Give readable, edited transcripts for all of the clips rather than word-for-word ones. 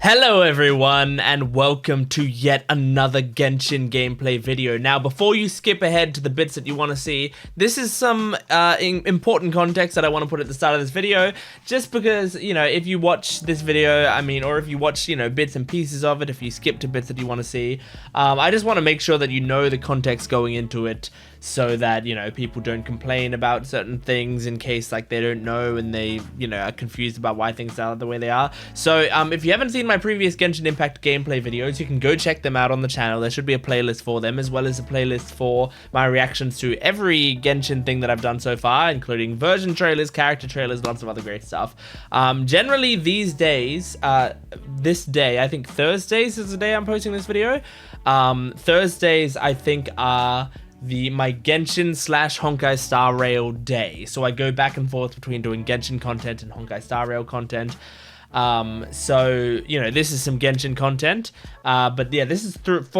Hello everyone, and welcome to yet another Genshin gameplay video. Now, before you skip ahead to the bits that you want to see, this is some important context that I want to put at the start of this video, just because, you know, if you watch this video, or if you watch, bits and pieces of it, if you skip to bits that you want to see, I just want to make sure that you know the context going into it, so that, people don't complain about certain things in case, like, they don't know and they, are confused about why things are the way they are. So, if you haven't seen my previous Genshin Impact gameplay videos, you can go check them out on the channel. There should be a playlist for them, as well as a playlist for my reactions to every Genshin thing that I've done so far, including version trailers, character trailers, lots of other great stuff. Generally, these days, this day, I think Thursdays is the day I'm posting this video. Thursdays, I think, are my Genshin / Honkai Star Rail day. So I go back and forth between doing Genshin content and Honkai Star Rail content. So, this is some Genshin content, but yeah, this is this is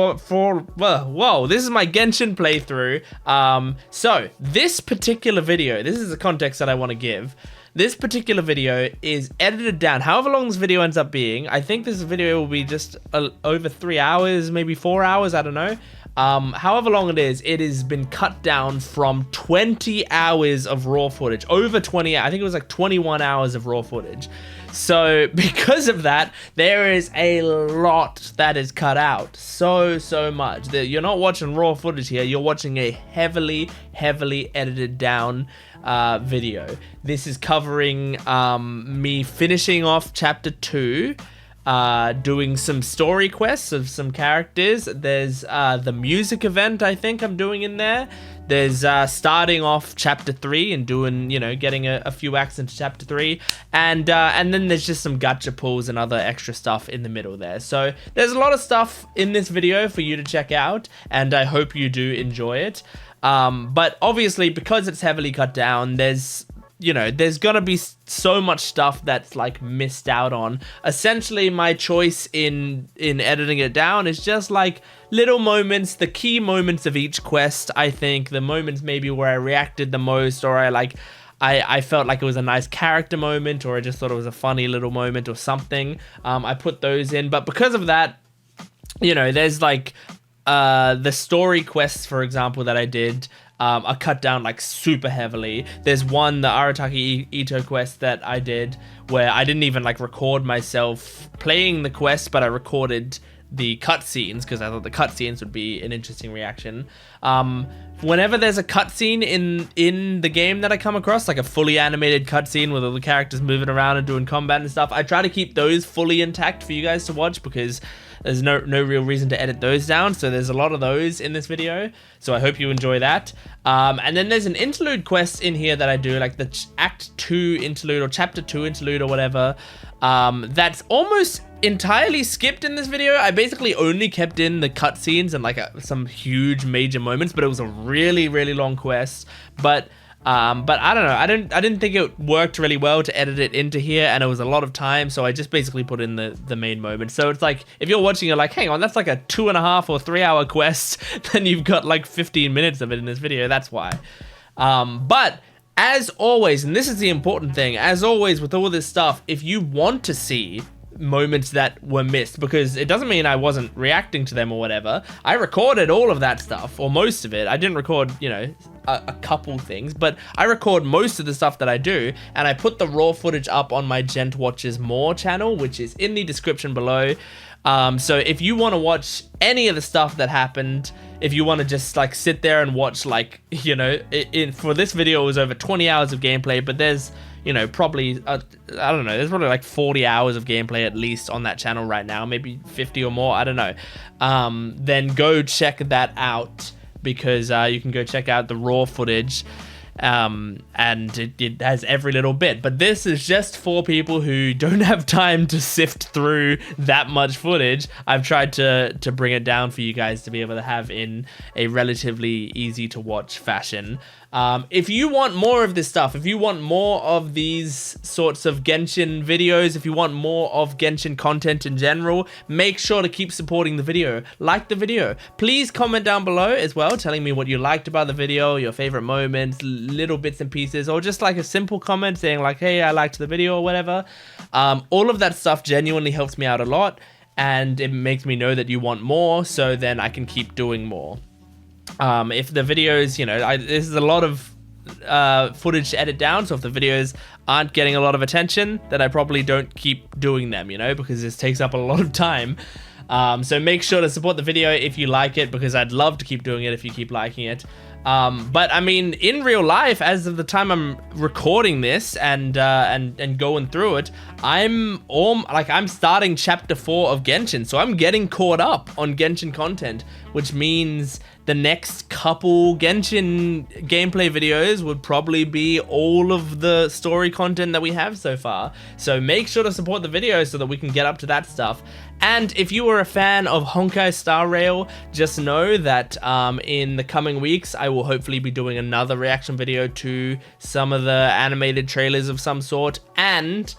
my Genshin playthrough. So this particular video, this is the context that I want to give. This particular video is edited down. However long this video ends up being, I think this video will be just over 3 hours, maybe 4 hours, I don't know. However long it has been cut down from 20 hours of raw footage, over 20, I think it was like 21 hours of raw footage. So because of that, there is a lot that is cut out, so much. You're not watching raw footage here, you're watching a heavily edited down video. This is covering me finishing off chapter 2, doing some story quests of some characters. There's the music event I think I'm doing in there. There's starting off chapter 3 and doing, getting a few acts into chapter 3, and then there's just some gacha pulls and other extra stuff in the middle there. So there's a lot of stuff in this video for you to check out, and I hope you do enjoy it. But obviously, because it's heavily cut down, there's gonna be so much stuff that's like missed out on. Essentially, my choice in editing it down is just like little moments, the key moments of each quest. I think the moments maybe where I reacted the most, or I felt like it was a nice character moment, or I just thought it was a funny little moment or something. I put those in, but because of that, there's like the story quests, for example, that I did, are cut down like super heavily. There's one, the Arataki Itto quest that I did, where I didn't even like record myself playing the quest, but I recorded the cutscenes because I thought the cutscenes would be an interesting reaction. Whenever there's a cutscene in the game that I come across, like a fully animated cutscene with all the characters moving around and doing combat and stuff, I try to keep those fully intact for you guys to watch, because there's no real reason to edit those down. So there's a lot of those in this video, so I hope you enjoy that. And then there's an interlude quest in here that I do, like the Act 2 interlude or Chapter 2 interlude or whatever, that's almost entirely skipped in this video. I basically only kept in the cutscenes and like some huge major moments, but it was a really long quest. But I don't know, I didn't think it worked really well to edit it into here, and it was a lot of time, so I just basically put in the main moment. So it's like, if you're watching, you're like, hang on, that's like a 2.5 or 3 hour quest, then you've got like 15 minutes of it in this video. That's why. But as always, and this is the important thing, as always with all this stuff, if you want to see moments that were missed, because it doesn't mean I wasn't reacting to them or whatever, I recorded all of that stuff, or most of it. I didn't record, a couple things, but I record most of the stuff that I do, and I put the raw footage up on my Gent Watches More channel, which is in the description below. So if you want to watch any of the stuff that happened, if you want to just like sit there and watch, like, for this video it was over 20 hours of gameplay, but there's probably, I don't know, there's probably like 40 hours of gameplay at least on that channel right now, maybe 50 or more, I don't know. Then go check that out, because you can go check out the raw footage, and it has every little bit. But this is just for people who don't have time to sift through that much footage. I've tried to bring it down for you guys to be able to have in a relatively easy to watch fashion. If you want more of this stuff, if you want more of these sorts of Genshin videos, if you want more of Genshin content in general, make sure to keep supporting the video. Like the video. Please comment down below as well, telling me what you liked about the video, your favorite moments, little bits and pieces, or just like a simple comment saying like, hey, I liked the video or whatever. All of that stuff genuinely helps me out a lot, and it makes me know that you want more, so then I can keep doing more. If the videos, you know, this is a lot of footage to edit down, so if the videos aren't getting a lot of attention, then I probably don't keep doing them, you know, because this takes up a lot of time. So make sure to support the video if you like it, because I'd love to keep doing it if you keep liking it. But I mean, in real life, as of the time I'm recording this and going through it, I'm starting chapter 4 of Genshin, so I'm getting caught up on Genshin content, which means the next couple Genshin gameplay videos would probably be all of the story content that we have so far. So make sure to support the video so that we can get up to that stuff. And if you are a fan of Honkai Star Rail, just know that in the coming weeks, I will hopefully be doing another reaction video to some of the animated trailers of some sort. And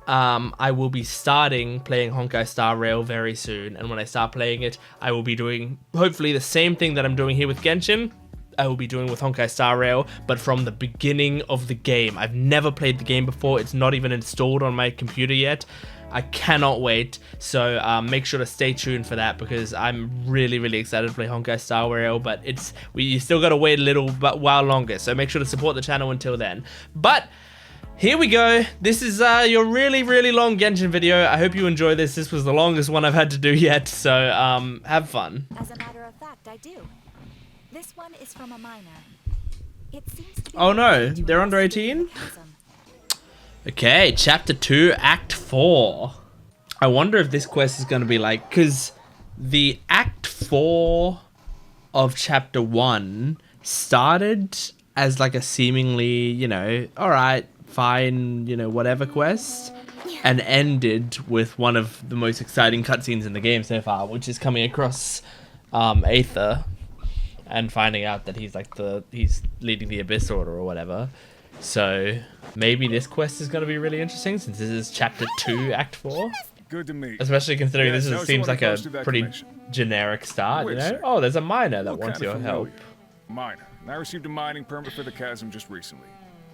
I will be starting playing Honkai Star Rail very soon. And when I start playing it, I will be doing hopefully the same thing that I'm doing here with Genshin. I will be doing with Honkai Star Rail, but from the beginning of the game. I've never played the game before. It's not even installed on my computer yet. I cannot wait, so make sure to stay tuned for that, because I'm really excited to play Honkai Star Rail, but you still gotta wait a little while longer, so make sure to support the channel until then. But here we go. This is your really long Genshin video. I hope you enjoy this. This was the longest one I've had to do yet, so have fun. As a matter of fact, I do. This one is from a minor. It seems to be oh no, they're under 18? Okay, Chapter 2, Act 4. I wonder if this quest is going to be like... Because the Act 4 of Chapter 1 started as like a seemingly, you know, alright, fine, you know, whatever quest. And ended with one of the most exciting cutscenes in the game so far, which is coming across Aether and finding out that he's like he's leading the Abyss Order or whatever. So maybe this quest is going to be really interesting, since this is Chapter 2, Act 4. Good to meet. Especially considering this seems like a pretty generic start, you know? Oh, there's a miner that wants your help. Miner. I received a mining permit for the chasm just recently.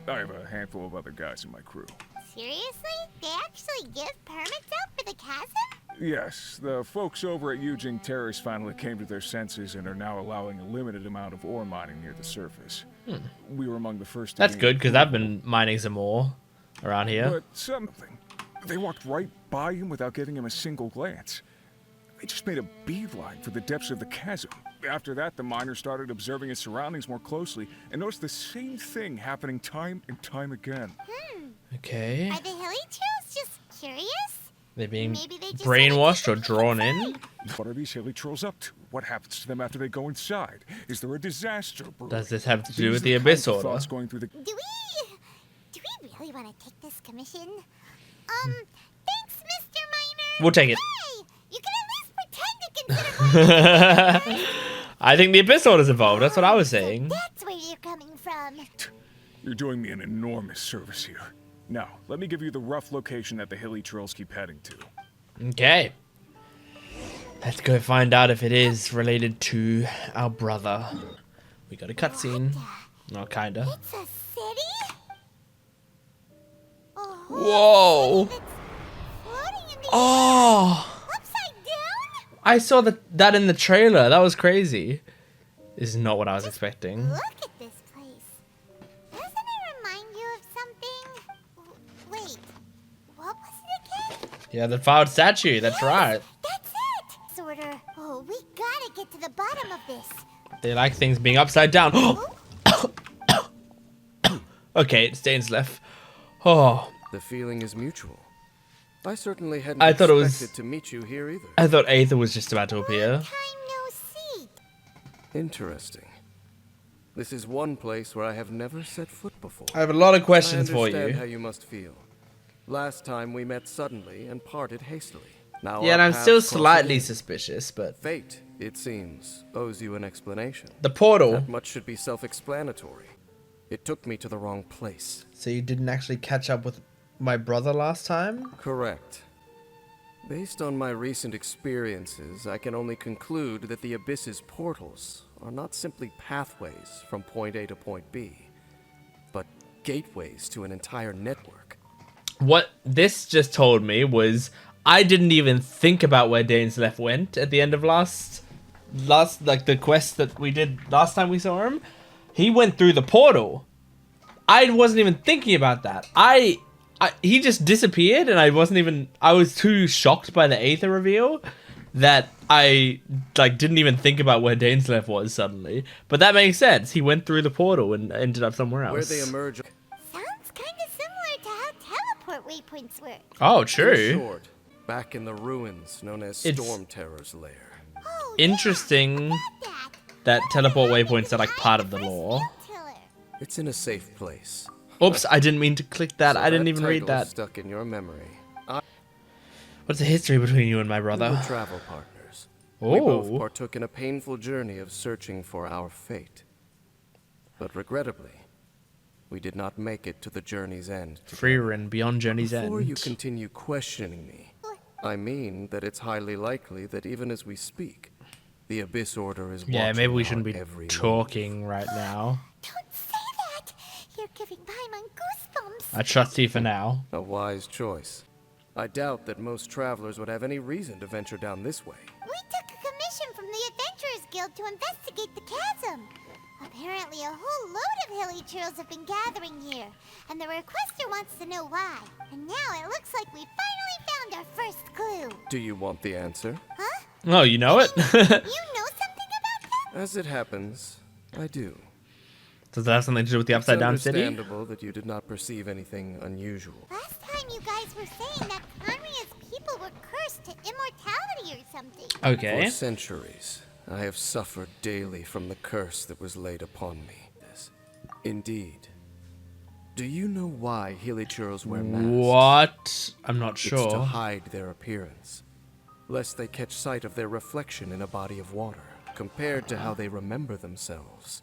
I have a handful of other guys in my crew. Seriously? They actually give permits out for the chasm? Yes, the folks over at Yujing Terrace finally came to their senses and are now allowing a limited amount of ore mining near the surface. We were among the first to That's good, because I've been mining some ore around here. But something. They walked right by him without giving him a single glance. They just made a beeline for the depths of the chasm. After that, the miner started observing his surroundings more closely and noticed the same thing happening time and time again. Okay. Are the hilly trolls just curious? They're being Maybe they just brainwashed or drawn in? What are these hilly trolls up to? What happens to them after they go inside? Is there a disaster brewing? Does this have to do with the Abyss Order? Thoughts going through the... Do we really want to take this commission? Thanks, Mr. Miner. We'll take it. Hey, you can at least pretend to consider money. I think the Abyss Order's involved. That's what I was saying. So that's where you're coming from. You're doing me an enormous service here. Now, let me give you the rough location that the hilly trolls keep heading to. Okay. Let's go find out if it is related to our brother. We got a cutscene. Not kinda. It's a city? Whoa! Oh! Upside down? I saw that in the trailer. That was crazy. This is not what I was expecting. Look at this place. Doesn't it remind you of something? Wait, what was it again? Yeah, the flowered statue. That's right. That's it! Sorter. Oh, we gotta get to the bottom of this. They like things being upside down. Okay, it stains left. Oh. The feeling is mutual. I certainly hadn't expected to meet you here either. I thought Aether was just about to appear. Long time no see. Interesting. This is one place where I have never set foot before. I have a lot of questions for I understand you. how you must feel. Last time we met suddenly and parted hastily. Now Yeah, and our I'm still paths cross slightly again. suspicious, but... Fate, it seems, owes you an explanation. The portal. That much should be self-explanatory. It took me to the wrong place. So you didn't actually catch up with my brother last time? Correct. Based on my recent experiences, I can only conclude that the Abyss's portals are not simply pathways from point A to point B, but gateways to an entire network. What this just told me was I didn't even think about where Dainsleif went at the end of last like the quest that we did last time we saw him. He went through the portal. I wasn't even thinking about that. He just disappeared, and I was too shocked by the Aether reveal that I didn't even think about where Dainsleif was suddenly. But that makes sense. He went through the portal and ended up somewhere else. Where they emerge. Sounds kind of similar to how teleport waypoints work. Oh, In true. short, back in the ruins known as Storm Terror's lair. Oh, Interesting that. that teleport waypoints are like part of the lore. Tiller. It's in a safe place. Oops, I didn't mean to click that. So I didn't that even read title that. Stuck in your memory. What's the history between you and my We were brother? travel partners. We both Oh. partook in a painful journey of searching for our fate. But regrettably, we did not make it to the journey's end. Freer and Beyond Journey's Before you End. continue questioning me, I mean that it's highly likely that even as we speak, the Abyss Order is Yeah, watching maybe we our shouldn't be every move. talking right now. Don't say that. You're giving Paimon goosebumps. I trust you for now. A wise choice. I doubt that most travelers would have any reason to venture down this way. We took a commission from the Adventurers Guild to investigate the chasm. Apparently, a whole load of hilly churls have been gathering here, and the requester wants to know why. And now it looks like we finally found our first clue. Do you want the answer? Huh? Oh, you know it? You know something about that? As it happens, I do. Does that have something to do with the Upside Down It's City? understandable that you did not perceive anything unusual. Last time you guys were saying that Conria's people were cursed to immortality or something. Okay. For centuries, I have suffered daily from the curse that was laid upon me. Indeed. Do you know why Hilichurls wear masks? What? I'm not It's to sure. hide their appearance, lest they catch sight of their reflection in a body of water. Compared to how they remember themselves,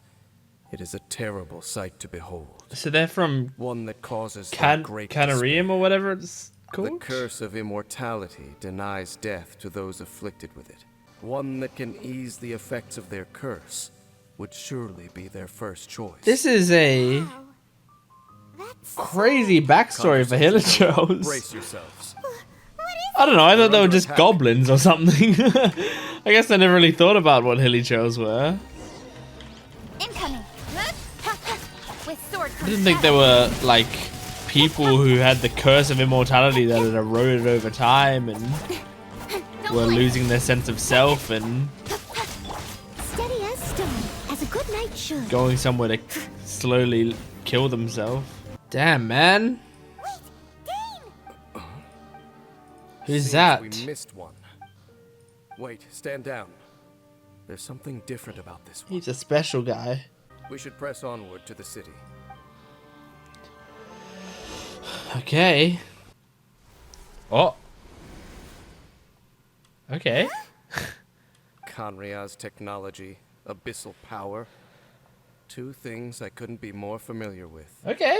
it is a terrible sight to behold. So they're from One that causes them great Canarium or whatever it's despair. The called? curse of immortality denies death to those afflicted with it. One that can ease the effects of their curse would surely be their first choice. This is a Wow. That's crazy backstory for Hilichurls. Brace yourselves. What is I don't know, I thought they were under just attack. goblins or something. I guess I never really thought about what Hilichurls were. Incoming. With sword I didn't think they were like people who had the curse of immortality that had eroded over time and were losing their sense of self and steady as stone, as a good knight should? going somewhere to slowly kill themselves. Damn, man. Wait, Dane! Who's Seems that? We missed one. Wait, stand down. There's something different about this one. He's a special guy. We should press onward to the city. Okay. Oh. Okay. Conria's technology, abyssal power. Two things I couldn't be more familiar with. Okay.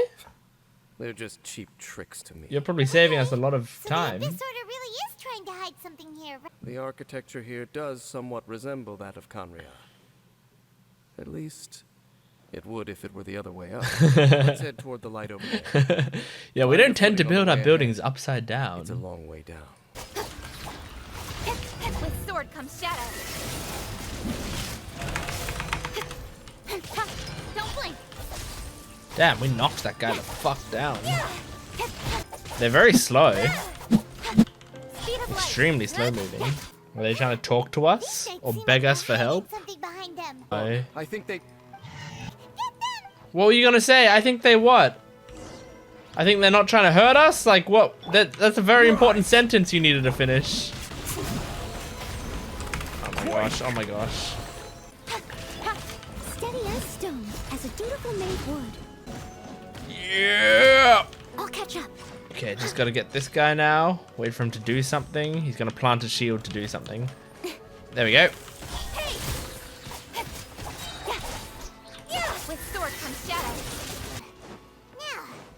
They're just cheap tricks to me. You're probably saving us a lot of So time. the Abyss Order really is trying to hide something here, right? The architecture here does somewhat resemble that of Conria. At least, it would if it were the other way up. Let's head toward the light over there. Yeah, we Find don't your tend to footing on build the our way buildings ahead. upside down. It's a long way down. With sword comes shadow. Don't blink. Damn, we knocked that guy the fuck down. They're very slow. Speed of light. Extremely slow moving. Are they trying to talk to us? Or beg us for help? Something behind them. No. I think they... What were you gonna say? I think they what? I think they're not trying to hurt us? Like what? That's a very important sentence you needed to finish. Oh my gosh, oh my gosh. Steady as stone, as a dutiful maid would. Yeah! I'll catch up. Okay, just gotta get this guy now. Wait for him to do something. He's gonna plant a shield to do something. There we go. With sword comes shadow.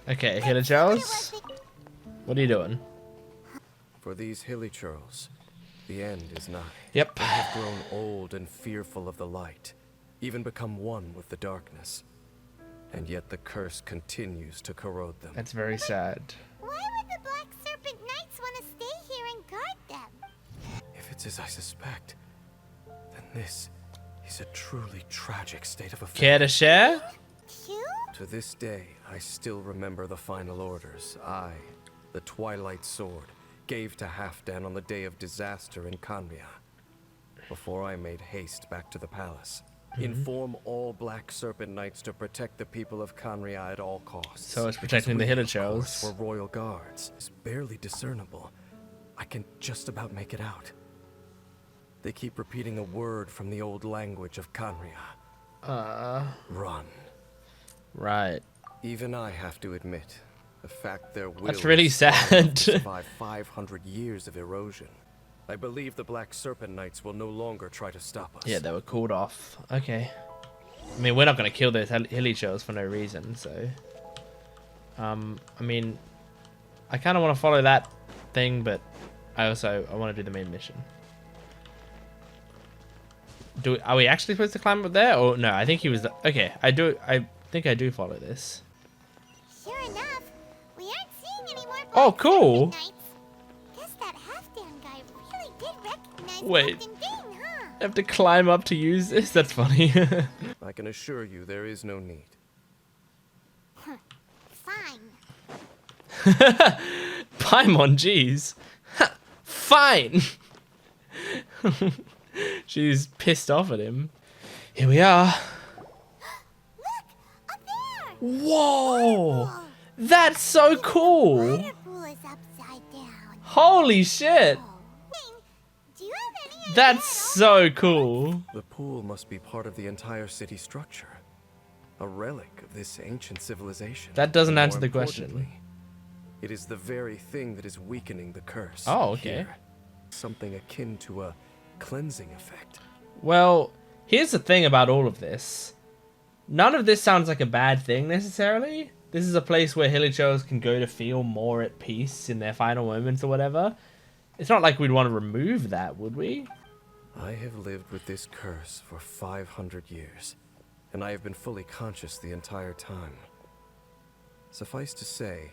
Okay, Let's see what it Hilichurls. was that- What are you doing? For these hilichurls, the end is nigh. Yep. They have grown old and fearful of the light, even become one with the darkness. And yet the curse continues to corrode them. That's very sad. Why would the Black Serpent Knights want to stay here and guard them? If it's as I suspect, then this is a truly tragic state of affairs. Care to share? You? To this day, I still remember the final orders I, the Twilight Sword, gave to Halfdan on the day of disaster in Kanria. Before I made haste back to the palace. Inform all Black Serpent Knights to protect the people of Kanria at all costs. So it's protecting the Because we, of Hilichurls. course, were royal guards. It's barely discernible. I can just about make it out. They keep repeating a word from the old language of Kanria. Run. Right. Even I have to admit, the fact their will That's really is strong enough to sad. survive 500 years of erosion. I believe the Black Serpent Knights will no longer try to stop us. Yeah, they were called off. Okay. I mean, we're not going to kill those Hilichurls for no reason, so... I mean, I kind of want to follow that thing, but I want to do the main mission. Are we actually supposed to climb up there? Or no, I think he was... Okay, I think I do follow this. Sure enough, we aren't seeing any more Black Oh, cool. Serpent Knights. Guess that Halfdan guy really did recognize Wait. Captain Bing, huh? I have to climb up to use this? That's funny. I can assure you there is no need. Fine. Paimon, jeez. Fine. She's pissed off at him. Here we are. Look, up there. Whoa! That's so cool. Water pool is upside down. Holy shit. Bing, do you have any idea That's at all? so cool. The pool must be part of the entire city structure. A relic of this ancient civilization. That doesn't And answer more the question. importantly, it is the very thing that is weakening the curse. Oh, okay. Here. Something akin to a cleansing effect. Well, here's the thing about all of this. None of this sounds like a bad thing necessarily. This is a place where Hilichurls can go to feel more at peace in their final moments or whatever. It's not like we'd want to remove that, would we? I have lived with this curse for 500 years, and I have been fully conscious the entire time. Suffice to say,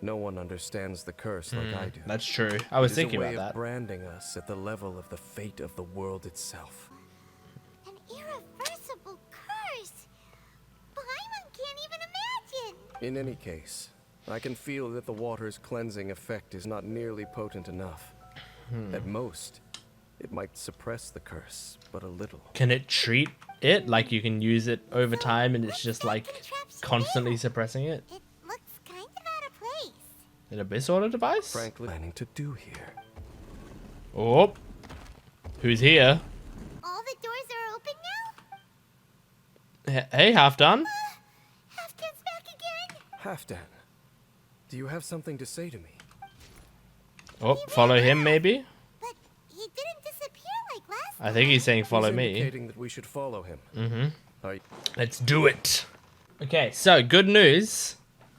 no one understands the curse like I do. That's true. I was It is thinking a way about of that. branding us at the level of the fate of the world itself. An irreversible curse. Paimon can't even imagine. In any case, I can feel that the water's cleansing effect is not nearly potent enough. At most, it might suppress the curse, but a little. Can it treat it? Like you can use it over time and it's just like constantly suppressing it? It looks kind of out of place. An abyss order device? Frankly, planning to do here. Oh. Who's here? All the doors are open now? Hey, half done. Halfdan's back again. Halfdan, do you have something to say to me? Oh, follow him maybe? But he didn't disappear like last I think he's saying follow He's me. indicating that we should follow him. Are Let's do it. Okay, so good news.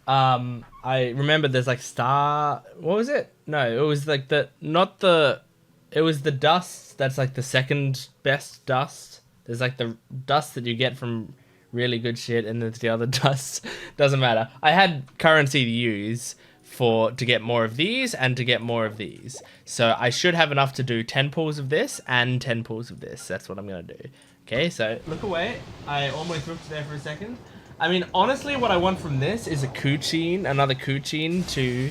I remember there's like star. What was it? No, it was like it was the dust that's like the second best dust. There's like the dust that you get from really good shit, and there's the other dust. Doesn't matter. I had currency to use to get more of these and to get more of these. So I should have enough to do 10 pulls of this and 10 pulls of this. That's what I'm going to do. Okay, so look away. I almost looked there for a second. I mean, honestly, what I want from this is a Kuchin, another Kuchin to...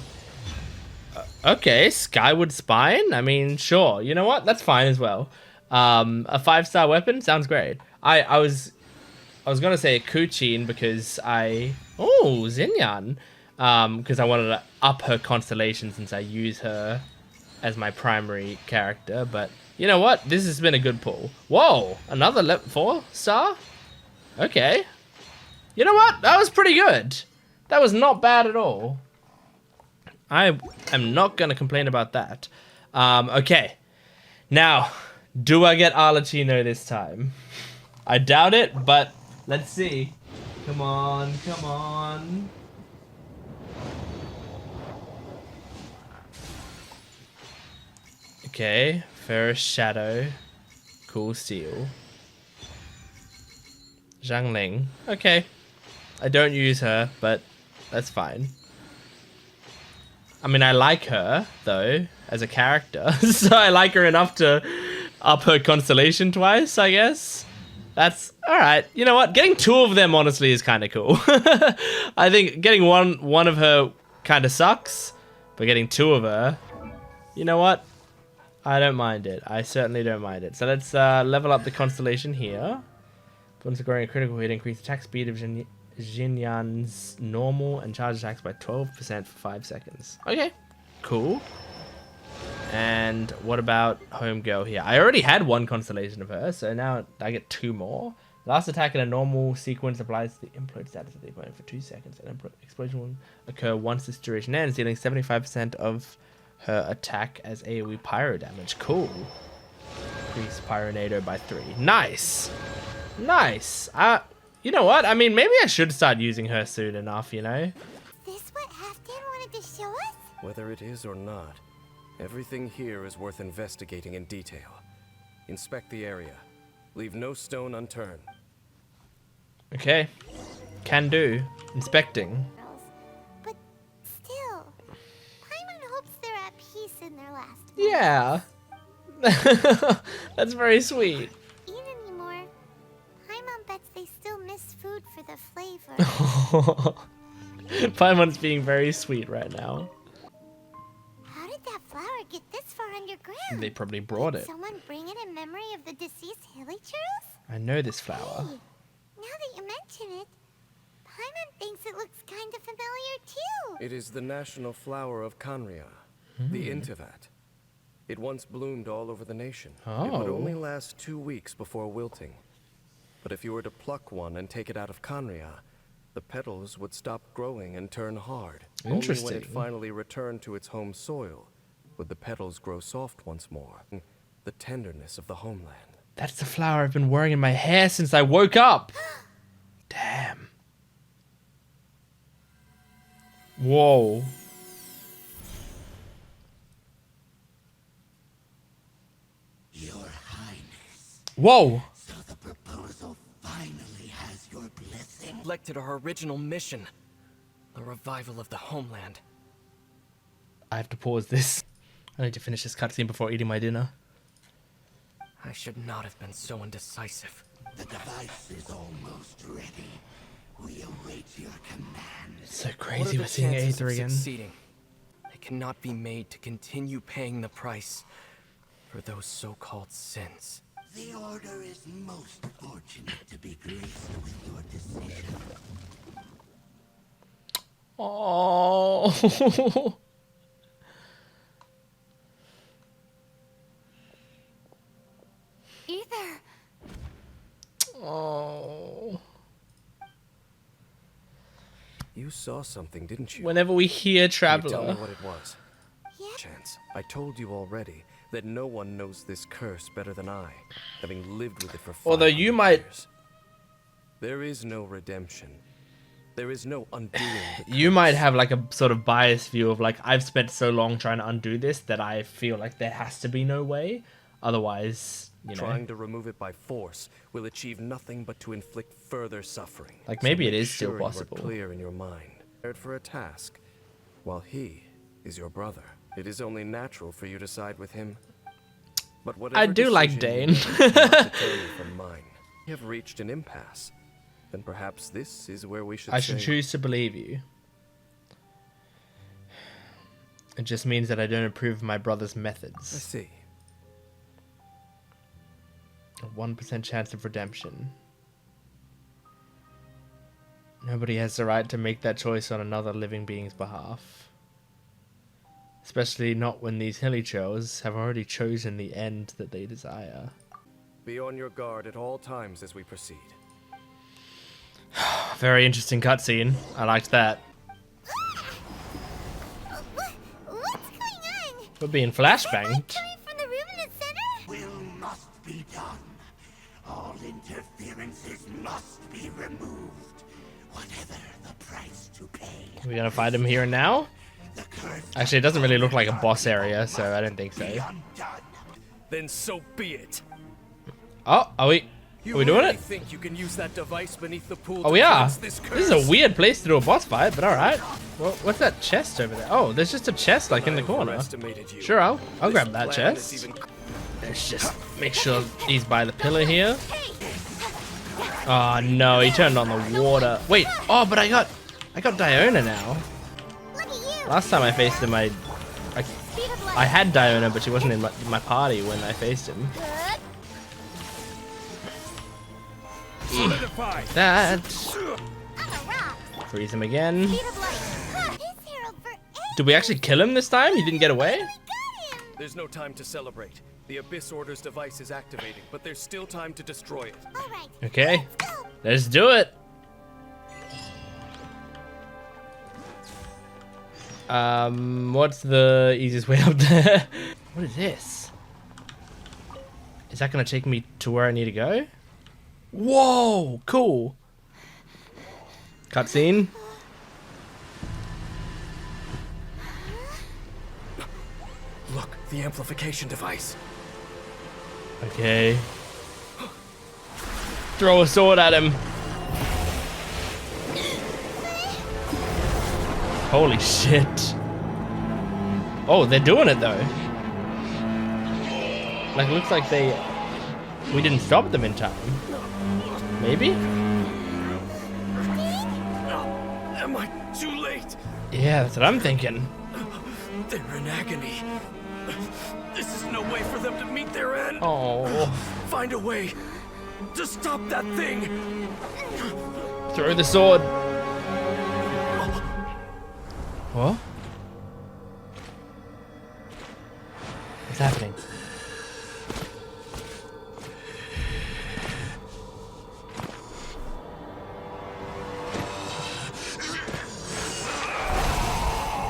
okay, Skyward Spine? I mean, sure. You know what? That's fine as well. A 5-star weapon? Sounds great. I was going to say a Kuchin because oh, Xinyan. Because I wanted to up her constellation since I use her as my primary character. But you know what? This has been a good pull. Whoa, another 4-star? Okay. You know what? That was pretty good. That was not bad at all. I am not going to complain about that. Okay. Now, do I get arlecchino this time? I doubt it, but let's see. Come on, come on. Okay, Ferrous Shadow, Cool Steel, Zhangling. Okay, I don't use her, but that's fine. I mean, I like her though as a character, so I like her enough to up her constellation twice, I guess. That's all right. You know what? Getting 2 of them honestly is kind of cool. I think getting one of her kind of sucks, but getting 2 of her, you know what? I don't mind it. I certainly don't mind it. So let's level up the constellation here. Once growing a critical hit, increase attack speed of Jinyan's normal and charge attacks by 12% for 5 seconds. Okay, cool. And what about Homegirl here? I already had 1 constellation of her, so now I get 2 more. Last attack in a normal sequence applies to the implode status of the opponent for 2 seconds. An explosion will occur once this duration ends, dealing 75% of her attack as AoE pyro damage. Cool. Increase Pyronado by 3. Nice. Nice. You know what? I mean, maybe I should start using her soon enough, you know? Is this what Halfdan wanted to show us? Whether it is or not, everything here is worth investigating in detail. Inspect the area. Leave no stone unturned. Okay. Can do. Inspecting. But still, Paimon hopes they're at peace in their last Yeah. That's very sweet. eat anymore. Paimon bets they still miss food for the flavor. Paimon's being very sweet right now. How did that flower get this far underground? They probably brought Did it. someone bring it in memory of the deceased hilly churls? I know this flower. Hey, now that you mention it, Paimon thinks it looks kind of familiar too. It is the national flower of Kanria, the Intivat. It once bloomed all over the nation. It would only last 2 weeks before wilting. But if you were to pluck one and take it out of Kanria, the petals would stop growing and turn hard. Interesting. Only when it finally returned to its home soil would the petals grow soft once more. The tenderness of the homeland. That's the flower I've been wearing in my hair since I woke up. Damn. Whoa. Your Highness. Whoa. So the proposal finally has your blessing. Elected our original mission. The revival of the homeland. I have to pause this. I need to finish this cutscene before eating my dinner. I should not have been so indecisive. The device is almost ready. We await your command. It's so What are crazy the we're seeing chances Aether of again. succeeding? They cannot be made to continue paying the price for those so-called sins. The Order is most fortunate to be graced with your decision. Oh. Either. Oh. You saw something, didn't you? Whenever we hear Can you tell me Traveler. what it was? Yeah. Chance, I told you already that no one knows this curse better than I, having lived with it for 500 Although you might- years. There is no redemption. There is no undoing the You might have like a sort of biased view of like, I've spent so long trying to undo this that I feel like there has to be no way. Otherwise, you know. Trying to remove it by force will achieve nothing but to inflict further suffering. Like, maybe make it is still sure you are possible. clear in your mind. Prepared for a task, while he is your brother. It is only natural for you to side with him. But whatever I do like decision you Dane. make will not deter you from mine. We have reached an impasse. Then perhaps this is where we should I should say- choose to believe you. It just means that I don't approve of my brother's I methods. see. A 1% chance of redemption. Nobody has the right to make that choice on another living being's behalf. Especially not when these hilly churls have already chosen the end that they desire. Be on your guard at all times as we proceed. Very interesting cutscene. I liked that. What's going on? We're being flashbanged. Coming from the room in the center? Will must be done. All interferences must be removed. Whatever the price to pay. Are we gonna fight him here and now? The curse Actually, it doesn't really look like a boss area, so I don't think so. be undone. Then so be it. Oh, are we doing really it? think you can use that device beneath the pool Oh, to we are. cleanse this This is a weird place to do a boss fight, but alright. Well, what's that chest over there? Oh, there's just a chest like in the corner. You. Sure, I'll This grab that plan chest. is even- Let's just make sure he's by the pillar here. Oh no, he turned on the water. Wait, oh, but I got Diona now. Look at you! Last time I faced him, I had Diona, but she wasn't in my party when I faced him. Good. Solidify. That. On the rock. Freeze him again. Speed of light. Huh, his herald for ages. Did we actually kill him this time? He didn't get away? We got him! There's no time to celebrate. The Abyss Order's device is activating, but there's still time to destroy it. All right. Okay, Let's go. let's do it. What's the easiest way up there? What is this? Is that gonna take me to where I need to go? Whoa, cool. Cutscene. Look, the amplification device. Okay. Throw a sword at him. Holy shit. Oh, they're doing it though. Like, looks like we didn't stop them in time. Maybe? Am I too late? Yeah, that's what I'm thinking. They're in agony. This is no way for them to meet their end. Oh. Find a way to stop that thing. Throw the sword. What? What's happening?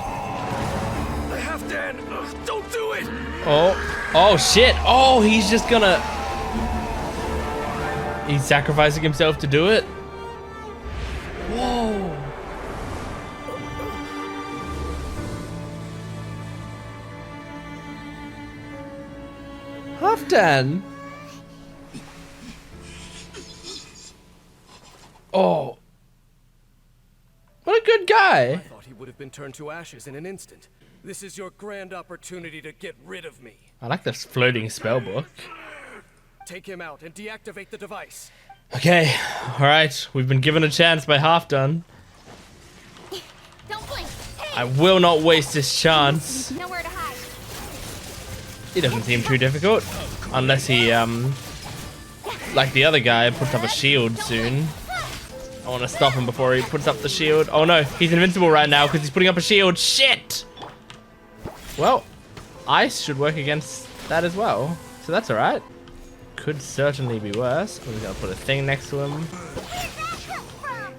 I have to end. Don't do it. Oh shit. Oh, he's just gonna... He's sacrificing himself to do it? Whoa. Halfdan. Oh. What a good guy. I thought he would have been turned to ashes in an instant. This is your grand opportunity to get rid of me. I like this floating spell book. Take him out and deactivate the device. Okay, alright. We've been given a chance by Halfdan. Don't blink. I will not waste this chance. Nowhere to hide. He doesn't seem too difficult. Unless he, like the other guy, puts up a shield soon. I want to stop him before he puts up the shield. Oh no, he's invincible right now because he's putting up a shield. Shit! Well, ice should work against that as well. So that's alright. Could certainly be worse. I'm just gonna put a thing next to him. Where'd that come from?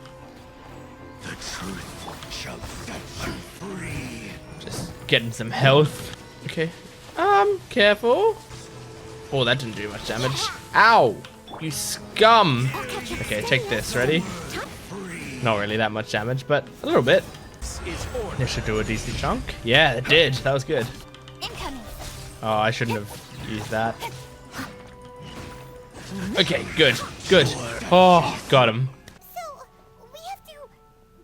The truth shall set you free. Just getting some health. Okay. Careful. Oh, that didn't do much damage. Ow! You scum! Okay, take this. Ready? Not really that much damage, but a little bit. This should do a decent chunk. Yeah, it did. That was good. Incoming. Oh, I shouldn't have used that. Okay, good. Good. Oh, got him. So, we have to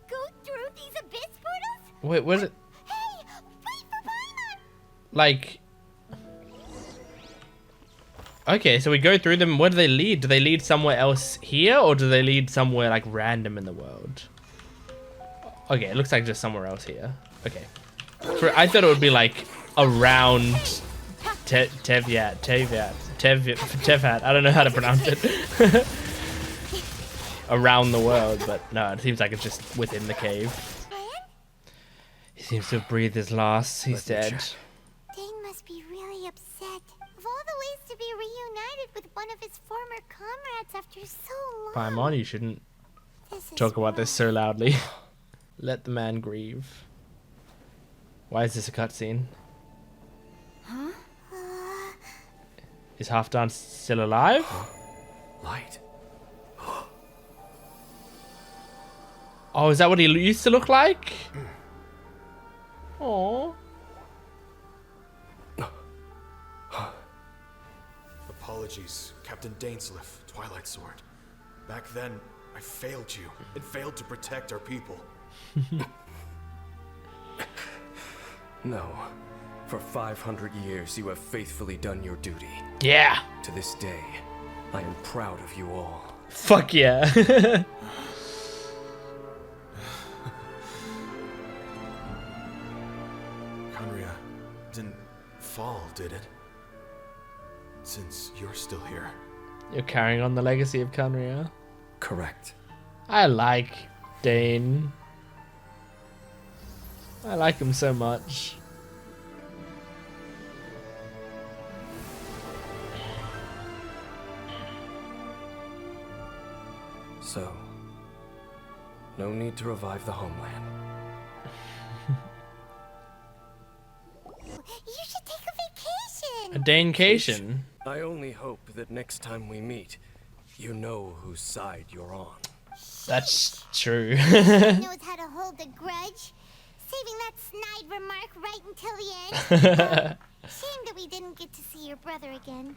go through these abyss portals? Wait, what is it? Hey, wait for Paimon! Like... Okay, so we go through them. Where do they lead? Do they lead somewhere else here, or do they lead somewhere like random in the world? Okay, it looks like just somewhere else here. Okay. I thought it would be like around Tevat. I don't know how to pronounce it. Around the world, but no, it seems like it's just within the cave. He seems to have breathed his last. He's dead. Dane must be really upset. Of all the ways to be reunited with one of his former comrades after so long. Paimon, you shouldn't This is talk about this rough. so loudly. Let the man grieve. Why is this a cutscene? Huh? Is Halfdan still alive? Light. Oh, is that what he used to look like? Oh. apologies, Captain Dainsliff, Twilight Sword. Back then, I failed you and failed to protect our people. No. For 500 years, you have faithfully done your duty. Yeah. To this day, I am proud of you all. Fuck yeah. Conria didn't fall, did it? Since you're still here. You're carrying on the legacy of Conria. Correct. I like Dane. I like him so much. So, no need to revive the homeland. You should take a A vacation. Danecation. I only hope that next time we meet, you know whose side you're on. That's true. Knows how to hold a grudge. Saving that snide remark right until the end. Shame that we didn't get to see your brother again.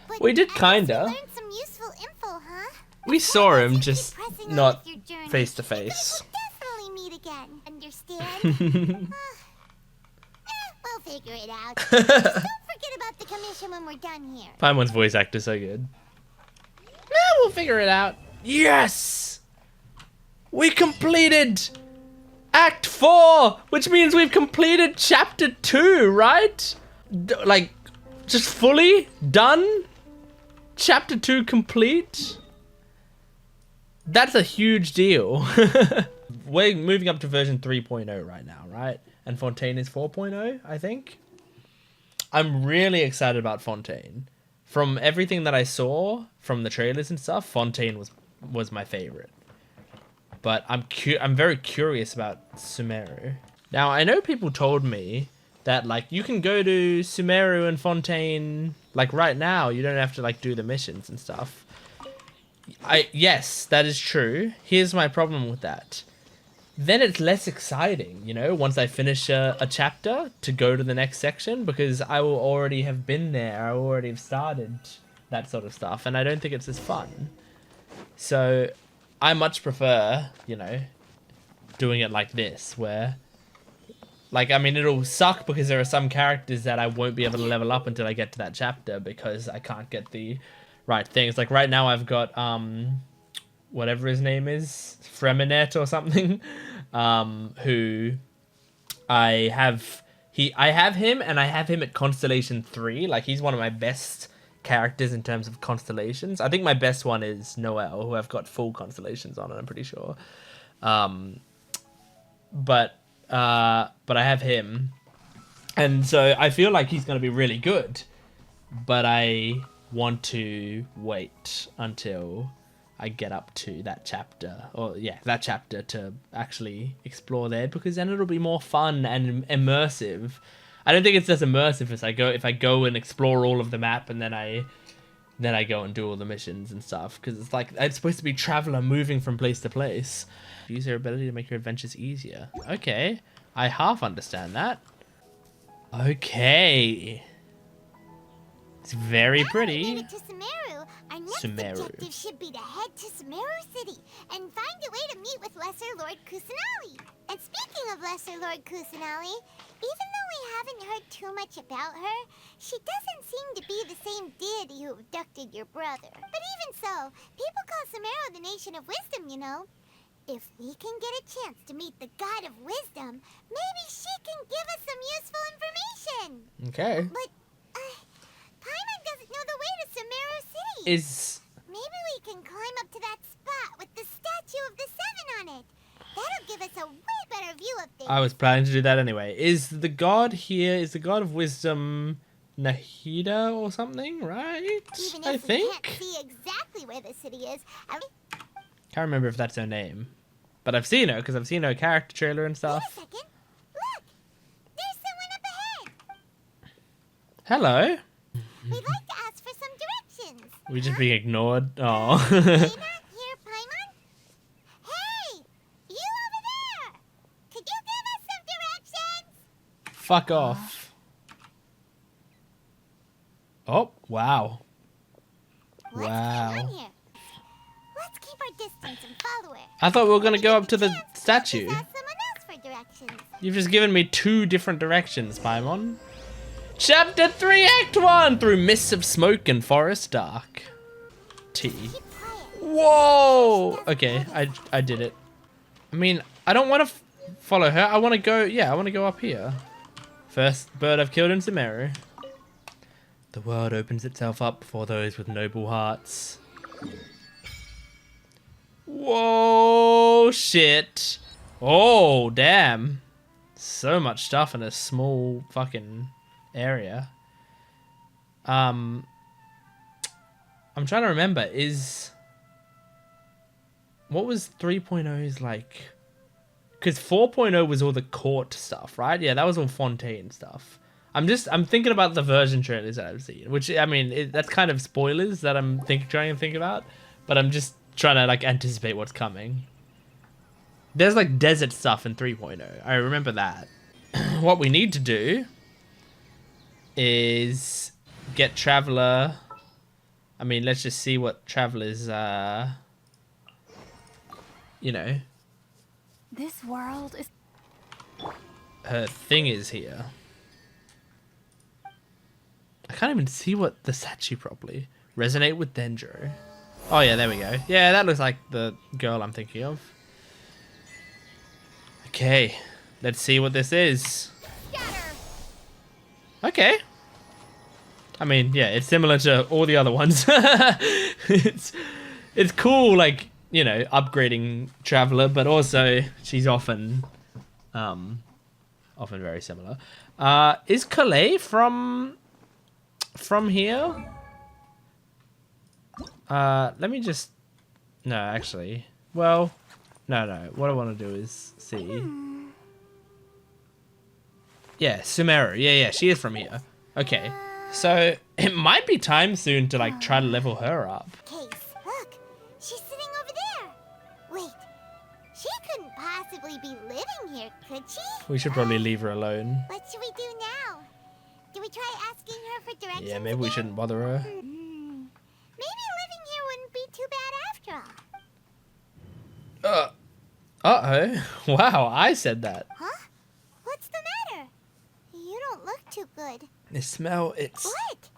But We did at least kinda. we learned some useful info, huh? We saw him, Keep just pressing on not with your journey. face to You guys face. will definitely meet again. Understand? We'll figure it out. Just don't forget about the commission when we're done here. Paimon's voice actor's so good. Yeah, we'll figure it out. Yes! We completed Act 4, which means we've completed Chapter 2, right? Like, just fully done? Chapter 2 complete? That's a huge deal. We're moving up to version 3.0 right now, right? And Fontaine is 4.0, I think. I'm really excited about Fontaine. From everything that I saw from the trailers and stuff, Fontaine was my favorite. But I'm very curious about Sumeru. Now, I know people told me that, like, you can go to Sumeru and Fontaine, like, right now. You don't have to, like, do the missions and stuff. Yes, that is true. Here's my problem with that. Then it's less exciting, you know, once I finish a chapter to go to the next section, because I will already have been there. I will already have started that sort of stuff, and I don't think it's as fun. So I much prefer, you know, doing it like this, where, like, I mean, it'll suck because there are some characters that I won't be able to level up until I get to that chapter because I can't get the right things. Like, right now I've got, whatever his name is, Freminet or something, who I have him, and I have him at Constellation 3. Like, he's one of my best characters in terms of constellations. I think my best one is Noel, who I've got full constellations on, I'm pretty sure. But I have him, and so I feel like he's going to be really good, but I want to wait until I get up to that chapter, that chapter, to actually explore there, because then it'll be more fun and immersive. I don't think it's as immersive as if I go and explore all of the map and then I go and do all the missions and stuff, because it's like it's supposed to be traveler moving from place to place. Use your ability to make your adventures easier. Okay, I half understand that. Okay, it's very pretty. Now that we made it to Sumeru, our next objective should be to head to Sumeru City and find a way to meet with Lesser Lord Kusanali. And speaking of Lesser Lord Kusanali, even though we haven't heard too much about her, she doesn't seem to be the same deity who abducted your brother. But even so, people call Sumeru the Nation of Wisdom, you know. If we can get a chance to meet the God of Wisdom, maybe she can give us some useful information. Okay. But Paimon doesn't know the way to Sumeru City. Maybe we can climb up to that spot with the statue of the Seven on it. That'll give us a way better view of things. I was planning to do that anyway. Is the god the God of Wisdom Nahida or something, right? Even I if think. we can't see exactly where the city is, Can't remember if that's her name. But I've seen her, because I've seen her character trailer and wait stuff. a second. Look! There's someone up ahead. Hello. We'd like to ask for some directions. We just being ignored. Oh. Hey, not here, Paimon? Hey! You over there! Could you give us some directions? Fuck off. Oh, wow. What's Wow. going on here? Let's keep our distance and follow her. I thought we were gonna go up to the Chance, statue. Just ask someone else for directions. You've just given me 2 different directions, Paimon. Chapter 3, Act 1! Through mists of smoke and forest dark. T. Keep quiet. Whoa! Okay, I did it. I mean, I don't want to follow her. I want to go, yeah, I want to go up here. First bird I've killed in Sumeru. The world opens itself up for those with noble hearts. Whoa, shit. Oh, damn. So much stuff in a small fucking area. I'm trying to remember, what was 3.0's like? Because 4.0 was all the court stuff, right? Yeah, that was all Fontaine stuff. I'm thinking about the version trailers that I've seen, which, I mean, that's kind of spoilers that I'm trying to think about, but I'm just trying to, like, anticipate what's coming. There's, like, desert stuff in 3.0. I remember that. What we need to do is get Traveler. I mean, let's just see what Traveler's, you know, This world is... her thing is here. I can't even see what the statue properly. Resonate with Dendro. Oh yeah, there we go. Yeah, that looks like the girl I'm thinking of. Okay, let's see what this is. Okay. I mean, yeah, it's similar to all the other ones. it's cool, like, you know, upgrading Traveler, but also she's often very similar. Is Calais from here? Let me just... No, actually. Well, no. What I want to do is see. Yeah, Sumeru. Yeah, she is from here. Okay. So, it might be time soon to, like, try to level her up. Case, look. She's sitting over there. Wait. She couldn't possibly be living here, could she? We should probably leave her alone. What should we do now? Do we try asking her for directions? Yeah, maybe we again? shouldn't bother her. Maybe living here wouldn't be too bad after all. Uh-oh. Wow, I said that. Huh? What's the matter? You don't look too good. The smell, it's... What?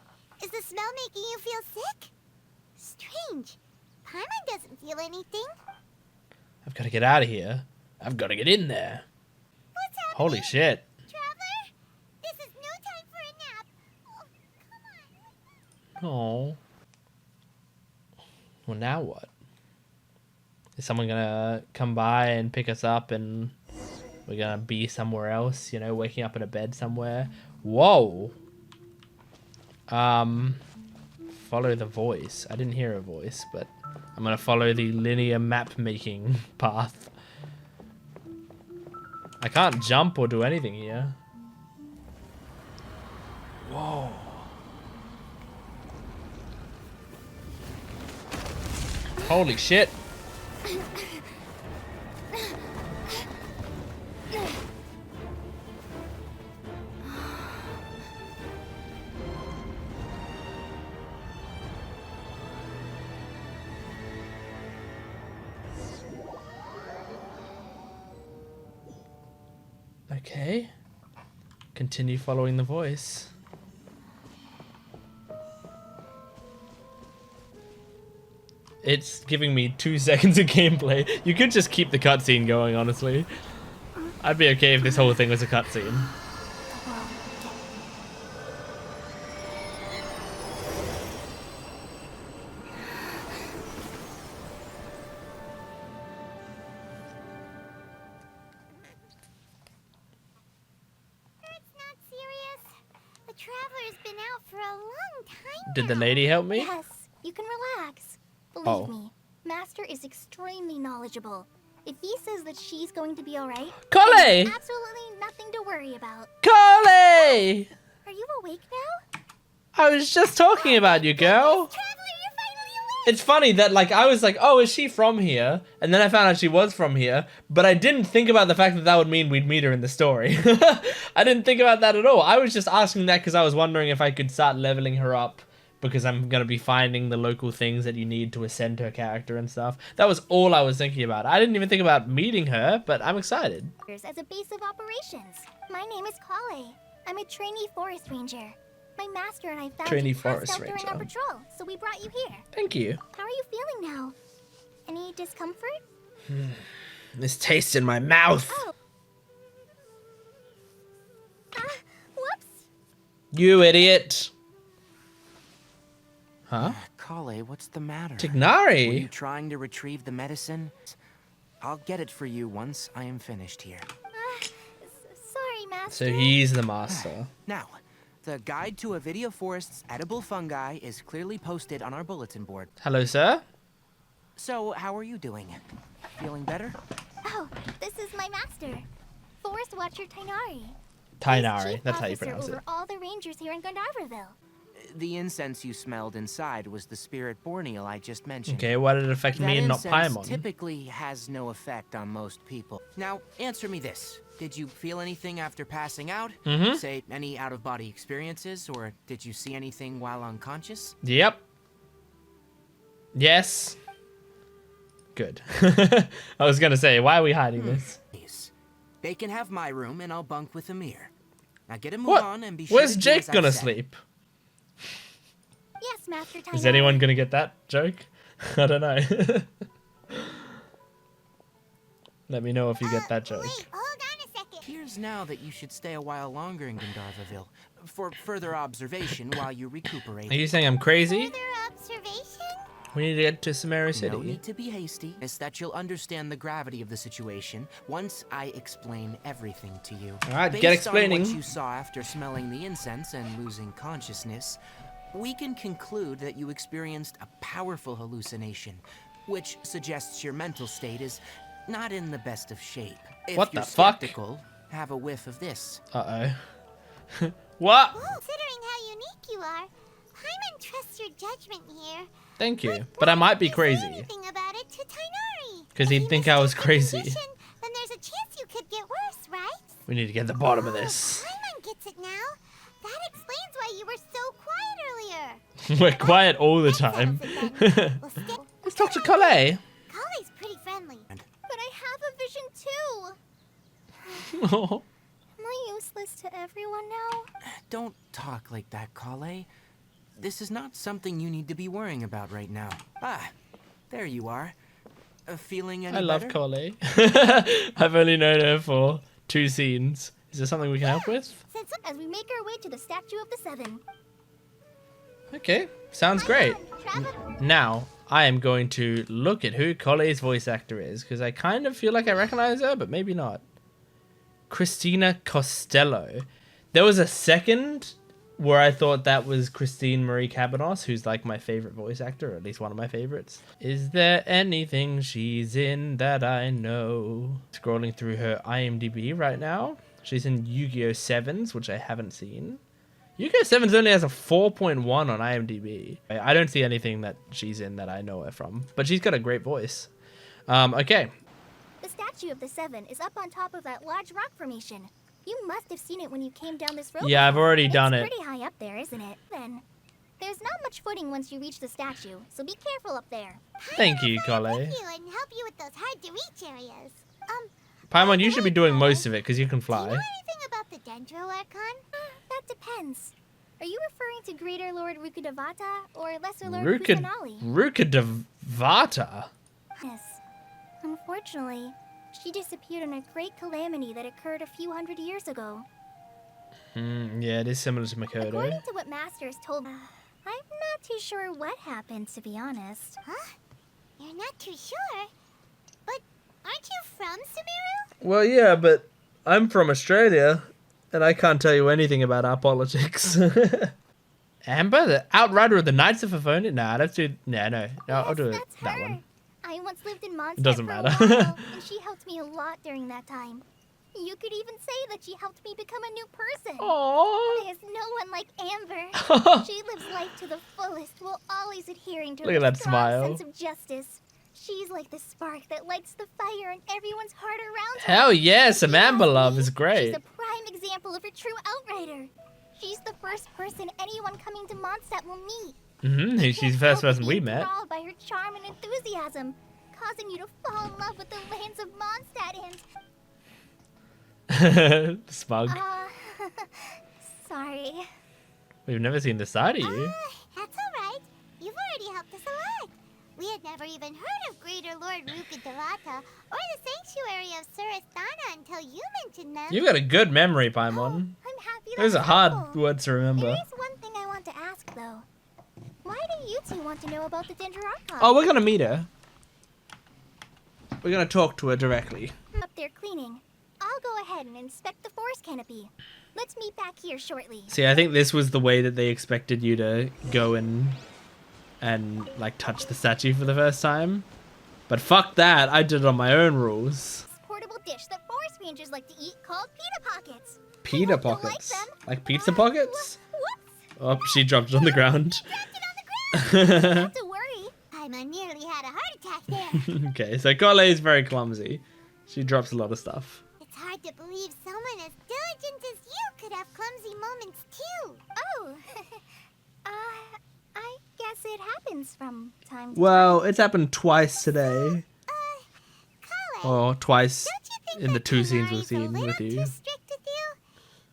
Is the smell making you feel sick? Strange. Paimon doesn't feel anything. I've got to get out of here. I've got to get in there. What's happening? Holy shit. Traveler? This is no time for a nap. Oh, come on. Oh. Well, now what? Is someone gonna come by and pick us up and we're gonna be somewhere else, you know, waking up in a bed somewhere? Whoa. Follow the voice. I didn't hear a voice, but I'm gonna follow the linear map making path. I can't jump or do anything here. Whoa. Holy shit. Okay. Continue following the voice. It's giving me 2 seconds of gameplay. You could just keep the cutscene going, honestly. I'd be okay if this whole thing was a cutscene. It's not serious. The Traveler's been out for a long time Did the now. lady help me? Yes, you can relax. Believe Oh. me, Master is extremely knowledgeable. If he says that she's going to be alright, Collie! absolutely nothing to worry about. Collie! Are you awake now? I was just talking about you, girl. Traveler, you're finally awake. It's funny that, like, I was like, oh, is she from here? And then I found out she was from here, but I didn't think about the fact that that would mean we'd meet her in the story. I didn't think about that at all. I was just asking that because I was wondering if I could start leveling her up because I'm going to be finding the local things that you need to ascend her character and stuff. That was all I was thinking about. I didn't even think about meeting her, but I'm excited. As a base of operations. My name is Kale. I'm a trainee forest ranger. My master and I found you passed out during our patrol, so we brought you here. Thank you. How are you feeling now? Any discomfort? This taste in my mouth. Oh. Whoops. You idiot. Huh? Kale, what's the matter? Tignari. Were you trying to retrieve the medicine? I'll get it for you once I am finished here. Sorry, Master. So he's the master. Now, the guide to Avidia Forest's edible fungi is clearly posted on our bulletin board. Hello, sir. So, how are you doing? Feeling better? Oh, this is my master, Forest Watcher Tainari. Tainari, that's how you pronounce it. Over all the rangers here in Gandharvaville. The incense you smelled inside was the spirit borneal I just mentioned. Okay, why did it affect me and not Paimon? That typically has no effect on most people. Now, answer me this. Did you feel anything after passing out? Say, any out-of-body experiences, or did you see anything while unconscious? Yep. Yes. Good. I was gonna say, why are we hiding this? They can have my room, and I'll bunk with Amir. Now get a move on and be sure. Where's Jake gonna sleep? Yes, Master Tainari. Is anyone gonna get that joke? I don't know. Let me know if you get that joke. Wait, hold on a second. Here's now that you should stay a while longer in Gandharvaville for further observation while you recuperate. Are you saying I'm crazy? Further observation? We need to get to Samara City. No need to be hasty. It's that you'll understand the gravity of the situation once I explain everything to you. Alright, get explaining. Based on what you saw after smelling the incense and losing consciousness, we can conclude that you experienced a powerful hallucination, which suggests your mental state is not in the best of shape. If What the you're fuck? skeptical, have a whiff of this. Uh-oh. What? Considering how unique you are, Paimon trusts your judgment here. Thank you. But I might be crazy. Anything about it to Tainari. Because If he'd you think I was mistake the crazy. condition, then there's a chance you could get worse, right? We need to get to the bottom of this. Paimon gets it now. That explains why you were so quiet earlier. We're quiet all the time. Let's talk to Kale. Kale's pretty friendly. But I have a vision too. Oh. Am I useless to everyone now? Don't talk like that, Kale. This is not something you need to be worrying about right now. Ah, there you are. Feeling any I love better? Kale. I've only known her for 2 scenes. Is there something we can help with? As we make our way to the Statue of the Seven. Okay, sounds great. Now, I am going to look at who Kale's voice actor is, because I kind of feel like I recognize her, but maybe not. Christina Costello. There was a second where I thought that was Christine Marie Cabanos, who's like my favorite voice actor, or at least one of my favorites. Is there anything she's in that I know? Scrolling through her IMDb right now. She's in Yu-Gi-Oh! 7s, which I haven't seen. Yu-Gi-Oh! 7s only has a 4.1 on IMDb. I don't see anything that she's in that I know her from, but she's got a great voice. Okay. The Statue of the Seven is up on top of that large rock formation. You must have seen it when you came down this road. Yeah, I've already done it. It's pretty high up there, isn't it? Then, there's not much footing once you reach the statue, so be careful up there. Thank you, Kale. Thank you and help you with those hard-to-reach areas. Paimon, you should be doing most of it, because you can Do you fly. know anything about the Dendro Archon? That depends. Are you referring to Greater Lord Rukadavata or Lesser Lord Ruka Kusanali? Devata. Yes. Unfortunately, she disappeared in a great calamity that occurred a few hundred years ago. Yeah, it is similar to Makoto. According to what Masters told me, I'm not too sure what happened, to be honest. Huh? You're not too sure? But aren't you from Sumeru? Well, yeah, but I'm from Australia, and I can't tell you anything about our politics. Amber, the Outrider of the Knights of Favonius? Nah, let's do... No, I'll do it. That's That her. one. I once lived in Mondstadt Doesn't for matter. a while, and she helped me a lot during that time. You could even say that she helped me become a new person. Aww. There's no one like Amber. She lives life to the fullest while always adhering to Look her at that strong smile. sense of justice. She's like the spark that lights the fire in everyone's heart around her. Hell yeah, some If you Amber ask love me, is great. She's a prime example of a true outrider. She's the first person anyone coming to Mondstadt will meet. She's the first person we met. Enthralled by her charm and enthusiasm, causing you to fall in love with the lands of Mondstadt and... Smug. Sorry. We've never seen the side of you. That's alright. You've already helped us a lot. We had never even heard of Greater Lord Rukadavata or the Sanctuary of Surasthana until you mentioned them. You've got a good memory, Paimon. Oh, I'm happy Those are that's hard helpful. words to remember. There is one thing I want to ask, though. Why do you two want to know about the Ginger Archon? Oh, we're gonna meet her. We're gonna talk to her directly. Up there cleaning. I'll go ahead and inspect the forest canopy. Let's meet back here shortly. See, I think this was the way that they expected you to go and like touch the statue for the first time. But fuck that, I did it on my own rules. This portable dish that forest rangers like to eat called pita pockets. Pita pockets? Like pizza pockets? Whoops! Oh, she dropped it on the ground. Dropped it on the ground! Not to worry. Paimon nearly had a heart attack there. Okay, so Kole is very clumsy. She drops a lot of stuff. It's hard to believe someone as diligent as you could have clumsy moments too. Oh, I guess it happens from time to Well, time. it's happened twice today. Kole, Or twice don't you think in the that 2 scenes Paimon we've is a seen little with you. too strict with you?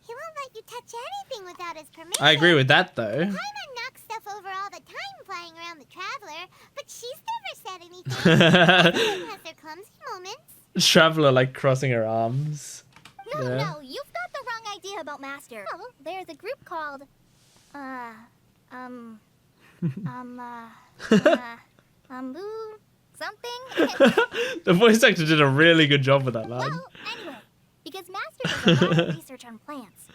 He won't let you touch anything without his permission. I agree with that, though. Paimon knocks stuff over all the time flying around the Traveler, but she's never said anything. Everyone has their clumsy moments. Traveler, like, crossing her arms. No, Yeah. no, you've got the wrong idea about Master. Oh, there's a group called, something. The voice actor did a really good job with that line. Well, anyway, because Master does a lot of research on plants,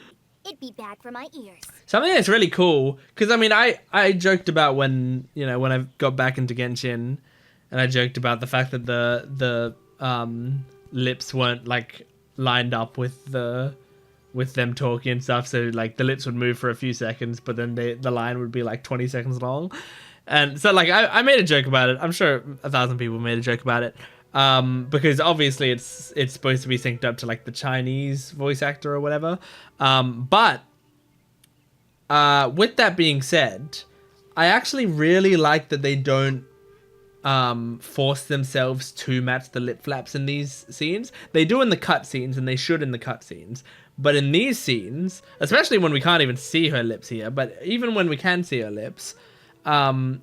it'd be bad for my ears. Something that's really cool, because I mean, I joked about when I got back into Genshin, and I joked about the fact that the lips weren't like lined up with them talking and stuff, so like the lips would move for a few seconds, but then the line would be like 20 seconds long. And so like I made a joke about it. I'm sure 1,000 people made a joke about it. Because obviously it's supposed to be synced up to like the Chinese voice actor or whatever. But with that being said, I actually really like that they don't force themselves to match the lip flaps in these scenes. They do in the cut scenes, and they should in the cut scenes. But in these scenes, especially when we can't even see her lips here, but even when we can see her lips, I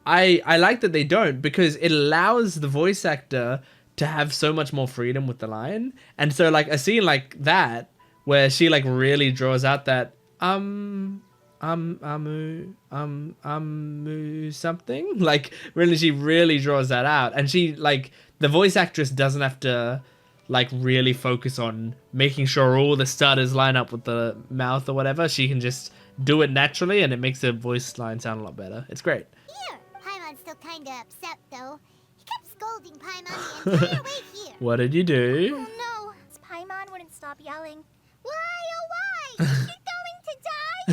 like that they don't, because it allows the voice actor to have so much more freedom with the line. And so like a scene like that, where she like really draws out that something, like really, she really draws that out, and she like, the voice actress doesn't have to like really focus on making sure all the stutters line up with the mouth or whatever. She can just do it naturally, and it makes her voice line sound a lot better. It's great. Here, Paimon's still kinda upset though. He kept scolding Paimon the entire way here. What did you do? Oh no, Paimon wouldn't stop yelling. Why, oh why? Is she going to die?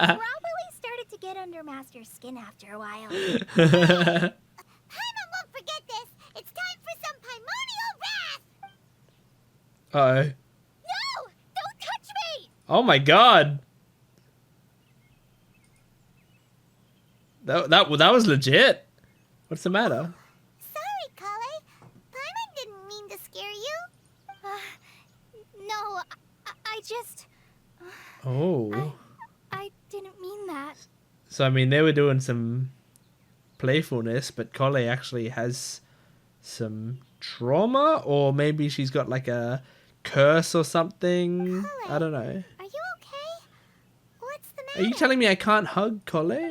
Probably started to get under Master's skin after a while. Paimon won't forget this. It's time for some Paimonial wrath. Uh-oh. No! Don't touch me! Oh my god. That was legit. What's the matter? Sorry, Kale. Paimon didn't mean to scare you. No, I just... Oh. I didn't mean that. So I mean, they were doing some playfulness, but Kole actually has some trauma, or maybe she's got like a curse or something. Kole, I don't know. Are you okay? What's the matter? Are you telling me I can't hug Kole? No,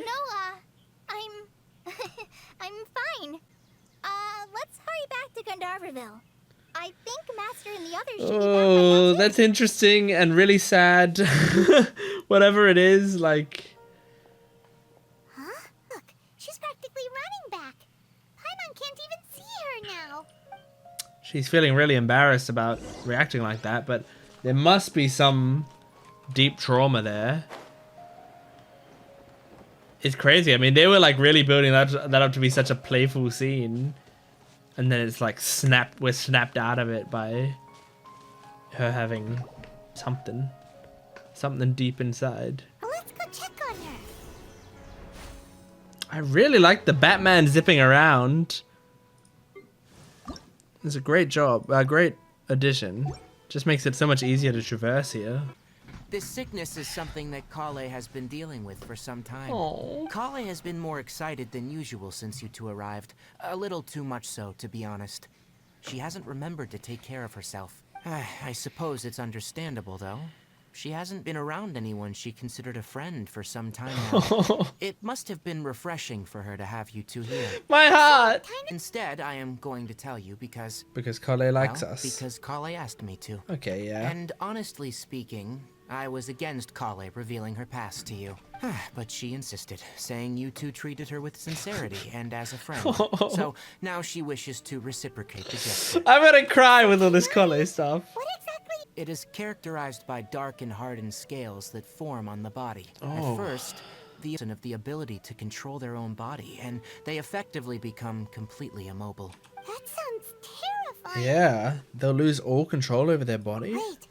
I'm fine. Let's hurry back to Gandharvaville. I think Master and the others should be back by now, Oh, too. that's interesting and really sad. Whatever it is, like... Huh? Look, she's practically running back. Paimon can't even see her now. She's feeling really embarrassed about reacting like that, but there must be some deep trauma there. It's crazy. I mean, they were like really building that up to be such a playful scene, and then it's like we're snapped out of it by her having something deep inside. Well, let's go check on her. I really like the Batman zipping around. It's a great job, a great addition. Just makes it so much easier to traverse here. This sickness is something that Kale has been dealing with for some time. Aww. Kale has been more excited than usual since you two arrived. A little too much so, to be honest. She hasn't remembered to take care of herself. I suppose it's understandable, though. She hasn't been around anyone she considered a friend for some time now. It must have been refreshing for her to have you two here. My heart! Instead, I am going to tell you because... Because Kale likes well, us. because Kale asked me to. Okay, yeah. And honestly speaking, I was against Kale revealing her past to you. But she insisted, saying you two treated her with sincerity and as a friend. So now she wishes to reciprocate the gesture. I'm gonna cry with all this Kale stuff. What exactly? It is characterized by dark and hardened scales that form on the body. Oh. At first, the of the ability to control their own body, and they effectively become completely immobile. That sounds terrifying. Yeah, they'll lose all control over their body. Wait,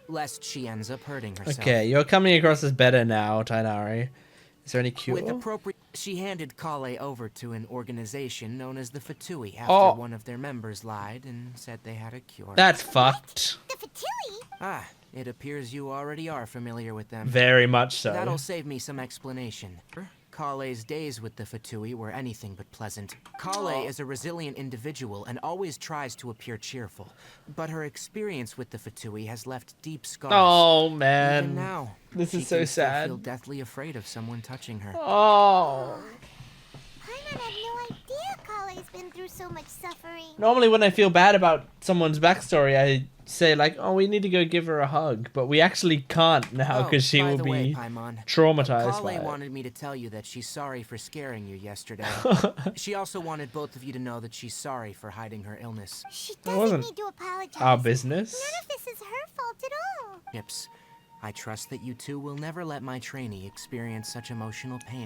Lest she ends up hurting herself. Okay, you're coming across as better now, Tainari. Is there any cure? With appropriate, she handed Kale over to an organization known as the Fatui after one of their members lied and said they had a cure. That's fucked. the Fatui? It appears you already are familiar with them. Very much so. That'll save me some explanation. Kale's days with the Fatui were anything but pleasant. Kale is a resilient individual and always tries to appear cheerful. But her experience with the Fatui has left deep scars. Oh, man. Even now, This is she so can still sad. feel deathly afraid of someone touching her. Oh. Paimon had no idea Kale's been through so much suffering. Normally when I feel bad about someone's backstory, I say like, oh, we need to go give her a hug. But we actually can't now because she by will the way, be Paimon, traumatized by Kale it. wanted me to tell you that she's sorry for scaring you yesterday. She also wanted both of you to know that she's sorry for hiding her illness. She wasn't doesn't need to apologize. Our business. None of this is her fault at all. Nips, I trust that you two will never let my trainee experience such emotional pain.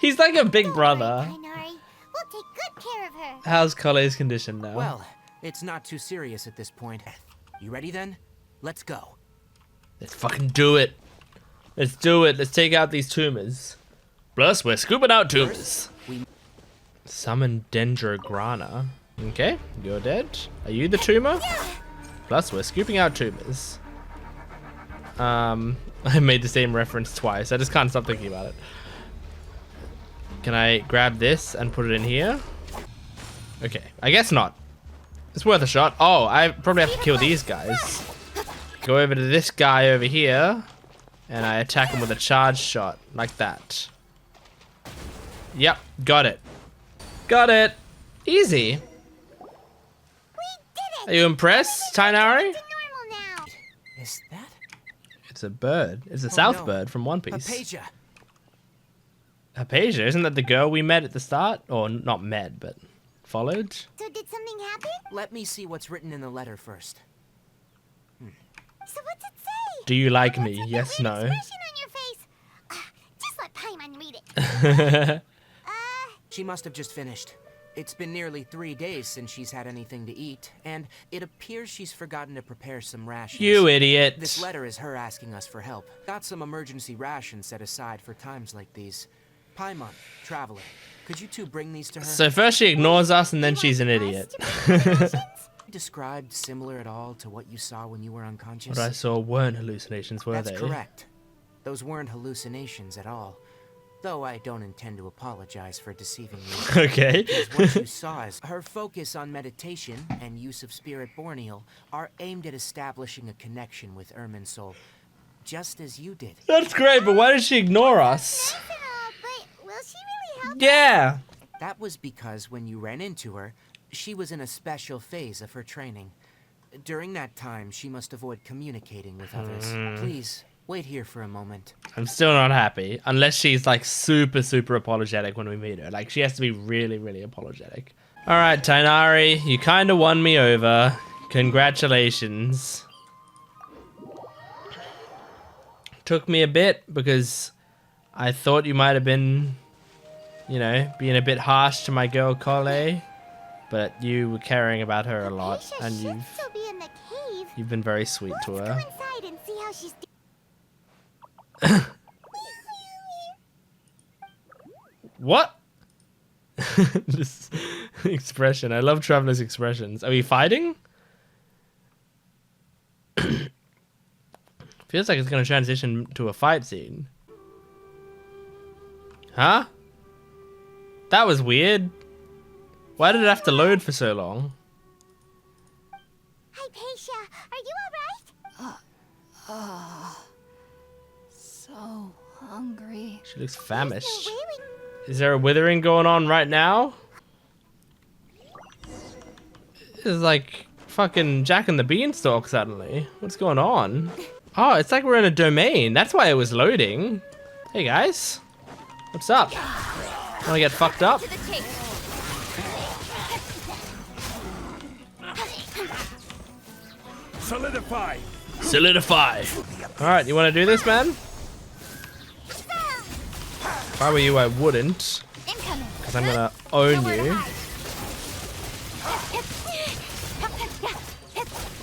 He's like a big Don't brother. worry, Kainari. We'll take good care of her. How's Kale's condition now? Well, it's not too serious at this point. You ready then? Let's go. Let's fucking do it. Let's do it. Let's take out these tumors. Plus, we're scooping out tumors. Summon Dendrograna. Okay, you're dead. Are you the tumor? Plus, we're scooping out tumors. I made the same reference twice. I just can't stop thinking about it. Can I grab this and put it in here? Okay, I guess not. It's worth a shot. Oh, I probably have to kill these guys. Go over to this guy over here, and I attack him with a charge shot, like that. Yep, got it. Got it. Easy. We did it. Are you impressed, Tainari? To normal now. Is that It's a bird. It's a Oh, South no. bird from One Piece. Hypatia? Hypatia, isn't that the girl we met at the start? Or not met, but followed? So did something happen? Let me see what's written in the letter first. So what's it say? Do you like What's me? with Yes, that weird no. expression on your face? Just let Paimon read it. She must have just finished. It's been nearly 3 days since she's had anything to eat, and it appears she's forgotten to prepare some rations. You idiot. This letter is her asking us for help. Got some emergency rations set aside for times like these. Paimon, Traveler, could you two bring these to her? So first she ignores us and then she's an idiot. Described similar at all to what you saw when you were unconscious? What I saw weren't hallucinations, were That's they? correct. Those weren't hallucinations at all. Though I don't intend to apologize for deceiving you. Okay. Because what you saw is her focus on meditation and use of spirit borneal are aimed at establishing a connection with Irminsul, just as you did. That's great, but why did she ignore us? But will she really help? Yeah. That was because when you ran into her, she was in a special phase of her training. During that time, she must avoid communicating with others. Please, wait here for a moment. I'm still not happy. Unless she's like super, super apologetic when we meet her. Like she has to be really, really apologetic. Alright, Tainari, you kinda won me over. Congratulations. Took me a bit because I thought you might have been, you know, being a bit harsh to my girl Kale. But you were caring about her a lot, Hypatia and should still be in the cave. you've been very sweet to Let's her. go inside and see how she's What? This expression. I love Traveler's expressions. Are we fighting? Feels like it's going to transition to a fight scene. Huh? That was weird. Why did it have to load for so long? Hypatia, are you alright? So hungry. She looks famished. No way Is there a withering going on right now? This is like fucking Jack and the Beanstalk suddenly. What's going on? Oh, it's like we're in a domain. That's why it was loading. Hey guys. What's up? Wanna get fucked up? Solidify! Solidify. Alright, you wanna do this, man? If I were you, I wouldn't. Because I'm gonna own you.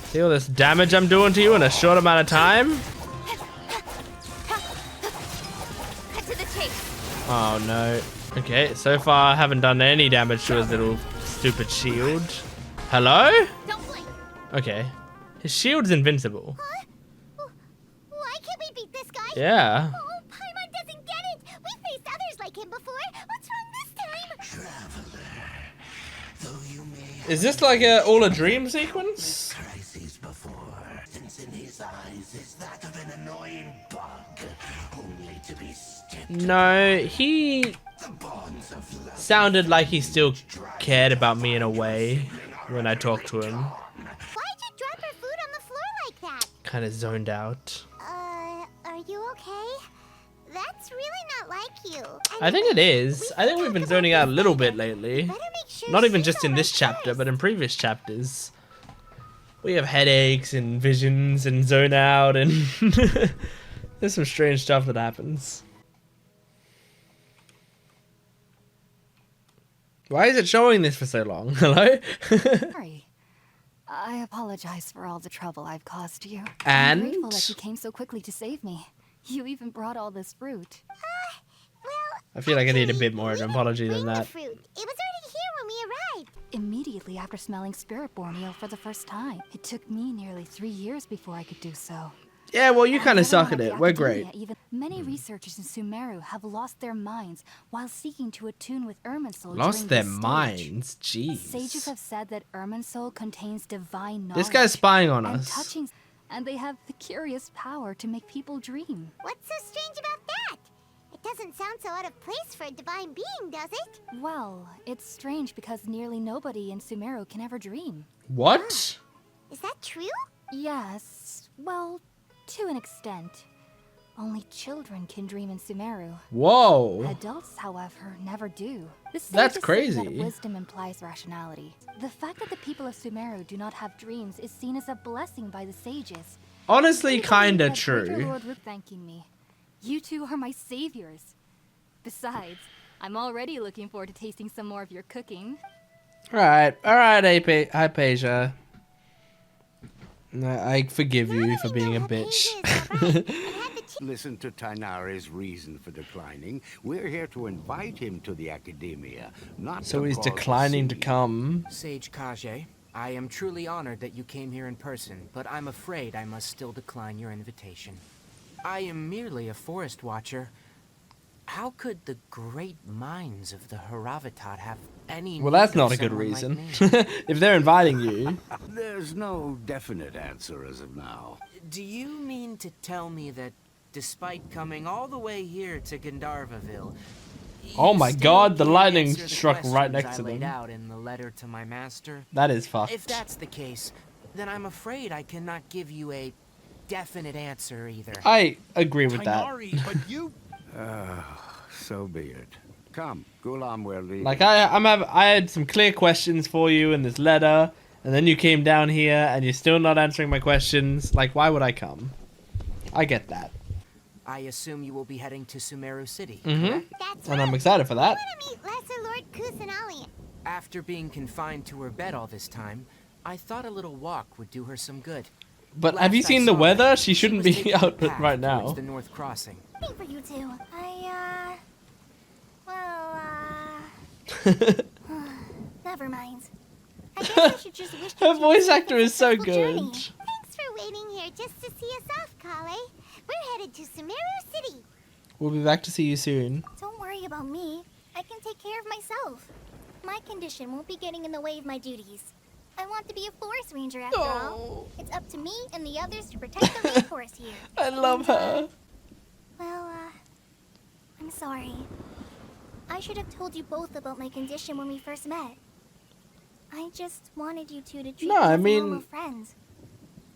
See all this damage I'm doing to you in a short amount of time? Oh no. Okay, so far I haven't done any damage to his little stupid shield. Hello? Okay. His shield's invincible. Huh? Why can't we beat this guy? Yeah. Oh, Paimon doesn't get it. We faced others like him before. What's wrong this time? Traveler, though you may Is this like all a dream sequence? crises before, since in his eyes is that of an annoying bug, only to be stepped No, he the bonds of love. sounded like he still cared about me in a way when I talked to him. Why'd you drop her food on the floor like that? Kind of zoned out. Are you okay? That's really not like you. I think it is. I think we've been zoning out a little bit lately. Better make sure Not even she's just in this alright chapter, first. but in previous chapters. We have headaches and visions and zone out and there's some strange stuff that happens. Why is it showing this for so long? Hello? Sorry. I apologize for all the trouble I've caused you. And? I'm grateful that you came so quickly to save me. You even brought all this fruit. Well, I feel like I need a bit more of we an didn't apology than bring the that. fruit. It was already here when we arrived. Immediately after smelling spirit borneo for the first time. It took me nearly 3 years before I could do so. Yeah, well, you And kind of everyone suck at the it. We're great. academia, many researchers in Sumeru have lost their minds while seeking to attune with Irminsul during Lost their this stage. minds. Sages Jeez. have said that Irminsul contains divine knowledge. This guy's spying on and us. touching, and they have the curious power to make people dream. What's so strange about that? It doesn't sound so out of place for a divine being, does it? Well, it's strange because nearly nobody in Sumeru can ever dream. What? Is that true? Yes, well, to an extent. Only children can dream in Sumeru. Whoa. Adults, however, never do. The That's sages say crazy. that wisdom implies rationality. The fact that the people of Sumeru do not have dreams is seen as a blessing by the sages. Honestly, They believe kinda that Greater true. Lord Rook thanking me. You two are my saviors. Besides, I'm already looking forward to tasting some more of your cooking. Alright, Hypatia. I forgive you for being a bitch. Listen to Tainare's reason for declining. We're here to invite him to the academia, not So to he's cause a declining to scene. come. Sage Kage, I am truly honored that you came here in person, but I'm afraid I must still decline your invitation. I am merely a forest watcher. How could the great minds of the Haravatat have any Well, that's need of not a good someone like reason. me? If they're inviting you. There's no definite answer as of now. Do you mean to tell me that despite coming all the way here to Gandharvaville, Oh you my still god, the can't lightning answer the struck right questions next to I laid them. out in the letter to my master? That is fucked. If that's the case, then I'm afraid I cannot give you a definite answer either. I agree with that. But you... So be it. Come, Gulam, we're leaving. Like I had some clear questions for you in this letter, and then you came down here and you're still not answering my questions. Like, why would I come? I get that. I assume you will be heading to Sumeru City. Mm-hmm. That's And right. I'm excited for I that. want to meet Lesser Lord Kusanali. After being confined to her bed all this time, I thought a little walk would do her some good. But have you Last I seen the saw her, weather? She shouldn't was be taking a out path right towards now. the North Crossing. Waiting for you two. Well, Never mind. I guess I should just wish Her you voice a actor is so successful good. journey. Thanks for waiting here just to see us off, Kale. We're headed to Sumeru City. We'll be back to see you soon. Don't worry about me. I can take care of myself. My condition won't be getting in the way of my duties. I want to be a forest ranger after all. It's up to me and the others to protect the rainforest here. I love her. Well, I'm sorry. I should have told you both about my condition when we first met. I just wanted you two to treat No, me I as mean- normal friends.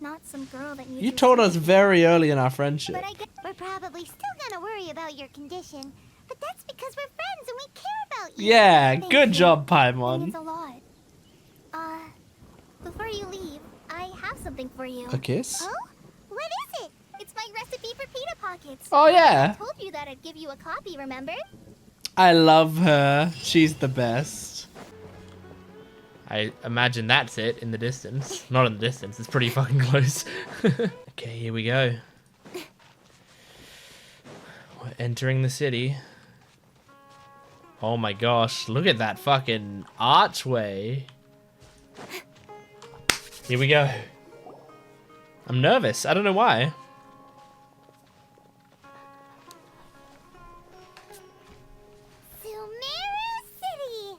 Not some girl that needs You your told us sympathy. very early in our friendship. But I get We're probably still gonna worry about your condition, but that's because we're friends and we care about you. Yeah, Thank good you. job, It Paimon. means a lot. Before you leave, I have something for you. A kiss? Oh? What is it? It's my recipe for pita pockets. Oh, yeah. I told you that I'd give you a copy, remember? I love her. She's the best. I imagine that's it in the distance. Not in the distance, it's pretty fucking close. Okay, here we go. We're entering the city. Oh my gosh, look at that fucking archway. Here we go. I'm nervous. I don't know why. Sumeru City.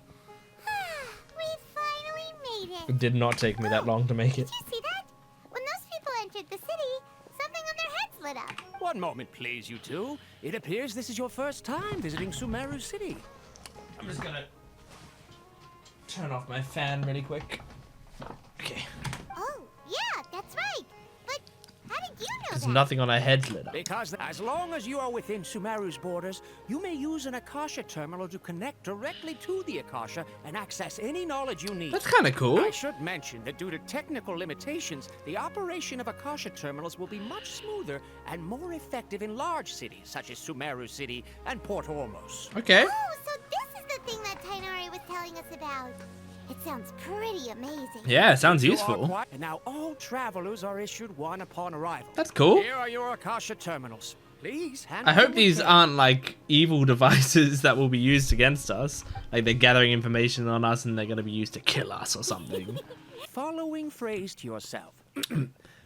We finally made it. It did not take me that long to make it. Did you see that? When those people entered the city, something on their heads lit up. One moment, please, you two. It appears this is your first time visiting Sumeru City. I'm just gonna turn off my fan really quick. Okay. Oh, yeah, that's right. But how did you know There's that? nothing on our heads lit up. Because as long as you are within Sumeru's borders, you may use an Akasha terminal to connect directly to the Akasha and access any knowledge you need. That's kind of cool. I should mention that due to technical limitations, the operation of Akasha terminals will be much smoother and more effective in large cities such as Sumeru City and Port Ormos. Okay. Oh, so this is the thing that Tainari was telling us about. It sounds pretty amazing. Yeah, it sounds You are useful. quite- And now all travelers are issued one upon arrival. That's cool. Here are your Akasha terminals. Please hand I them hope with these care. aren't like evil devices that will be used against us. Like they're gathering information on us and they're going to be used to kill us or something. Following phrase to yourself.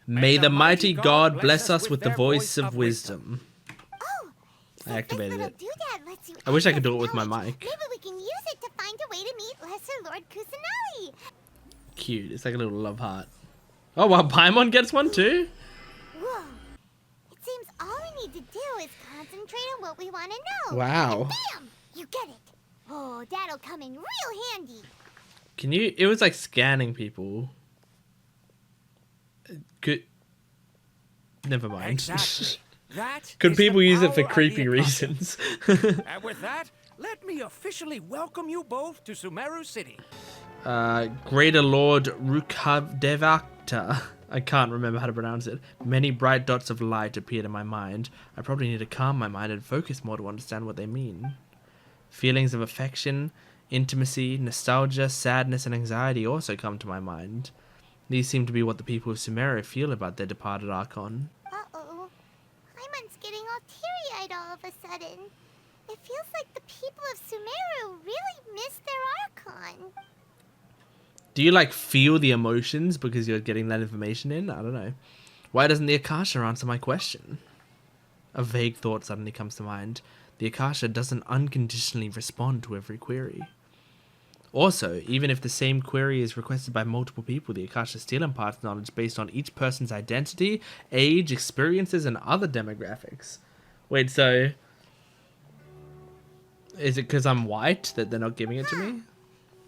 May the mighty God bless us with the voice of wisdom. Oh, so I activated this it. little doodad lets you I wish I could access do it with my knowledge. mic. Maybe we can use it to find a way to meet Lesser Lord Kusanagi. Cute. It's like a little love heart. Oh, well, Paimon gets one too? Whoa. It seems all we need to do is concentrate on what we want to know. Wow. And bam! You get it. Oh, that'll come in real handy. Can you... It was like scanning people. Could... Never mind. Exactly. That Could is the people use it for power of the creepy Akasha. reasons? And with that, let me officially welcome you both to Sumeru City. Greater Lord Rukavdevakta. I can't remember how to pronounce it. Many bright dots of light appeared in my mind. I probably need to calm my mind and focus more to understand what they mean. Feelings of affection, intimacy, nostalgia, sadness, and anxiety also come to my mind. These seem to be what the people of Sumeru feel about their departed Archon. Uh-oh. Paimon's getting all teary-eyed all of a sudden. It feels like the people of Sumeru really miss their Archon. Do you like feel the emotions because you're getting that information in? I don't know. Why doesn't the Akasha answer my question? A vague thought suddenly comes to mind. The Akasha doesn't unconditionally respond to every query. Also, even if the same query is requested by multiple people, the Akasha still imparts knowledge based on each person's identity, age, experiences, and other demographics. Wait, so... Is it because I'm white that they're not giving it to me?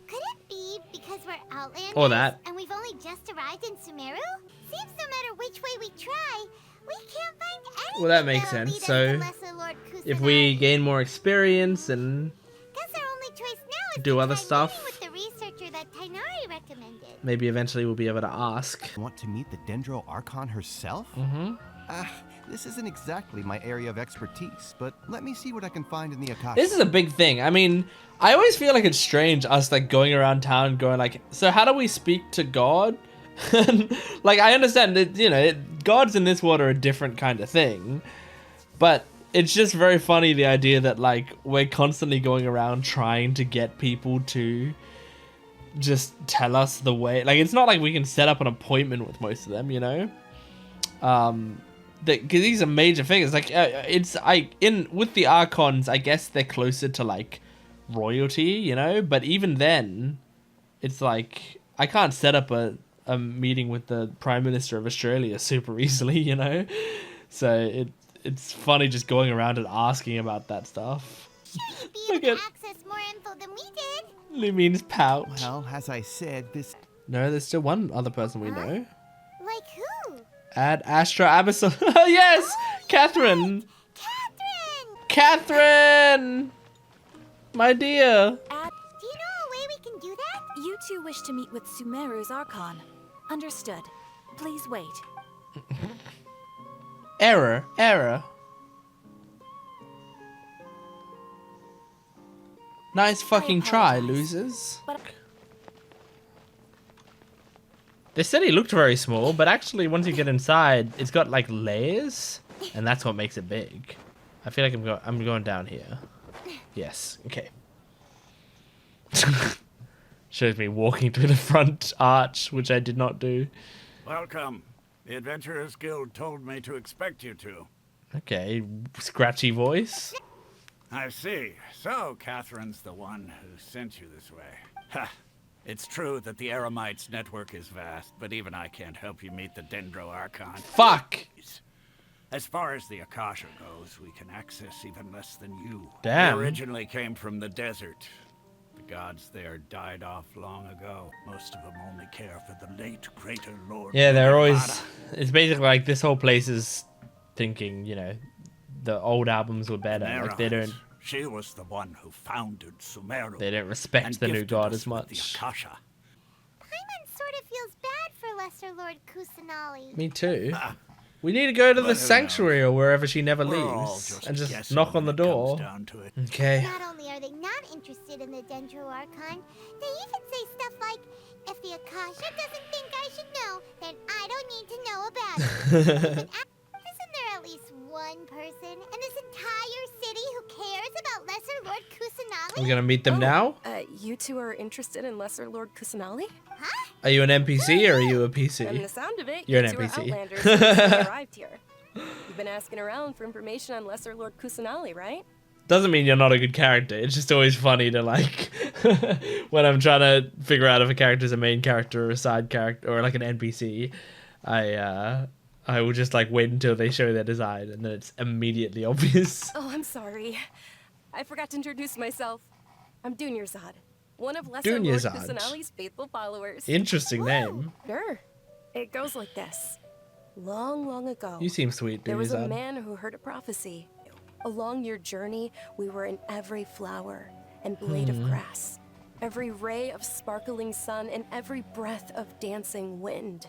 Could it be because we're Outlanders? Or that. And we've only just arrived in Sumeru? Seems no matter which way we try, we can't find anything Well, that makes that'll sense. lead us to So, Lesser Lord if we Kusanagi. gain more experience and Guess our only choice now is do to other try stuff. meeting with the researcher that Tainari recommended. maybe eventually we'll be able to ask. Want to meet the Dendro Archon herself? Mm-hmm. This isn't exactly my area of expertise, but let me see what I can find in the Akasha. This is a big thing. I mean, I always feel like it's strange us like going around town going like, so how do we speak to God? Like, I understand that, you know, gods in this world are a different kind of thing, but it's just very funny, the idea that like we're constantly going around trying to get people to just tell us the way. Like, it's not like we can set up an appointment with most of them, you know. Because these are major figures. Like, with the Archons, I guess they're closer to like royalty, you know. But even then, it's like I can't set up a meeting with the Prime Minister of Australia super easily, you know. So it's funny just going around and asking about that stuff. Sure, you'd be able to access more info than we did. It means pouch. Well, as I said, this... No, there's still one other person we know. Like who? Ad Astra Abyssal. Yes! Oh, Catherine! Catherine! Catherine! My dear. Do you know a way we can do that? You two wish to meet with Sumeru's Archon. Understood. Please wait. Error. Nice fucking try, losers. They said he looked very small, but actually once you get inside, it's got like layers, and that's what makes it big. I feel like I'm going down here. Yes, okay. Shows me walking through the front arch, which I did not do. Welcome. The Adventurers Guild told me to expect you to. Okay, scratchy voice. I see. So, Catherine's the one who sent you this way. Ha! It's true that the Eremites network is vast, but even I can't help you meet the Dendro Archon. Fuck! As far as the Akasha goes, we can access even less than you. Damn. We originally came from the desert. The gods there died off long ago. Most of them only care for the late greater lord. Yeah, they're always... It's basically like this whole place is thinking, you know, the old albums were better. Like they don't... She was the one who founded Sumeru. They don't respect the new god as much. The Akasha. Paimon sort of feels bad for Lesser Lord Kusanali. Me too. We need to go to the sanctuary or wherever she never leaves and just knock on the door. Okay. Not only are they not interested in the Dendro Archon, they even say stuff like, if the Akasha doesn't think I should know, then I don't need to know about it. Isn't there at least one person in this entire city who cares about Lesser Lord Kusanali? We're gonna meet them now? You two are interested in Lesser Lord Kusanali? Huh? Are you an NPC or are you a PC? From the sound of it, You're you an two are NPC. outlanders since you arrived here. You've been asking around for information on Lesser Lord Kusanali, right? Doesn't mean you're not a good character. It's just always funny to like when I'm trying to figure out if a character's a main character or a side character or like an NPC. I will just like wait until they show their design and then it's immediately obvious. Oh, I'm sorry. I forgot to introduce myself. I'm Dunyarzad, one of Lesser Lord Dunyarzad. Kusanali's faithful followers. Interesting name. Sure. It goes like this. Long, long ago, You seem sweet, there was a Dunyarzad. man who heard a prophecy. Along your journey, we were in every flower and blade of grass, every ray of sparkling sun, and every breath of dancing wind.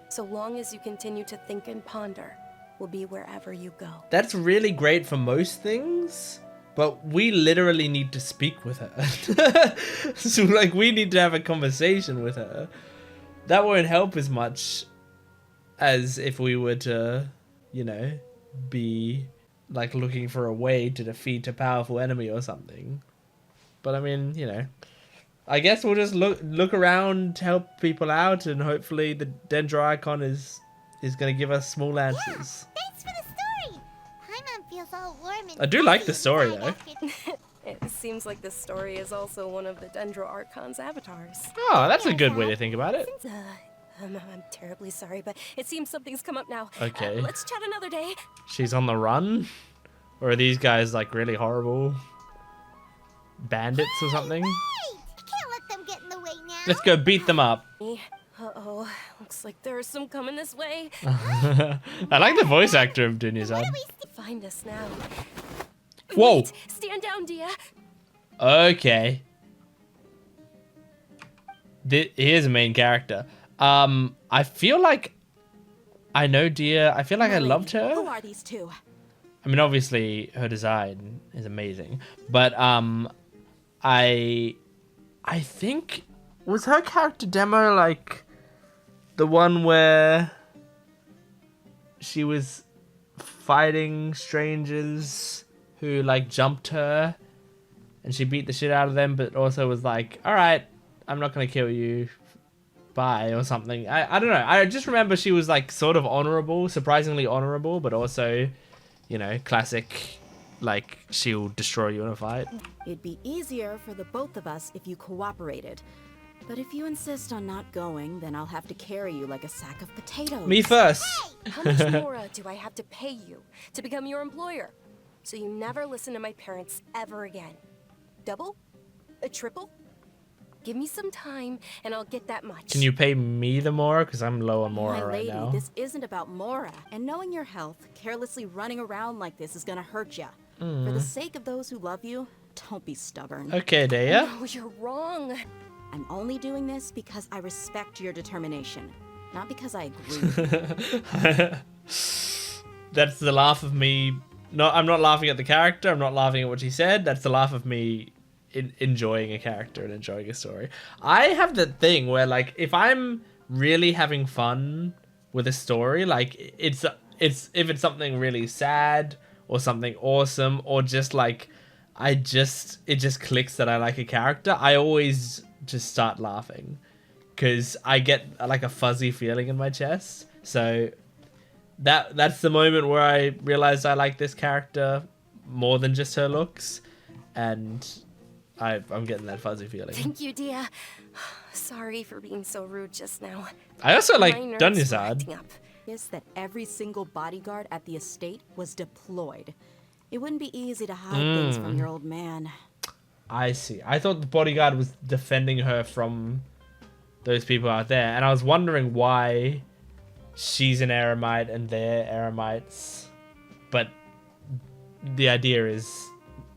So long as you continue to think and ponder, we'll be wherever you go. That's really great for most things, but we literally need to speak with her. So like we need to have a conversation with her. That won't help as much as if we were to, you know, be like looking for a way to defeat a powerful enemy or something. But I mean, you know, I guess we'll just look around, help people out, and hopefully the Dendro Archon is going to give us small answers. Yeah, thanks for the story. Paimon feels all warm and I do like the story though. It seems like this story is also one of the Dendro Archon's avatars. Oh, that's a good way to think about it. I'm terribly sorry, but it seems something's come up now. Okay. Let's chat another day. She's on the run? Or are these guys like really horrible bandits or something? You can't let them get in the way now. Let's go beat them up. Uh-oh, looks like there's some coming this way. I like the voice actor of Dunyarzad. Find us now. Whoa. Wait, stand down, Dia. Okay. Here's a main character. I feel like I know Dia. I feel like I loved her. Who are these two? I mean, obviously her design is amazing, but I think was her character demo like the one where she was fighting strangers who like jumped her, and she beat the shit out of them, but also was like, all right, I'm not gonna kill you, bye, or something. I don't know. I just remember she was like sort of honorable, surprisingly honorable, but also, you know, classic, like she'll destroy you in a fight. It'd be easier for the both of us if you cooperated. But if you insist on not going, then I'll have to carry you like a sack of potatoes. Me first. How much more do I have to pay you to become your employer? So you never listen to my parents ever again. Double? A triple? Give me some time and I'll get that much. Can you pay me the Mora? Because I'm low on Mora My right lady, now. this isn't about Mora. And knowing your health, carelessly running around like this is gonna hurt ya. For the sake of those who love you, don't be stubborn. Okay, Daya. No, you're wrong. I'm only doing this because I respect your determination, not because I agree. That's the laugh of me. No, I'm not laughing at the character. I'm not laughing at what she said. That's the laugh of me enjoying a character and enjoying a story. I have that thing where, like, if I'm really having fun with a story, like it's if it's something really sad or something awesome or just like it just clicks that I like a character, I always just start laughing because I get like a fuzzy feeling in my chest. So that's the moment where I realized I like this character more than just her looks, and I'm getting that fuzzy feeling. Thank you, Dia. Sorry for being so rude just now. I also like My nerves were Dunyazad. acting up. Is that every single bodyguard at the estate was deployed. It wouldn't be easy to hide things from your old man. I see. I thought the bodyguard was defending her from those people out there, and I was wondering why she's an Eremite and they're Eremites. But the idea is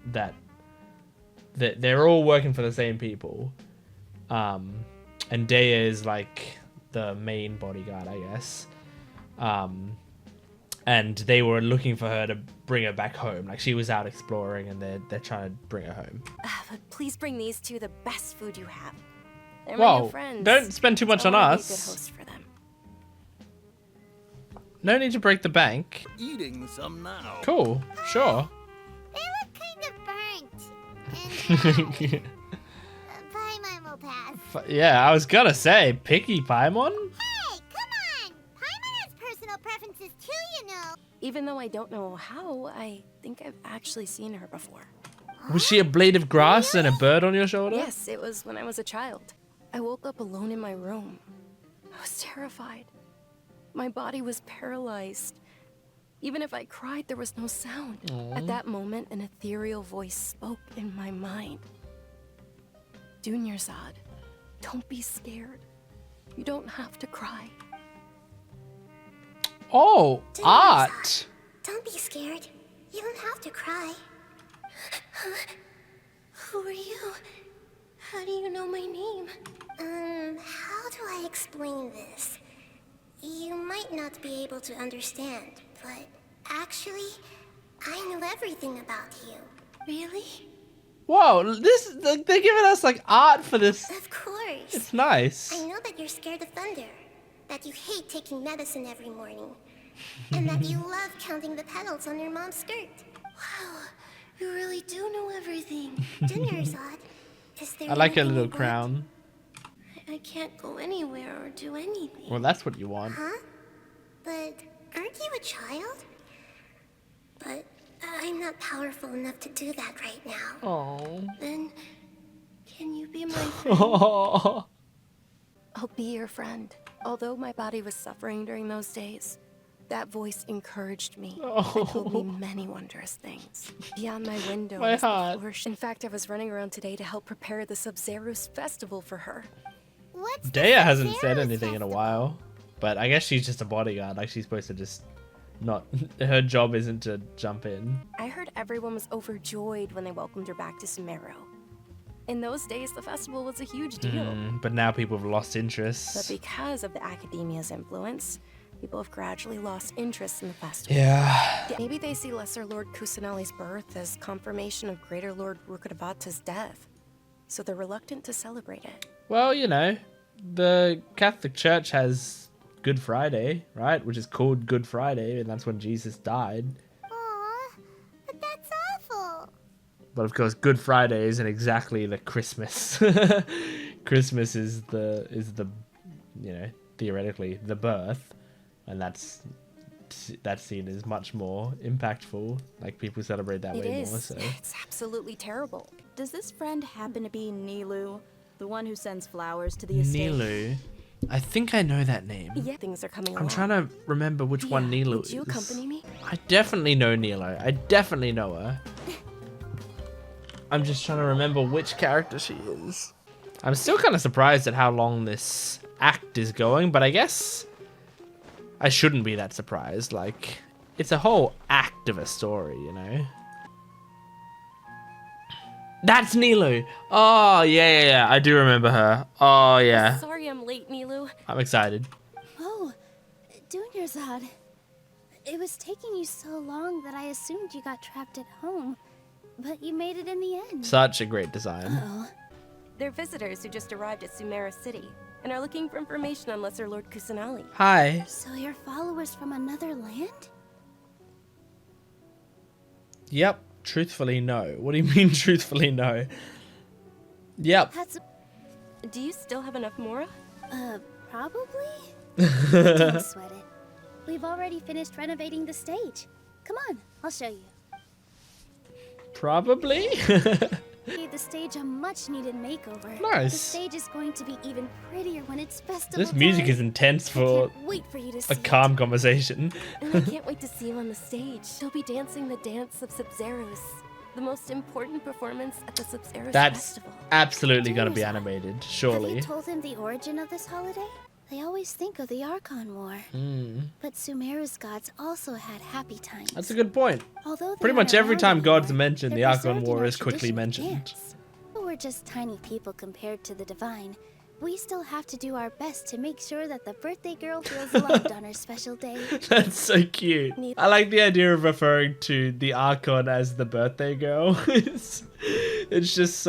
that they're all working for the same people. And Daya is like the main bodyguard, I guess. And they were looking for her to bring her back home. Like, she was out exploring and they're trying to bring her home. But please bring these two the best food you have. They're my new Whoa, friends. don't spend too much So on I wanna be a us. good host for them. No need to break the bank. Eating some now. Cool, sure. They look kind of burnt. And Paimon will pass. Yeah, I was gonna say, picky Paimon? Hey, come on! Paimon has personal preferences too, you know. Even though I don't know how, I think I've actually seen her before. Was she a blade of grass and a bird on your shoulder? Yes, it was when I was a child. I woke up alone in my room. I was terrified. My body was paralyzed. Even if I cried, there was no sound. Aww. At that moment, an ethereal voice spoke in my mind. Dunyarzad, don't be scared. You don't have to cry. Oh, art. Don't be scared. You don't have to cry. Who are you? How do you know my name? How do I explain this? You might not be able to understand, but actually, I know everything about you. Really? Whoa, they're giving us like art for this. Of course. It's nice. I know that you're scared of thunder, that you hate taking medicine every morning, and that you love counting the petals on your mom's skirt. Wow, you really do know everything. Dunyarzad, is there I like her anything little you want? crown. I can't go anywhere or do anything. Well, that's what you want. Huh? But aren't you a child? But I'm not powerful enough to do that right now. Oh. Then, can you be my friend? Oh. I'll be your friend. Although my body was suffering during those days, that voice encouraged me and told me many wondrous things. Beyond my window My was the heart. flourish. In fact, I was running around today to help prepare the Sub-Zero's festival for her. What's Daya hasn't said anything in a while, but I guess she's just a bodyguard. Like, she's supposed to just not. Her job isn't to jump in. I heard everyone was overjoyed when they welcomed her back to Sumeru. In those days, the festival was a huge deal. But now people have lost interest. But because of the academia's influence, people have gradually lost interest in the festival. Yeah. Maybe they see Lesser Lord Kusanali's birth as confirmation of Greater Lord Rukkhadevata's death, so they're reluctant to celebrate it. Well, you know, the Catholic Church has Good Friday, right? Which is called Good Friday, and that's when Jesus died. Aw, but that's awful. But of course, Good Friday isn't exactly the Christmas. Christmas is the you know, theoretically the birth, and that's seen as much more impactful. Like, people celebrate that way more. So It's absolutely terrible. Does this friend happen to be Nilu, the one who sends flowers to the estate? Nilu, I think I know that name. Yeah, things are coming I'm along. trying to remember which one Nilu Would you is. accompany me? I definitely know Nilo. I definitely know her. I'm just trying to remember which character she is. I'm still kind of surprised at how long this act is going, but I guess I shouldn't be that surprised. Like, it's a whole act of a story, you know? That's Nilu. Oh, yeah. I do remember her. Oh, yeah. Sorry I'm late, Nilu. I'm excited. Oh, Dunyarzad. It was taking you so long that I assumed you got trapped at home. But you made it in the end. Such a great design. Uh-oh. They're visitors who just arrived at Sumeru City and are looking for information on Lesser Lord Kusanali. Hi. So you're followers from another land? Yep. Truthfully, no. What do you mean, truthfully, no? Yep. Do you still have enough Mora? Probably? Don't sweat it. We've already finished renovating the stage. Come on, I'll show you. Probably? Gave the stage a much-needed makeover. Nice. The stage is going to be even prettier when it's festival This music time. is intense for can't wait for you to a see calm conversation. And I can't wait to see you on the stage. You'll be dancing the dance of Sub-Zeros, the most important performance at the Sub-Zeros That's festival. absolutely going to be Dunyarzad, animated, Have surely. you told him the origin of this holiday? They always think of the Archon War. But Sumeru's gods also had happy times. That's a good point. Although they Pretty much aren't every around time gods anymore, are mentioned, the they're Archon preserved in War our is quickly tradition of mentioned. dance. We're just tiny people compared to the divine. We still have to do our best to make sure that the birthday girl feels loved on her special day. That's so cute. I like the idea of referring to the Archon as the birthday girl. it's just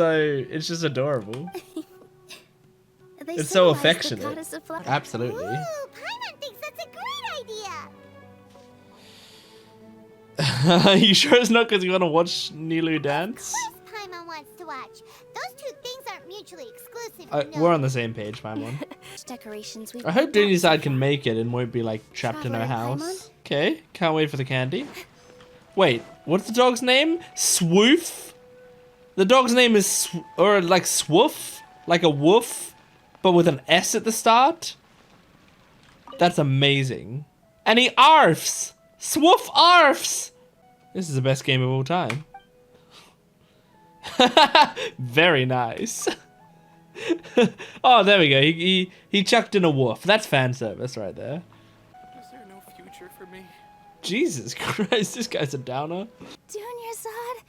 adorable. They It's so symbolize the affectionate. goddess of flowers. Absolutely. Ooh, Paimon thinks that's a great idea. Are you sure it's not because you want to watch Nilu dance? Of course Paimon wants to watch. Those two things aren't mutually exclusive, you know. We're on the same page, Paimon. Decorations we've I hope picked out so Dunyarzad can make it and won't be like trapped in her Traveler house. Okay, can't wait for the candy. Wait, what's the dog's name? Swoof? The dog's name is Swoof? Like a woof, but with an S at the start? That's amazing. And he arfs! Swoof arfs! This is the best game of all time. Very nice. Oh, there we go. He chucked in a woof. That's fan service right there. Is there no future for me? Jesus Christ, this guy's a downer. Dunyarzad,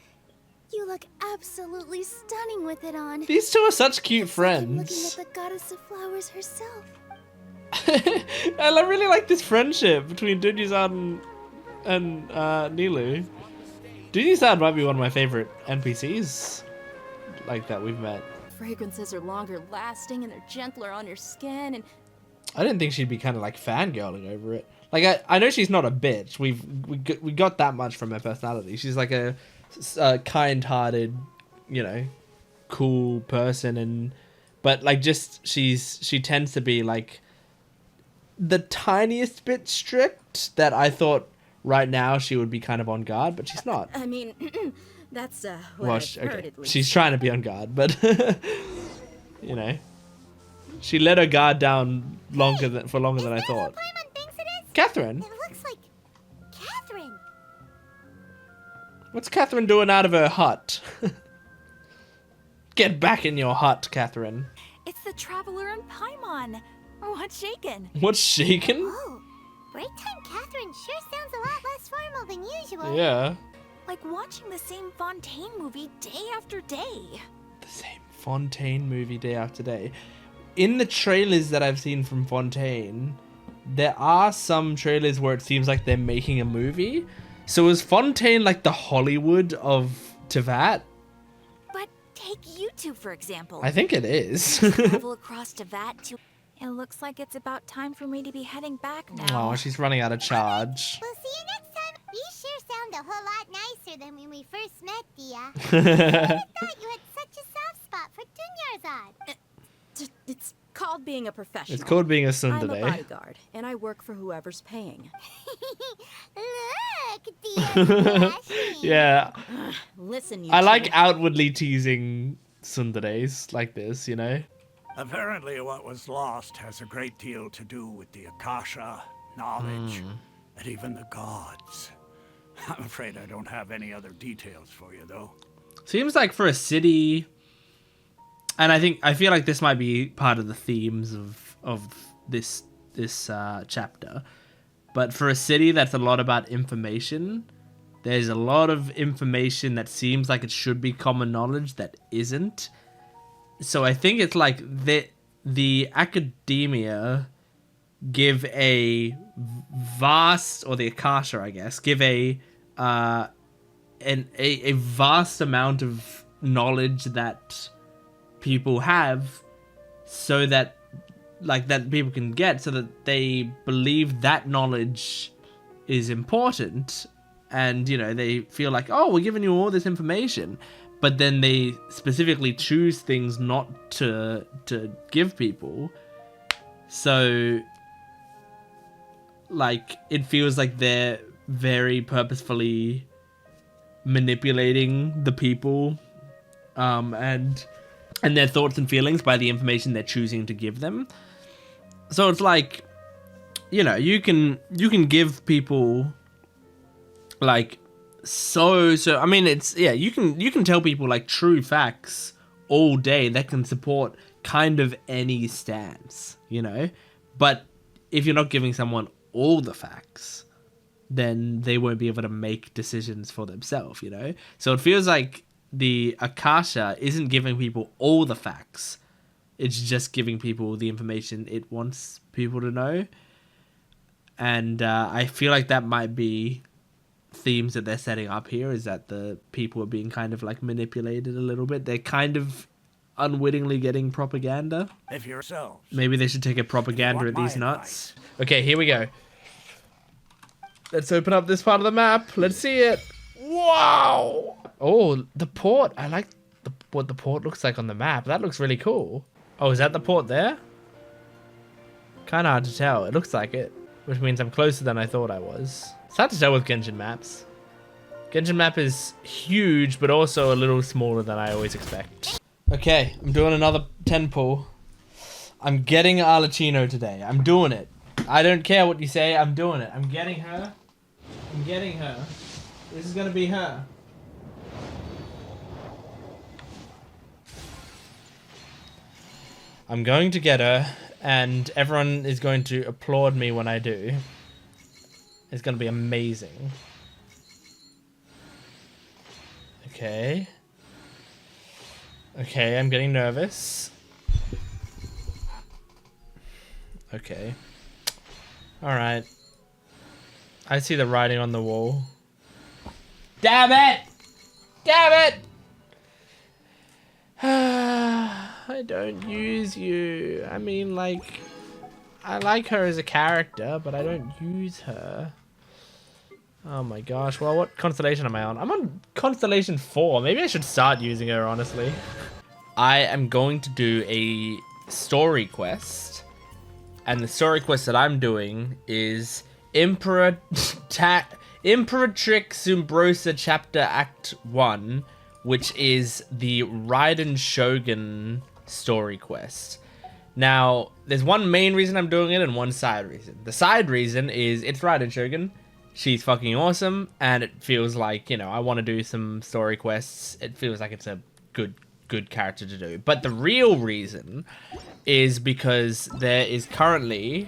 you look absolutely stunning with it on. These two are such cute It's like I'm looking friends. at the goddess of flowers herself. I really like this friendship between Dunyarzad and Nilu. Dunyarzad might be one of my favorite NPCs like that we've met. Fragrances are longer lasting and they're gentler on your skin and I didn't think she'd be kind of like fangirling over it. Like I know she's not a bitch. We got that much from her personality. She's like a kind-hearted, you know, cool person, but like just she tends to be like the tiniest bit strict that I thought right now she would be kind of on guard, but she's not. I mean, that's what Well, I've heard at least. she's trying to be on guard, but you know, she let her guard down longer than I thought. Paimon thinks it is? Catherine, It looks like Catherine. what's Catherine doing out of her hut? Get back in your hut, Catherine. It's the Traveler and Paimon. What's shaken? What's shaking? Oh, break time Catherine sure sounds a lot less formal than usual. Yeah. Like watching the same Fontaine movie day after day. The same Fontaine movie day after day. In the trailers that I've seen from Fontaine, there are some trailers where it seems like they're making a movie. So is Fontaine like the Hollywood of Teyvat? But take YouTube, for example. I think it is. Travel across Teyvat to... It looks like it's about time for me to be heading back now. Oh, she's running out of charge. We'll see you next time. You sure sound a whole lot nicer than when we first met, Dia. I thought you had such a soft spot for Dunyarzad. It's called being a professional. It's called being a I'm a tsundere. bodyguard, and I work for whoever's paying. Look, Dia's flashing. Yeah. Listen, you I like two. outwardly teasing tsunderes like this, you know? Apparently what was lost has a great deal to do with the Akasha, knowledge, and even the gods. I'm afraid I don't have any other details for you, though. Seems like for a city, and I feel like this might be part of the themes of this chapter. But for a city that's a lot about information, there's a lot of information that seems like it should be common knowledge that isn't. So I think it's like the academia give a vast, or the Akasha, I guess, give a vast amount of knowledge that people have, so that that people can get, so that they believe that knowledge is important, and they feel like, oh, we're giving you all this information, but then they specifically choose things not to give people. So it feels like they're very purposefully manipulating the people and their thoughts and feelings by the information they're choosing to give them. So it's like, you can give people so I mean, it's, yeah, you can tell people true facts all day that can support kind of any stance, but if you're not giving someone all the facts, then they won't be able to make decisions for themselves, So it feels like the Akasha isn't giving people all the facts. It's just giving people the information it wants people to know. And I feel like that might be themes that they're setting up here, is that the people are being kind of manipulated a little bit. They're kind of unwittingly getting propaganda. If yourselves. Maybe they should take a propaganda at these nuts. Okay, here we go. Let's open up this part of the map. Let's see it. Wow! Oh, the port. I like what the port looks like on the map. That looks really cool. Oh, is that the port there? Kind of hard to tell. It looks like it, which means I'm closer than I thought I was. It's hard to tell with Genshin maps. Genshin map is huge, but also a little smaller than I always expect. Okay, I'm doing another 10 pull. I'm getting arlecchino today. I'm doing it. I don't care what you say. I'm doing it. I'm getting her. I'm getting her. This is gonna be her. I'm going to get her, and everyone is going to applaud me when I do. It's gonna be amazing. Okay. Okay, I'm getting nervous. Okay. Alright. I see the writing on the wall. Damn it! Damn it! I don't use you. I mean, I like her as a character, but I don't use her. Oh my gosh. Well, what constellation am I on? I'm on constellation 4. Maybe I should start using her, honestly. I am going to do a story quest. And the story quest that I'm doing is Imperatrix Umbrosa Chapter Act 1, which is the Raiden Shogun story quest. Now, there's one main reason I'm doing it and one side reason. The side reason is it's Raiden Shogun. She's fucking awesome, and it feels like, I want to do some story quests. It feels like it's a good character to do. But the real reason is because there is currently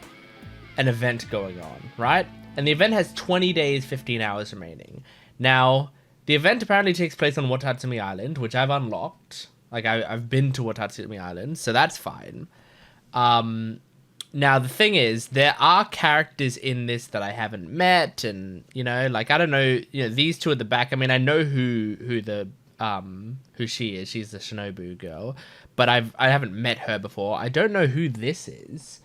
an event going on, right? And the event has 20 days, 15 hours remaining. Now, the event apparently takes place on Watatsumi Island, which I've unlocked. I've been to Watatsumi Island, so that's fine. Now, the thing is, there are characters in this that I haven't met, and, I don't know, these two at the back, I mean, I know who the who she is. She's the Shinobu girl, but I haven't met her before. I don't know who this is.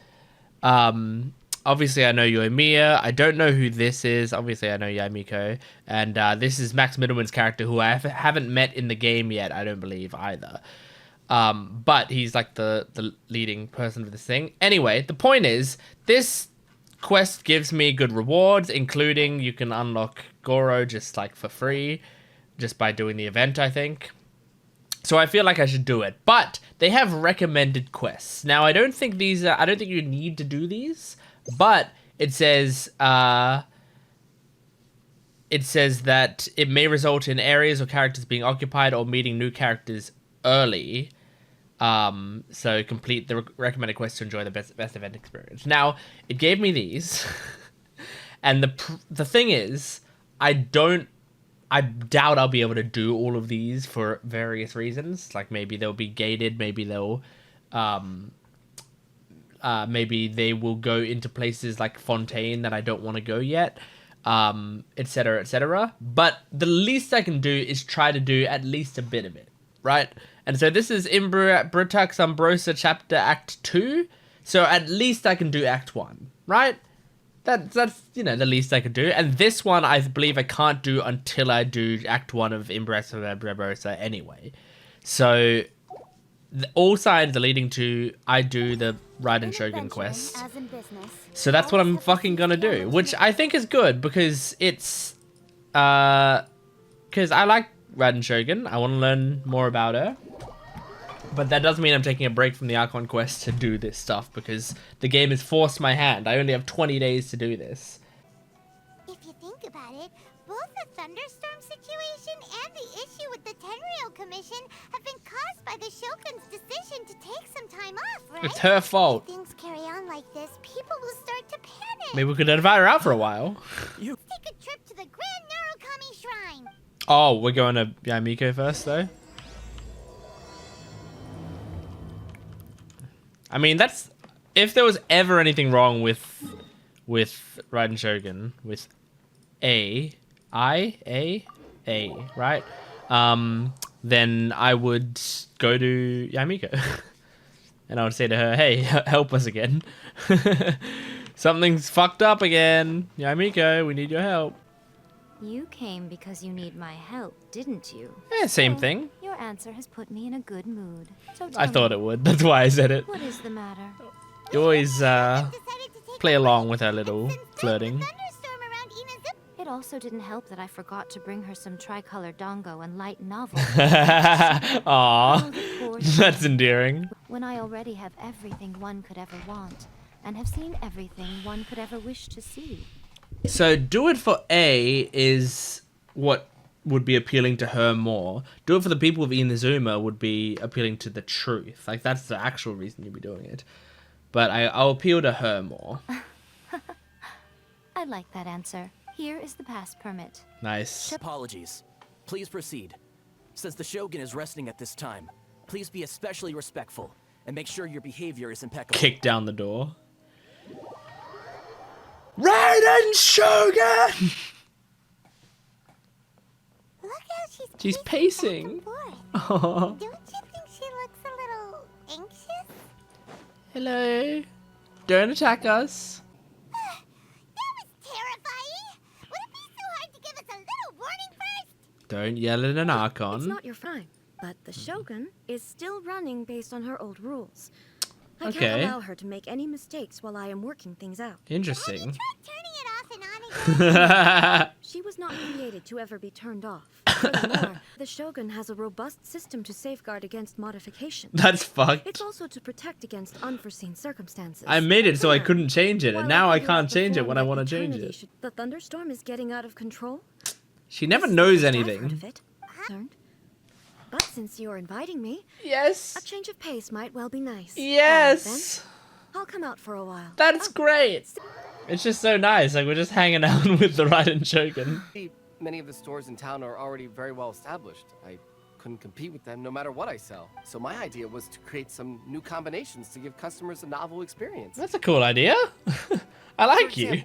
Obviously I know Yoimiya. I don't know who this is. Obviously I know Yamiko, and this is Max Middleman's character, who I haven't met in the game yet. I don't believe either. But he's like the leading person of this thing. Anyway, the point is, this quest gives me good rewards, including you can unlock Goro just like for free, just by doing the event, I think. So I feel like I should do it. But they have recommended quests. Now I don't think these are, I don't think you need to do these, but it says that it may result in areas or characters being occupied or meeting new characters early. So complete the recommended quest to enjoy the best event experience. Now, it gave me these, and the thing is, I doubt I'll be able to do all of these for various reasons. Like maybe they'll be gated, maybe they'll, maybe they will go into places like Fontaine that I don't want to go yet, etc., etc. But the least I can do is try to do at least a bit of it, right? And so this is Brutux Umbrosa Chapter Act 2. So at least I can do Act 1, right? That's you know, the least I could do. And this one, I believe I can't do until I do Act 1 of Umbrosa anyway. So all signs are leading to I do the Raiden Shogun quest. So that's what I'm fucking gonna do, which I think is good because it's because I like Raiden Shogun. I want to learn more about her. But that does mean I'm taking a break from the Archon Quests to do this stuff because the game has forced my hand. I only have 20 days to do this. If you think about it, both the thunderstorm situation and the issue with the Tenryou Commission have been caused by the Shogun's decision to take some time off, right? It's her fault. If things carry on like this, people will start to panic. Maybe we could invite her out for a while. Let's take a trip to the Grand Narukami Shrine. Oh, we're going to Yamiko first, though? I mean, that's... If there was ever anything wrong with Raiden Shogun, with right? Then I would go to Yamiko. And I would say to her, hey, help us again. Something's fucked up again. Yamiko, we need your help. You came because you need my help, didn't you? Yeah, same thing. Your answer has put me in a good mood. So I thought it would. That's why I said it. What is the matter? You always play along with her little flirting. It also didn't help that I forgot to bring her some tricolored dongo and light novel. Aww, that's endearing. When I already have everything one could ever want, and have seen everything one could ever wish to see. So do it for A is what would be appealing to her more. Do it for the people of Inazuma would be appealing to the truth. Like that's the actual reason you'd be doing it. But I'll appeal to her more. I like that answer. Here is the pass permit. Nice. Apologies. Please proceed. Since the Shogun is resting at this time, please be especially respectful and make sure your behavior is impeccable. Kick down the door. Raiden Shogun! Look how she's pacing. Don't you think she looks a little anxious? Hello. Don't attack us. That was terrifying. Would it be so hard to give us a little warning first? Don't yell at an Archon. It's not your crime, but the Shogun is still running based on her old rules. I can't allow her to make any mistakes while I am working things out. Interesting. She was not created to ever be turned off. Furthermore, the Shogun has a robust system to safeguard against modification. That's fucked. It's also to protect against unforeseen circumstances. I made it so I couldn't change it, and now I can't change it when I want to change it. The thunderstorm is getting out of control. She never knows anything. But since you're inviting me, yes, a change of pace might well be nice. Yes, I'll come out for a while. That's great. It's just so nice. Like we're just hanging out with the Raiden Shogun. Many of the stores in town are already very well established. I couldn't compete with them no matter what I sell. So my idea was to create some new combinations to give customers a novel experience. That's a cool idea. I like you.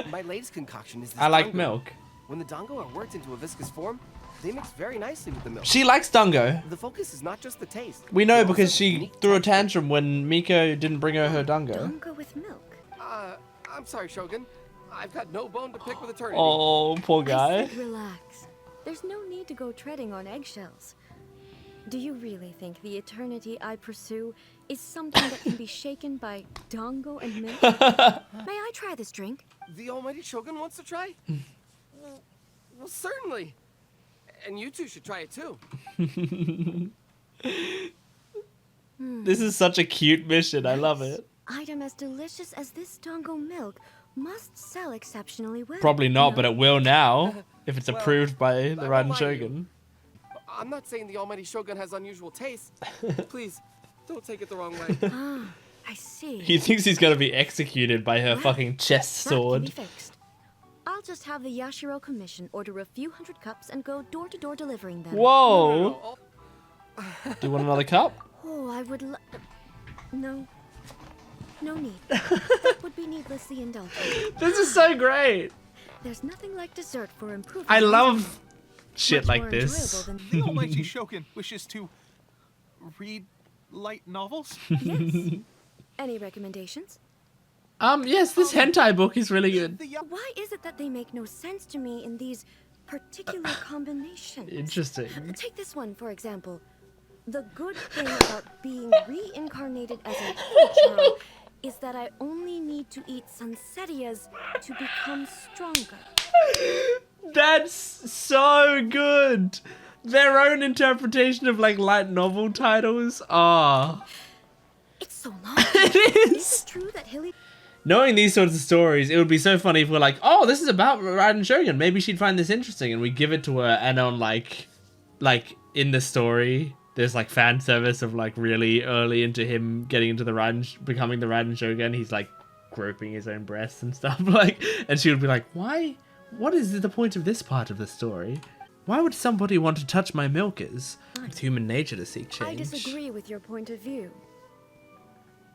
My latest concoction is this I like dongo. milk. When the dongo are worked into a viscous form, They mix very nicely with the milk. She likes dango. The focus is not just the taste. We know It also because has she unique threw a tantrum when Miko didn't bring her dango. Dango with milk. I'm sorry, Shogun. I've got no bone to pick with eternity. Oh, poor I guy. said relax. There's no need to go treading on eggshells. Do you really think the eternity I pursue is something that can be shaken by dango and milk? May I try this drink? The almighty Shogun wants to try? Well, certainly. And you two should try it too. This is such a cute mission. I love it. Item as delicious as this dango milk must sell exceptionally well. Probably not, no? but it will now if it's approved by the Raiden Shogun. I'm not saying the almighty Shogun has unusual taste. Please, don't take it the wrong way. I see. He thinks he's gonna be executed by her fucking chest That can sword. be fixed. I'll just have the Yashiro Commission order a few hundred cups and go door to door delivering them. Whoa! Do you want another cup? Oh, I would No. No need. That would be needlessly indulgent. This is so great. There's nothing like dessert for improving. I love shit Much like more this. enjoyable The almighty Shogun wishes to read light novels? Yes. Any recommendations? Yes, this hentai book is really good. Why is it that they make no sense to me in these particular combinations? Interesting. Take this one, for example. The good thing about being reincarnated as a Hilichurl is that I only need to eat Sansetias to become stronger. That's so good. Their own interpretation of like light novel titles. Ah. It's so long. It Is it true that Hilly... Knowing these sorts of stories, it would be so funny if we're like, oh, this is about Raiden Shogun. Maybe she'd find this interesting, and we give it to her, and on like in the story, there's like fan service of like really early into him getting into the Raiden, becoming the Raiden Shogun. He's like groping his own breasts and stuff, like, and she would be like, why? What is the point of this part of the story? Why would somebody want to touch my milkers? It's human nature to seek change. I disagree with your point of view.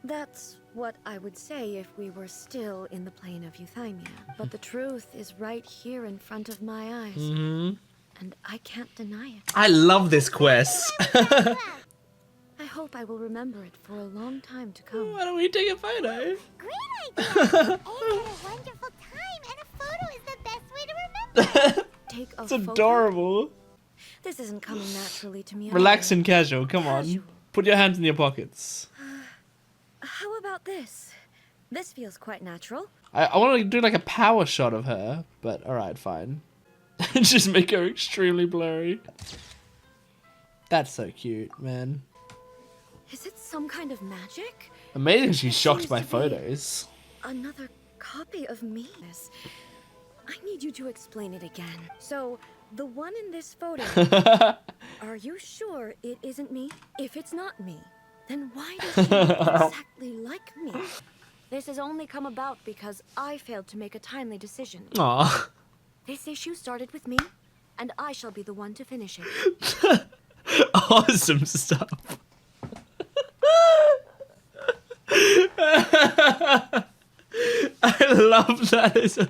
That's what I would say if we were still in the plane of euthymia. But the truth is right here in front of my eyes. Mm-hmm. And I can't deny it. I love this quest. I hope I will remember it for a long time to come. Why don't we take a photo? Great idea! Eggs had a wonderful time, and a photo is the best way to remember. Take a It's photo? adorable. This isn't coming naturally to me. Relax and casual. Come on. Put your hands in your pockets. How about this? This feels quite natural. I want to do like a power shot of her, but alright, fine. Just make her extremely blurry. That's so cute, man. Is it some kind of magic? Amazing she's It shocked seems by to be photos. Another copy of me. I need you to explain it again. So, the one in this photo, are you sure it isn't me? If it's not me, then why does she look exactly like me? This has only come about because I failed to make a timely decision. Aw. This issue started with me, and I shall be the one to finish it. Awesome stuff. I love that.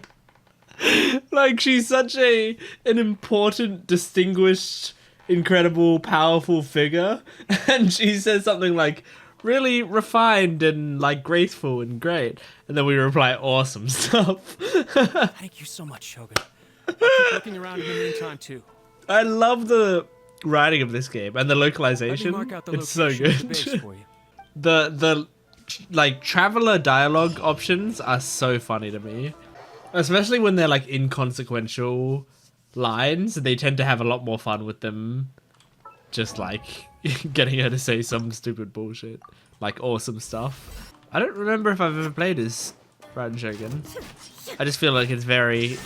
Like, she's such an important, distinguished, incredible, powerful figure, and she says something like really refined and like graceful and great, and then we reply awesome stuff. Thank you so much, Shogun. I'll keep looking around in the meantime too. I love the writing of this game and the localization. Mark out the It's so location of the good. base for you. The like traveler dialogue options are so funny to me, especially when they're like inconsequential lines. They tend to have a lot more fun with them, just like getting her to say some stupid bullshit, like awesome stuff. I don't remember if I've ever played as Raiden Shogun. I just feel like it's very...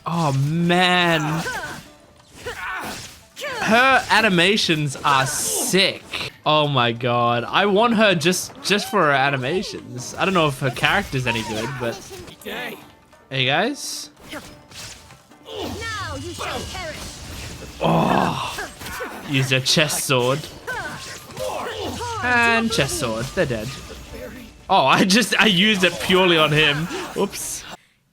Oh man, her animations are sick. Oh my god, I want her just for her animations. I don't know if her character's any good, but hey guys. Now you shall perish. Oh, use your chest sword and chest sword. They're dead. Oh, I used it purely on him. Oops.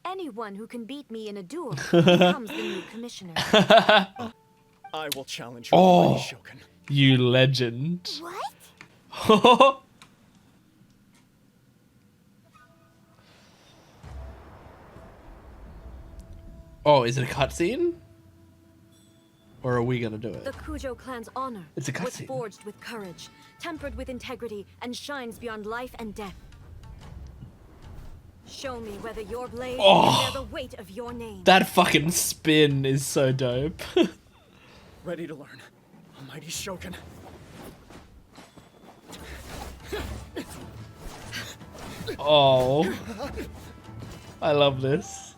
Anyway, one who can beat me in a duel becomes the new commissioner. I will challenge you, Oh, Shogun. you legend. What? Oh, is it a cutscene? Or are we gonna do The it? Kujo clan's honor It's a was cutscene. forged with courage, tempered with integrity, and shines beyond life and death. Show me whether your blade Oh. can bear the weight of your name. That fucking spin is so dope. Ready to learn, Almighty Shogun. Oh, I love this.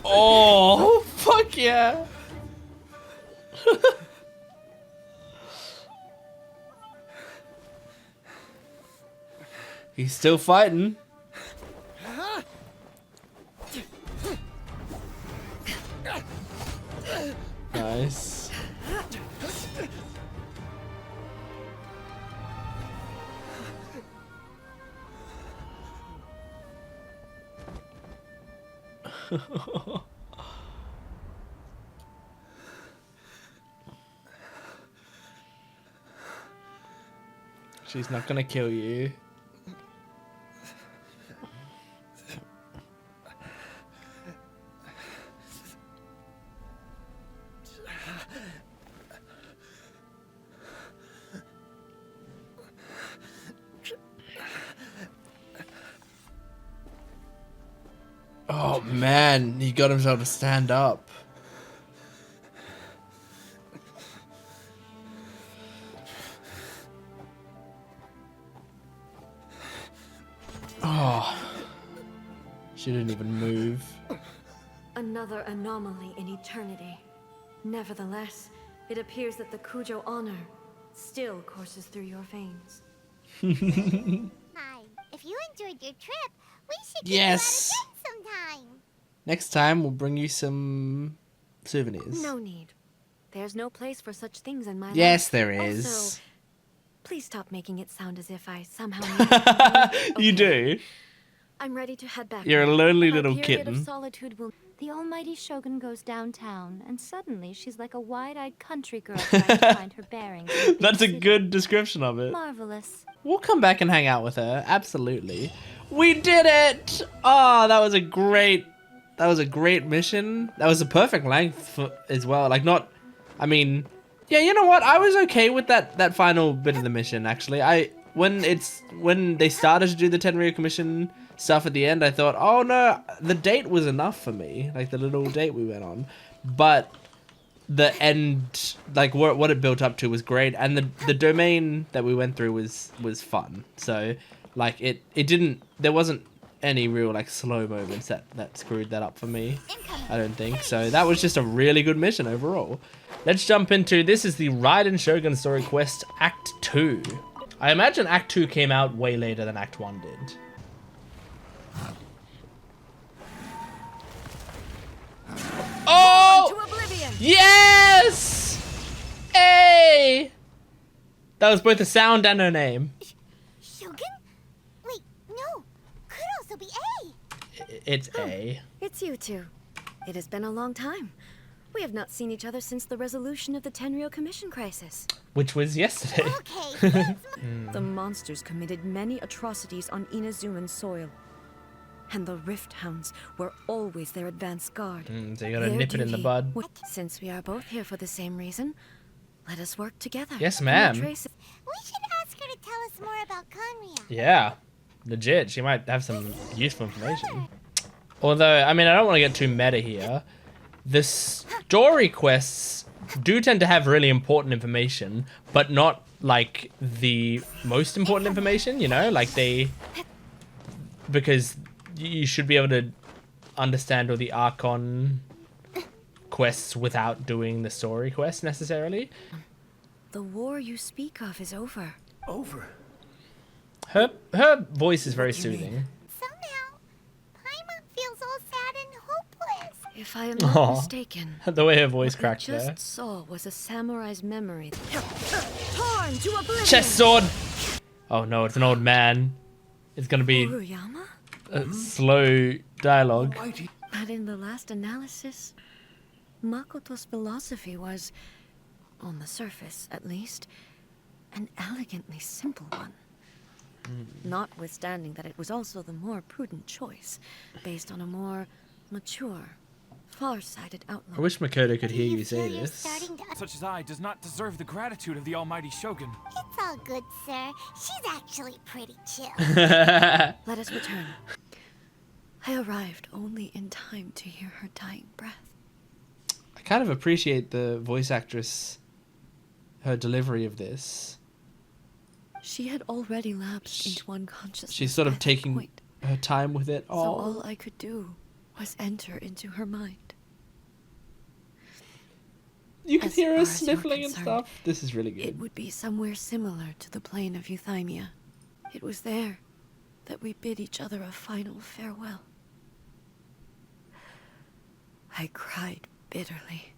Oh, fuck yeah. He's still fighting. Nice. She's not gonna kill you. Oh man, he got himself to stand up. Oh, she didn't even move. Another anomaly in eternity. Nevertheless, it appears that the Kujo honor still courses through your veins. Hi. If you enjoyed your trip, we should get Yes. you out again sometime. Next time we'll bring you some souvenirs. No need. There's no place for such things in my life. Yes, there is. Also, please stop making it sound as if I somehow need You do. I'm ready to head back. You're a lonely My little period kitten. Of solitude will... The almighty Shogun goes downtown, and suddenly she's like a wide-eyed country girl trying to find her bearings. in big That's a city. good description of it. Marvelous. We'll come back and hang out with her. Absolutely. We did it! Oh, that was a great mission. That was a perfect length for, as well. Like not, I mean, yeah, you know what? I was okay with that final bit of the mission actually. When they started to do the Tenryou Commission stuff at the end, I thought, oh no, the date was enough for me. Like the little date we went on. But the end, like what it built up to was great, and the domain that we went through was fun. So like there wasn't any real like slow moments that screwed that up for me. I don't think so. That was just a really good mission overall. Let's jump into this. Is the Raiden Shogun Story Quest Act 2. I imagine Act 2 came out way later than Act 1 did. Oh! Yes! Hey! That was both a sound and her name. Shogun? Wait, no. Could also be A. It's A. It's you two. It has been a long time. We have not seen each other since the resolution of the Tenryou Commission crisis. Which was yesterday. Okay. The monsters committed many atrocities on Inazuman's soil. And the Rift Hounds were always their advance guard. So you gotta Their nip it in the duty bud. Since we are both here for the same reason, let us work together. Yes, and ma'am. retrace- We should ask her to tell us more about Conria. Yeah, legit. She might have some useful information. Although, I mean, I don't want to get too meta here. The story quests do tend to have really important information, but not like the most important information, you know? Like because you should be able to understand all the Archon quests without doing the story quest necessarily. The war you speak of is over. Over? Her voice is very soothing. Somehow, Paimon feels all sad and hopeless. If I am not Aw. mistaken, The way her voice what cracked I just there. saw was a samurai's memory. Torn to oblivion. Chest sword! Oh no, it's an old man. It's gonna be Uruyama? slow dialogue. But in the last analysis, Makoto's philosophy was, on the surface at least, an elegantly simple one. Notwithstanding that it was also the more prudent choice, based on a more mature, far-sighted outlook. I wish Makoto could hear you say this. Such as I does not deserve the gratitude of the almighty Shogun. It's all good, sir. She's actually pretty chill. Let us return. I arrived only in time to hear her dying breath. I kind of appreciate the voice actress, her delivery of this. She had already lapsed into unconsciousness. She's sort of at that taking point. her time with it. So Oh, all I could do was enter into her mind. you can As hear far her as you're sniffling and concerned, stuff. This is really It good. would be somewhere similar to the plane of Euthymia. It was there that we bid each other a final farewell. I cried bitterly.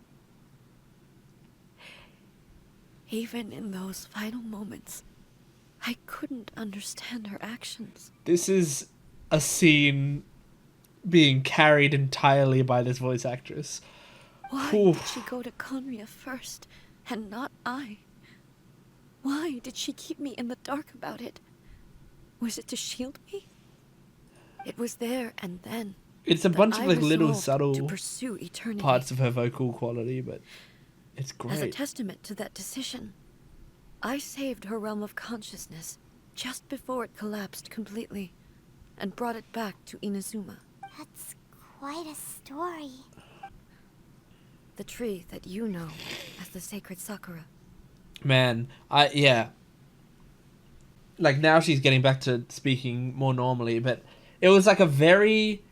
Even in those final moments, I couldn't understand her actions. This is a scene being carried entirely by this voice actress. Why Oof. did she go to Konria first, and not I? Why did she keep me in the dark about it? Was it to shield me? It was there and then. It's a that bunch of I like little resolved subtle to pursue eternity. parts of her vocal quality, but it's As a great. testament to that decision, I saved her realm of consciousness just before it collapsed completely, and brought it back to Inazuma. That's quite a story. The tree that you know as the sacred sakura. Man, yeah. Like now she's getting back to speaking more normally, but it was like a very...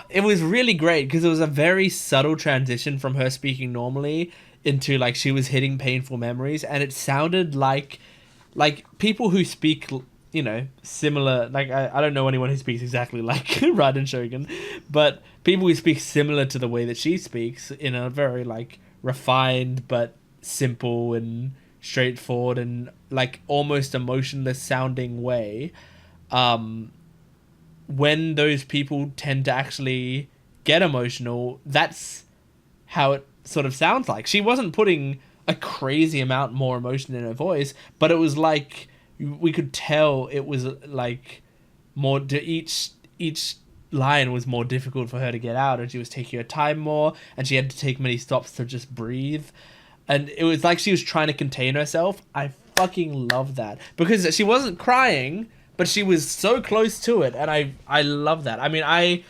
It was really great because it was a very subtle transition from her speaking normally into like she was hitting painful memories, and it sounded like people who speak, you know, similar, like I don't know anyone who speaks exactly like Raiden Shogun, but people who speak similar to the way that she speaks in a very like refined but simple and straightforward and like almost emotionless sounding way. When those people tend to actually get emotional, that's how it sort of sounds like. She wasn't putting a crazy amount more emotion in her voice, but it was like we could tell it was like more each line was more difficult for her to get out, and she was taking her time more, and she had to take many stops to just breathe, and it was like she was trying to contain herself. I fucking love that because she wasn't crying, but she was so close to it, and I love that. I mean, I've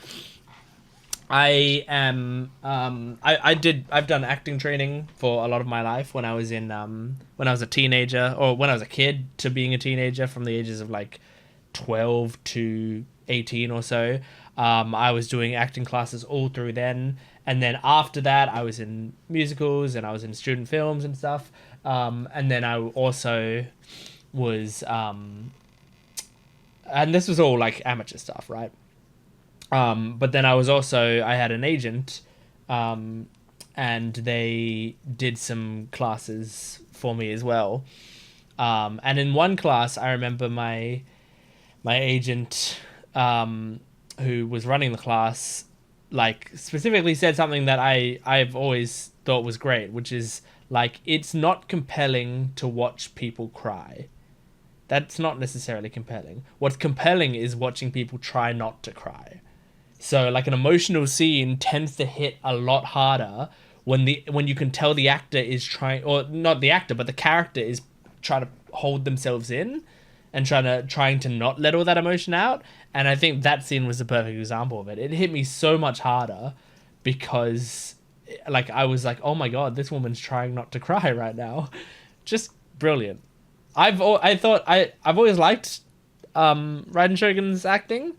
done acting training for a lot of my life when I was a teenager, or when I was a kid to being a teenager, from the ages of like 12 to 18 or so. I was doing acting classes all through then, and then after that I was in musicals and I was in student films and stuff, and then I also was and this was all like amateur stuff, right? But then I had an agent, and they did some classes for me as well. And in one class, I remember my agent, who was running the class, like specifically said something that I've always thought was great, which is like, it's not compelling to watch people cry. That's not necessarily compelling. What's compelling is watching people try not to cry. So like an emotional scene tends to hit a lot harder when you can tell the actor is trying, or not the actor, but the character is trying to hold themselves in and trying to not let all that emotion out. And I think that scene was the perfect example of it. It hit me so much harder because like I was like, oh my god, this woman's trying not to cry right now. Just brilliant. I've always liked Raiden Shogun's acting,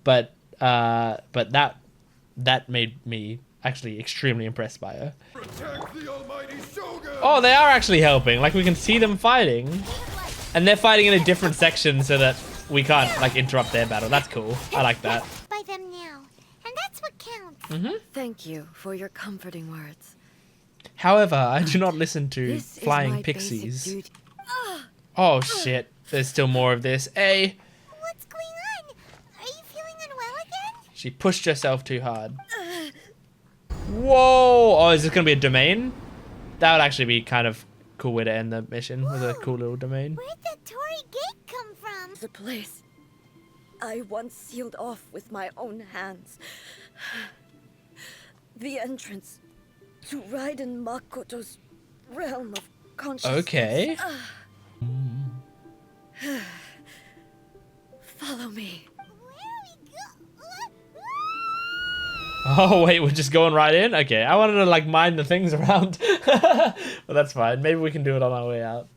but that made me actually extremely impressed by her. Oh, they are actually helping. Like, we can see them fighting, and they're fighting in a different section so that we can't like interrupt their battle. That's cool. I like that. By them now, and that's what counts. Thank you for your comforting words. However, I do not listen to This is flying my pixies. basic duty. Oh shit, there's still more of this. Hey, What's going on? Are you feeling unwell again? she pushed herself too hard. Whoa! Oh, is this gonna be a domain? That would actually be kind of cool way to end the mission with a cool little domain. Where'd that Torii gate come from? The place I once sealed off with my own hands. The entrance to Raiden Makoto's realm of consciousness. Okay. Follow me. Oh wait, we're just going right in? Okay, I wanted to like mind the things around. But that's fine. Maybe we can do it on our way out.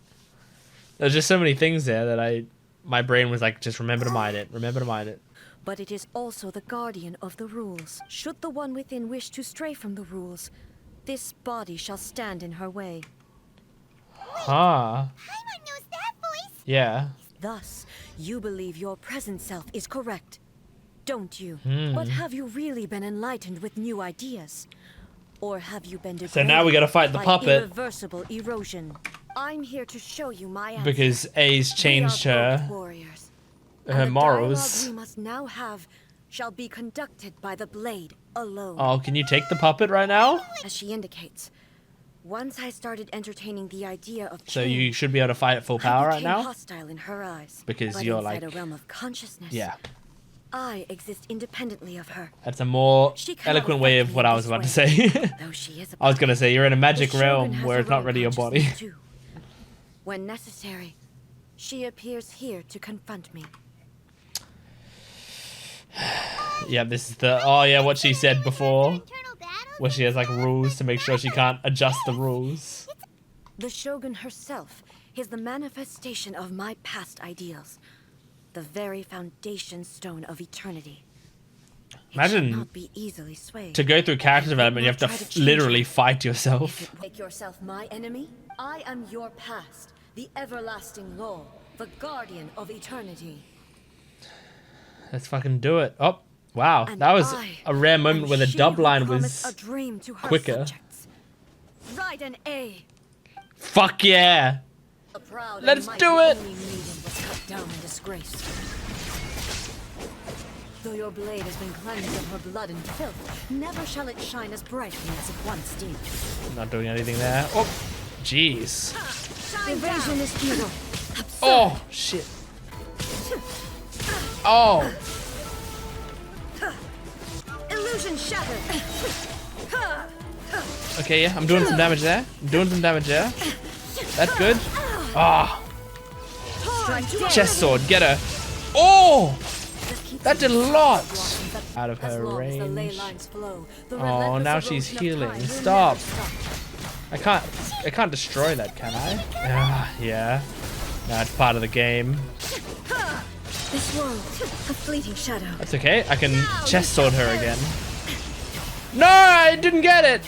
There's just so many things there that my brain was like, just remember to mind it. Remember to mind it. But it is also the guardian of the rules. Should the one within wish to stray from the rules, this body shall stand in her way. Huh. Paimon knows that voice. Yeah. Thus, you believe your present self is correct, don't you? Hmm. But have you really been enlightened with new ideas? Or have you been degraded So now we gotta fight the by puppet. irreversible erosion? I'm here to show you my answer. Because A's changed We are her both warriors. her And morals. the dialogue we must now have shall be conducted by the blade alone. Oh, can you take the puppet right now? As she indicates, once I started entertaining the idea of So change, you should be able to fight at full power I right became now? hostile in her eyes. Because but you're inside like- a realm of consciousness. Yeah. I exist independently of her. That's a more She cannot eloquent way affect of me what in I was this about to way, say. though she is a I was gonna say, you're in a magic The Shogun realm has where her it's not own really your body. consciousness, too. When necessary, she appears here to confront me. Yeah, this is the, oh yeah, what she said before. Where she has like rules to make sure she can't adjust the rules. The Shogun herself is the manifestation of my past ideals. The very foundation stone of eternity. Imagine Not be easily swayed. to go through character development, you have to Try to change literally it. fight yourself. Make yourself my enemy? I am your past, the everlasting law, the guardian of eternity. Let's fucking do it. Oh, wow. And That was I a rare moment am where the she dub who line promised was a dream to her quicker. subjects. Raiden A. Fuck yeah. A proud and Let's mighty do it. Oni maiden was cut down and disgraced. Though your blade has been cleansed of her blood and filth, never shall it shine as brightly as it once did. Not doing anything there. Oh, jeez. Evasion is futile. Oh, shit. Oh. Illusion shattered. Okay, yeah, I'm doing some damage there. I'm doing some damage there. That's good. Ah. Chest sword, get her. Oh! That did a lot. Out of her range. Oh, now she's healing. Stop. I can't destroy that, can I? Yeah. No, it's part of the game. This world, a fleeting shadow. That's okay. I can chest sword her again. No, I didn't get it.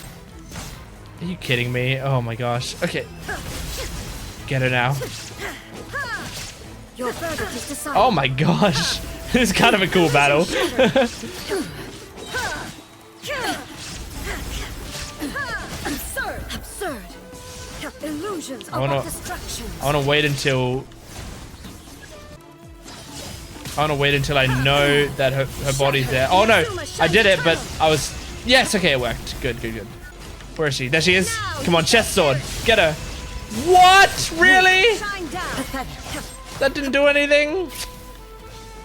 Are you kidding me? Oh my gosh. Okay. Get her now. Your verdict is decided. Oh my gosh. This is kind of a cool battle. Absurd. Illusions I are wanna, distractions. I wanna wait until I know that her body's there. Oh no, I did it, but I was, yes, okay, it worked. Good. Where is she? There she is. Come on, chest sword, get her. What? Really? That didn't do anything?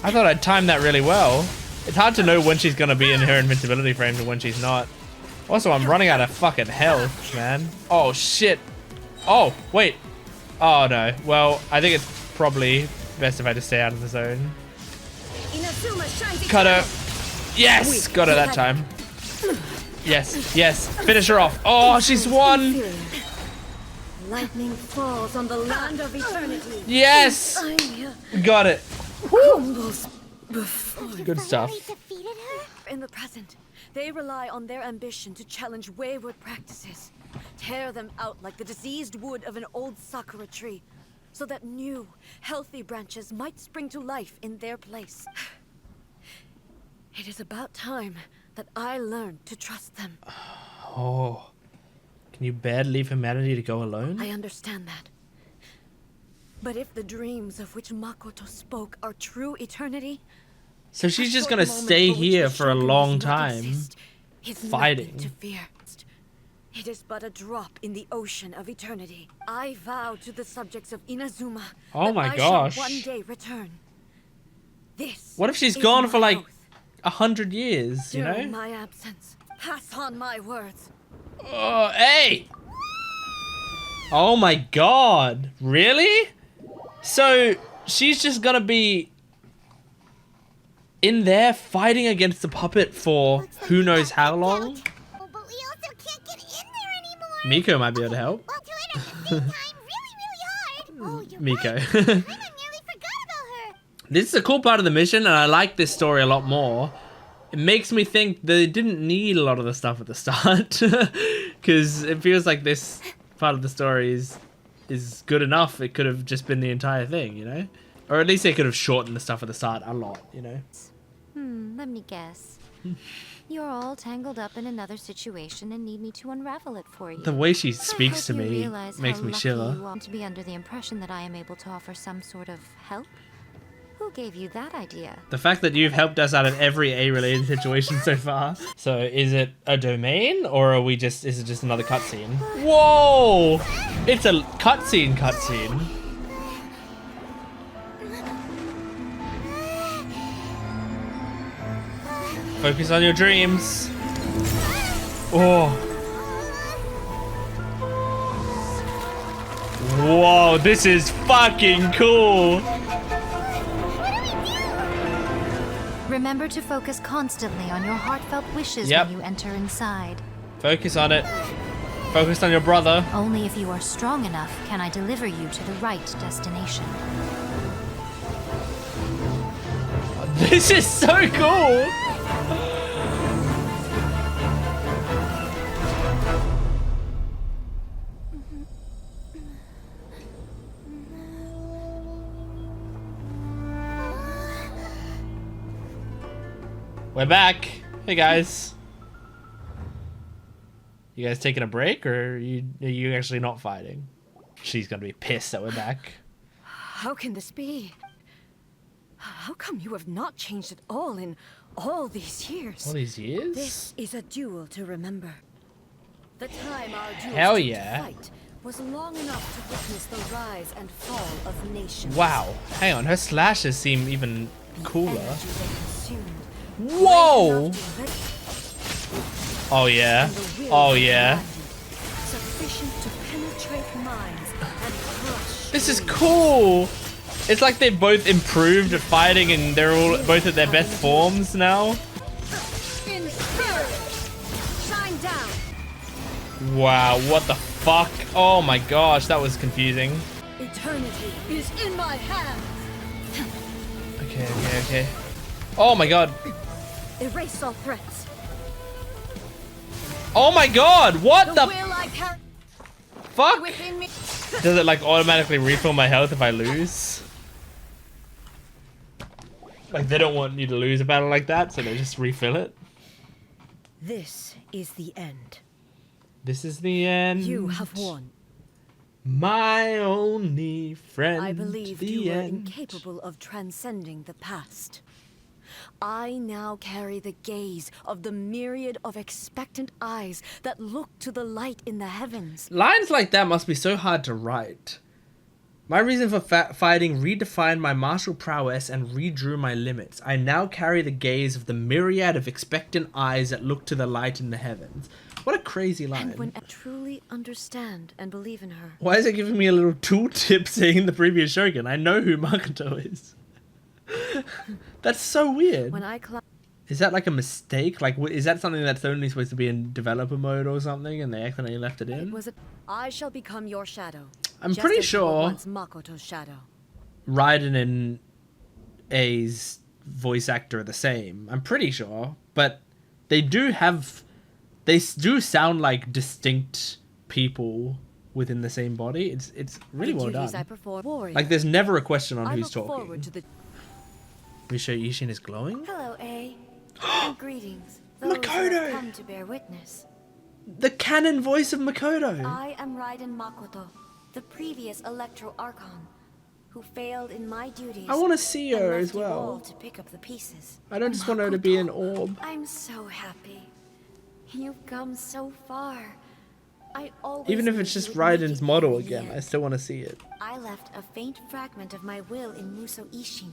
I thought I'd timed that really well. It's hard to know when she's gonna be in her invincibility frames and when she's not. Also, I'm running out of fucking health, man. Oh shit. Oh, wait. Oh no. Well, I think it's probably best if I just stay out of the zone. Cut her. Yes! Got her that time. Yes. Finish her off. Oh, she's won. Lightning falls on the land of eternity. Yes! Got it. Crumbles before Good stuff. In the present, they rely on their ambition to challenge wayward practices, tear them out like the diseased wood of an old sakura tree, so that new, healthy branches might spring to life in their place. It is about time that I learned to trust them. Oh. Can you bear to leave humanity to go alone? I understand that. But if the dreams of which Makoto spoke are true eternity, So she's a just short gonna moment stay for which here the for a Shogun long does not time, exist is fighting. nothing to fear. It is but a drop in the ocean of eternity. I vow to the subjects of Inazuma Oh that my I gosh. shall one day return. This What if she's is gone my for like oath. 100 years, you During know? my absence, pass on my words. Oh, hey! Oh my god. Really? So she's just gonna be in there fighting against the puppet for who knows how long? Oh, but we also can't get in there anymore. Miko might be able to help. Well, to it at the same time, really hard. Oh, you're Miko. right. I nearly forgot about her. This is a cool part of the mission, and I like this story a lot more. It makes me think they didn't need a lot of the stuff at the start, because it feels like this part of the story is good enough. It could have just been the entire thing, you know? Or at least they could have shortened the stuff at the start a lot, you know? Let me guess. You're all tangled up in another situation and need me to unravel it for you. The way she I speaks to hope you me realize makes how me lucky shiver. you are to be under the impression that I am able to offer some sort of help. Who gave you that idea? The fact that you've helped us out of every A-related situation so far. So is it a domain, or is it just another cutscene? Whoa! It's a cutscene. Focus on your dreams. Oh. Whoa, this is fucking cool. Remember to focus constantly on your heartfelt wishes Yep. when you enter inside. Focus on it. Focus on your brother. Only if you are strong enough can I deliver you to the right destination. This is so cool. We're back. Hey guys. You guys taking a break, or are you actually not fighting? She's gonna be pissed that we're back. How can this be? How come you have not changed at all in all these years? All these years? This is a duel to remember. The time our duels Hell took yeah. to fight was long enough to witness the rise and fall of nations. Wow. Hang on, her slashes seem even cooler. Energy they consumed. Whoa! Oh yeah. Oh yeah. Sufficient to penetrate minds and crush. This is cool. It's like they've both improved at fighting, and they're all both at their best forms now. In spirit, shine down. Wow, what the fuck? Oh my gosh, that was confusing. Eternity is in my hands. Okay. Oh my god. Erase all threats. Oh my god, what the will I carry fuck? within me. Does it like automatically refill my health if I lose? Like they don't want you to lose a battle like that, so they just refill it. This is the end. This is the end. You have won. My only friend. I believed the you were end. incapable of transcending the past. I now carry the gaze of the myriad of expectant eyes that look to the light in the heavens. Lines like that must be so hard to write. My reason for fighting redefined my martial prowess and redrew my limits. I now carry the gaze of the myriad of expectant eyes that look to the light in the heavens. What a crazy line. And when I truly understand and believe in her. Why is it giving me a little tooltip saying the previous Shogun? I know who Makoto is. That's so weird. When I Is that like a mistake? Like, is that something that's only supposed to be in developer mode or something, and they accidentally left it in? I shall become your shadow. I'm just pretty as you were sure once Makoto's shadow. Raiden and A's voice actor are the same. I'm pretty sure, but they do sound like distinct people within the same body. It's really well done. Like, there's never a question on who's talking. Let me show you, Ishin is glowing. Hello, A. And greetings. those who Makoto! have come to bear witness. The canon voice of Makoto. I am Raiden Makoto, the previous Electro Archon, who failed in my duties. I want to see her and as left you all well. to pick up the pieces. I don't just want her to be an orb. I'm so happy. You've come so far. I always Even if knew it's you just would make Raiden's it model in the again, end. I still want to see it. I left a faint fragment of my will in Muso Ishin,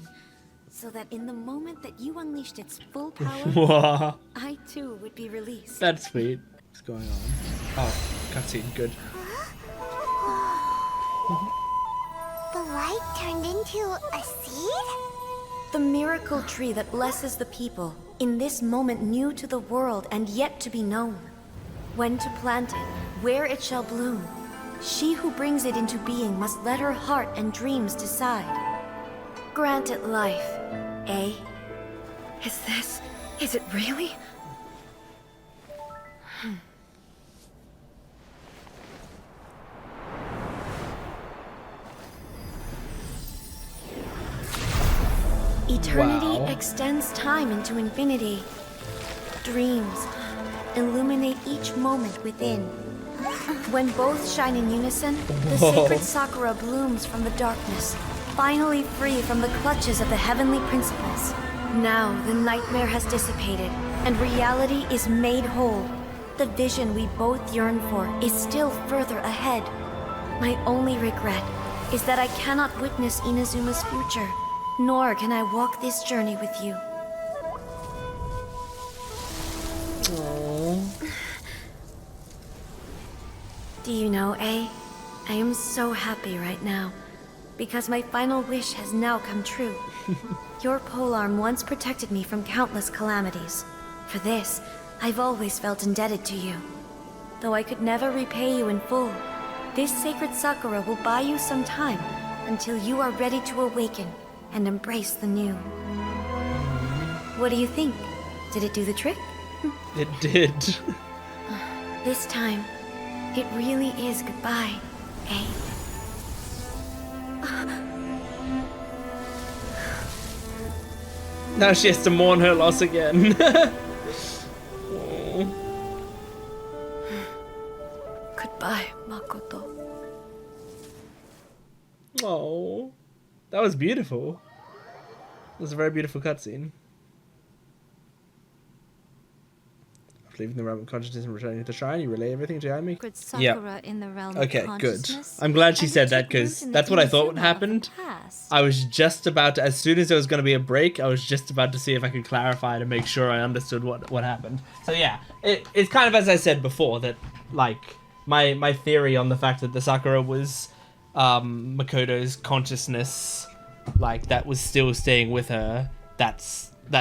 so that in the moment that you unleashed its full power, Wow. I too would be released. That's sweet. What's going on? Oh, cutscene, good. The light turned into a seed? The miracle tree that blesses the people, in this moment new to the world and yet to be known. When to plant it, where it shall bloom. She who brings it into being must let her heart and dreams decide. Grant it life, eh? Is it really? Eternity Wow. extends time into infinity. Dreams illuminate each moment within. When both shine in unison, the Whoa. sacred Sakura blooms from the darkness, finally free from the clutches of the heavenly principles. Now the nightmare has dissipated, and reality is made whole. The vision we both yearn for is still further ahead. My only regret is that I cannot witness Inazuma's future, nor can I walk this journey with you. Do you know, I am so happy right now, because my final wish has now come true. Your polearm once protected me from countless calamities. For this, I've always felt indebted to you. Though I could never repay you in full, this sacred Sakura will buy you some time until you are ready to awaken and embrace the new. What do you think? Did it do the trick? It did. This time, it really is goodbye, eh? Now she has to mourn her loss again. Goodbye, Makoto. Oh, that was beautiful. It was a very beautiful cutscene. Leaving the realm of consciousness and returning to the shrine, you relay everything to Yami? Sacred Sakura in the realm of Okay, good. consciousness, I'm glad she and said it that took because root in that's the what I thought would Inazuma of happen. the past. I was just about to, as soon as there was going to be a break, I was just about to see if I could clarify to make sure I understood what happened. So yeah, it's kind of as I said before that, like, my theory on the fact that the Sakura was Makoto's consciousness, like, that was still staying with her, that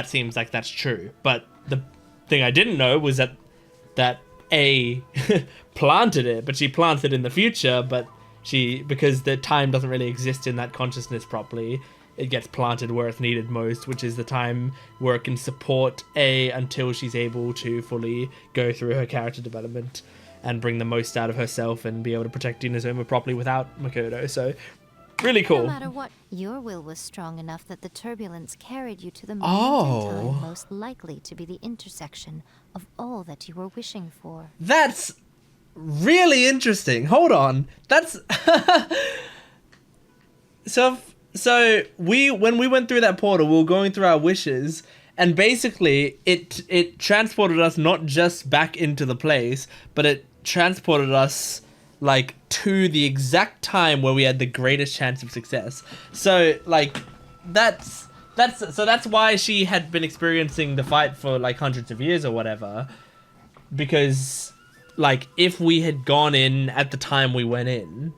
seems like that's true. But the thing I didn't know was that A planted it, but she planted in the future, but because the time doesn't really exist in that consciousness properly, it gets planted where it's needed most, which is the time where it can support A until she's able to fully go through her character development and bring the most out of herself and be able to protect Inazuma properly without Makoto. So really cool. No matter what, your will was strong enough that the turbulence carried you to the moment in time most likely to be the intersection of all that you were wishing for. That's really interesting. Hold on. That's so when we went through that portal, we were going through our wishes, and basically it transported us not just back into the place, but it transported us like to the exact time where we had the greatest chance of success. So like that's why she had been experiencing the fight for like hundreds of years or whatever, because like if we had gone in at the time we went in,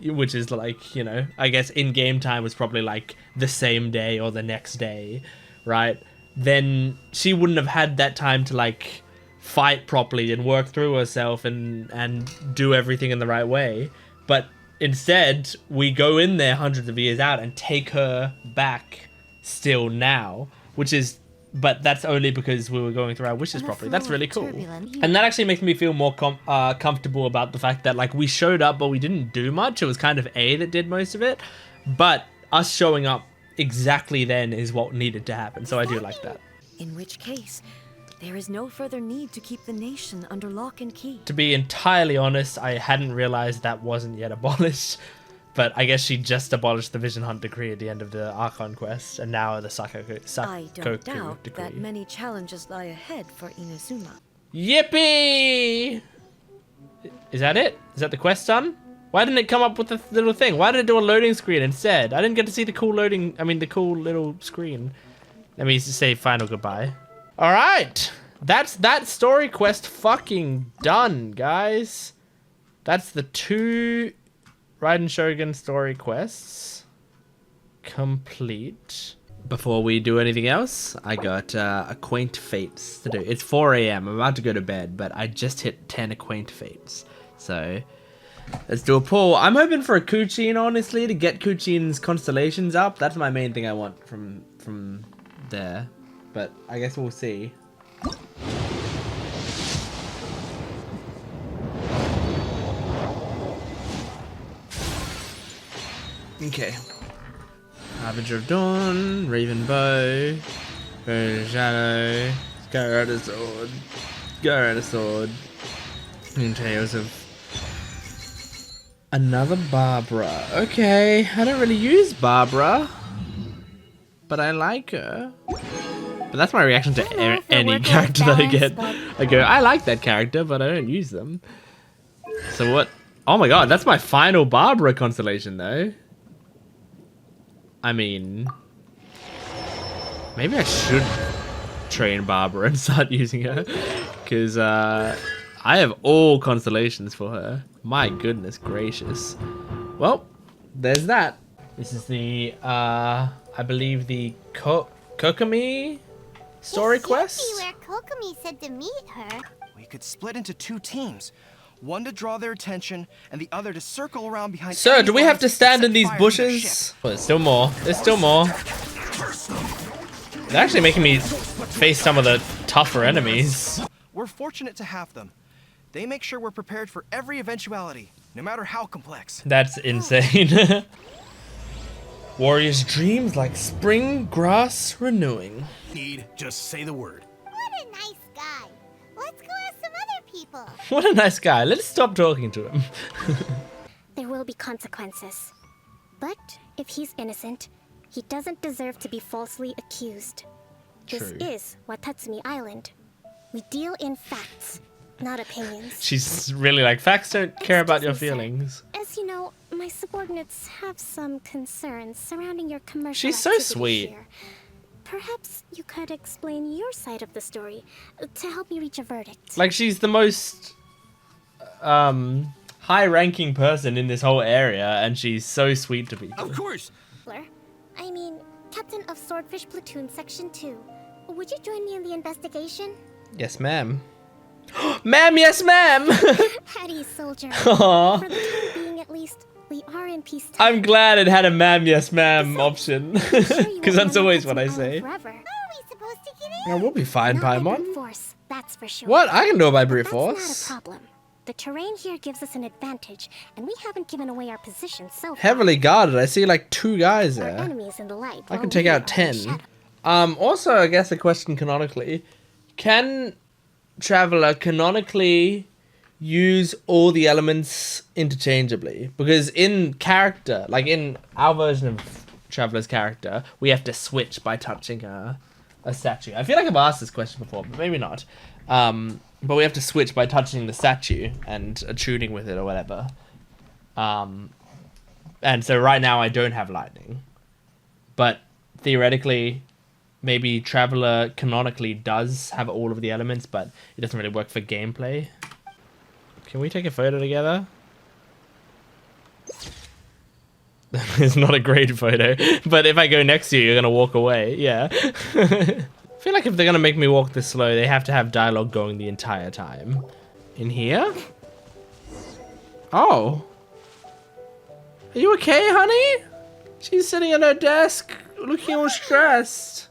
which is like, you know, I guess in-game time was probably like the same day or the next day, right? Then she wouldn't have had that time to like fight properly and work through herself and do everything in the right way. But instead, we go in there hundreds of years out and take her back still now, but that's only because we were going through our wishes properly. That's really cool. And that actually makes me feel more comfortable about the fact that like we showed up, but we didn't do much. It was kind of A that did most of it, but us showing up exactly then is what needed to happen. So I do like that. In which case, There is no further need to keep the nation under lock and key. To be entirely honest, I hadn't realized that wasn't yet abolished. But I guess she just abolished the Vision Hunt decree at the end of the Archon Quest, and now the Sakoku I don't doubt decree. that many challenges lie ahead for Inazuma. Yippee! Is that it? Is that the quest done? Why didn't it come up with the little thing? Why did it do a loading screen instead? I didn't get to see the cool loading, the cool little screen. Let me say final goodbye. All right, that's that story quest fucking done, guys. That's the 2 Raiden Shogun story quests complete. Before we do anything else, I got Acquaint Fates to do. It's 4 AM. I'm about to go to bed, but I just hit 10 Acquaint Fates. So let's do a pull. I'm hoping for a Kuchin, honestly, to get Kuchin's constellations up. That's my main thing I want from there. But I guess we'll see. Okay. Harbinger of Dawn, Raven Bow, Burning Shadow, Skyrider Sword, Skyrider Sword, and Tales of another Barbara. Okay, I don't really use Barbara, but I like her. But that's my reaction to any character that I get. I go, I like that character, but I don't use them. So what? Oh my god, that's my final Barbara constellation though. I mean, maybe I should train Barbara and start using her, because I have all constellations for her. My goodness gracious. Well, there's that. This is the, I believe the Kokomi Story quest? Where Kokomi said to meet her. We could split into 2 teams. One to draw their attention, and the other to circle around behind. Sir, do we have to stand in these bushes? Oh, there's still more. There's still more. They're actually making me face some of the tougher enemies. We're fortunate to have them. They make sure we're prepared for every eventuality, no matter how complex. That's insane. Warrior's dreams like spring grass renewing. Just say the word. What a nice guy. Let's go ask some other people. What a nice guy. Let's stop talking to him. There will be consequences. But if he's innocent, he doesn't deserve to be falsely accused. True. This is Watatsumi Island. We deal in facts, not opinions. She's really like, facts don't care about your feelings. As you know, my subordinates have some concerns surrounding your commercial She's so activity sweet. here. Perhaps you could explain your side of the story to help me reach a verdict. Like, she's the most high-ranking person in this whole area, and she's so sweet to people. Of course. I mean, Captain of Swordfish Platoon Section 2. Would you join me in the investigation? Yes, ma'am. Ma'am, yes, ma'am! Hattie, soldier. Aww. For the time being, at least, we are in peace. I'm glad it had a ma'am, yes, ma'am option. Because that's always what I say. Yeah, we'll be fine, Paimon. Force, that's for sure. What? I can do it by brute That's force. not a problem. The terrain here gives us an advantage, and we haven't given away our position so far. Heavily guarded. I see like 2 guys Our there. enemies in the light. I while can take we out are 10. in shadow. Also, I guess a question canonically. Can Traveler canonically use all the elements interchangeably? Because in character, like in our version of Traveler's character, we have to switch by touching a statue. I feel like I've asked this question before, but maybe not. But we have to switch by touching the statue and attuning with it or whatever. And so right now I don't have lightning. But theoretically, maybe Traveler canonically does have all of the elements, but it doesn't really work for gameplay. Can we take a photo together? It's not a great photo, but if I go next to you, you're gonna walk away. Yeah. I feel like if they're gonna make me walk this slow, they have to have dialogue going the entire time. In here? Oh. Are you okay, honey? She's sitting at her desk, looking all stressed.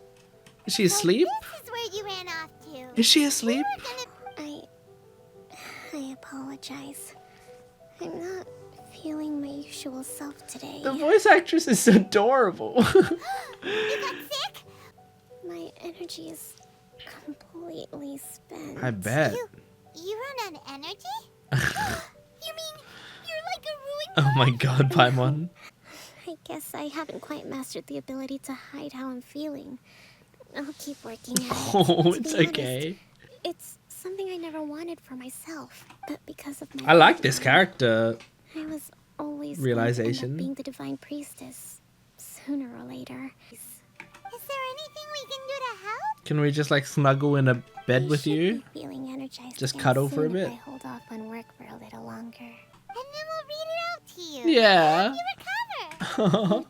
Is she asleep? This is where you ran off to. Is she asleep? I apologize. I'm not feeling my usual self today. The voice actress is adorable. You got sick? My energy is completely spent. I bet. You run on energy? You mean you're like a ruined Oh my god, Paimon. I guess I haven't quite mastered the ability to hide how I'm feeling. I'll keep working at it. Oh, To it's be honest, okay. it's something I never wanted for myself, but because of my I like this character. I was always realization. going to end up being the divine priestess sooner or later. Is there anything we can do to help? Can we just like snuggle in a bed with should you? be feeling energized Just again cuddle for a soon if bit? I hold off on work for a little longer. And then we'll read it out to you. Yeah. Help you recover.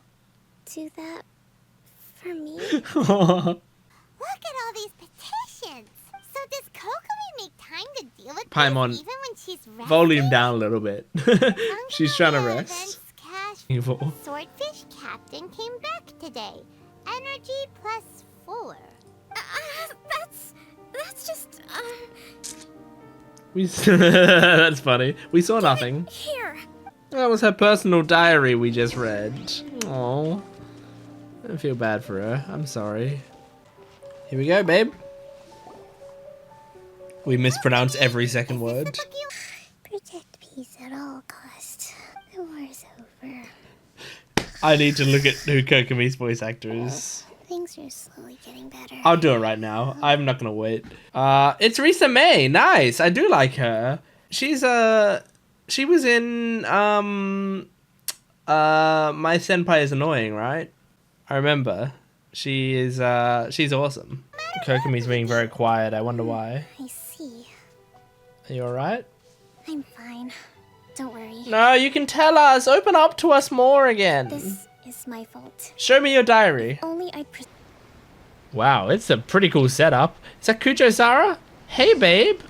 Do that for me? Look at all these petitions. So does Kokomi make time to deal with Paimon, this even when she's resting? volume down a little bit. She's trying to rest. Evil. Swordfish Captain came back today. Energy +4. That's just, We That's funny. We saw nothing. Here. That was her personal diary we just read. Oh, I feel bad for her. I'm sorry. Here we go, babe. We mispronounce every second word. Protect peace at all costs. The war's over. I need to look at who Kokomi's voice actor is. Things are slowly getting better. I'll do it right now. I'm not gonna wait. It's Risa May. Nice. I do like her. She's she was in My Senpai is Annoying, right? I remember. She is she's awesome. Kokomi's being very quiet. I wonder why. I see. Are you alright? I'm fine. Don't worry. No, you can tell us. Open up to us more again. This is my fault. Show me your diary. Only I Wow, it's a pretty cool setup. Is that Kujo-Sara? Hey, babe.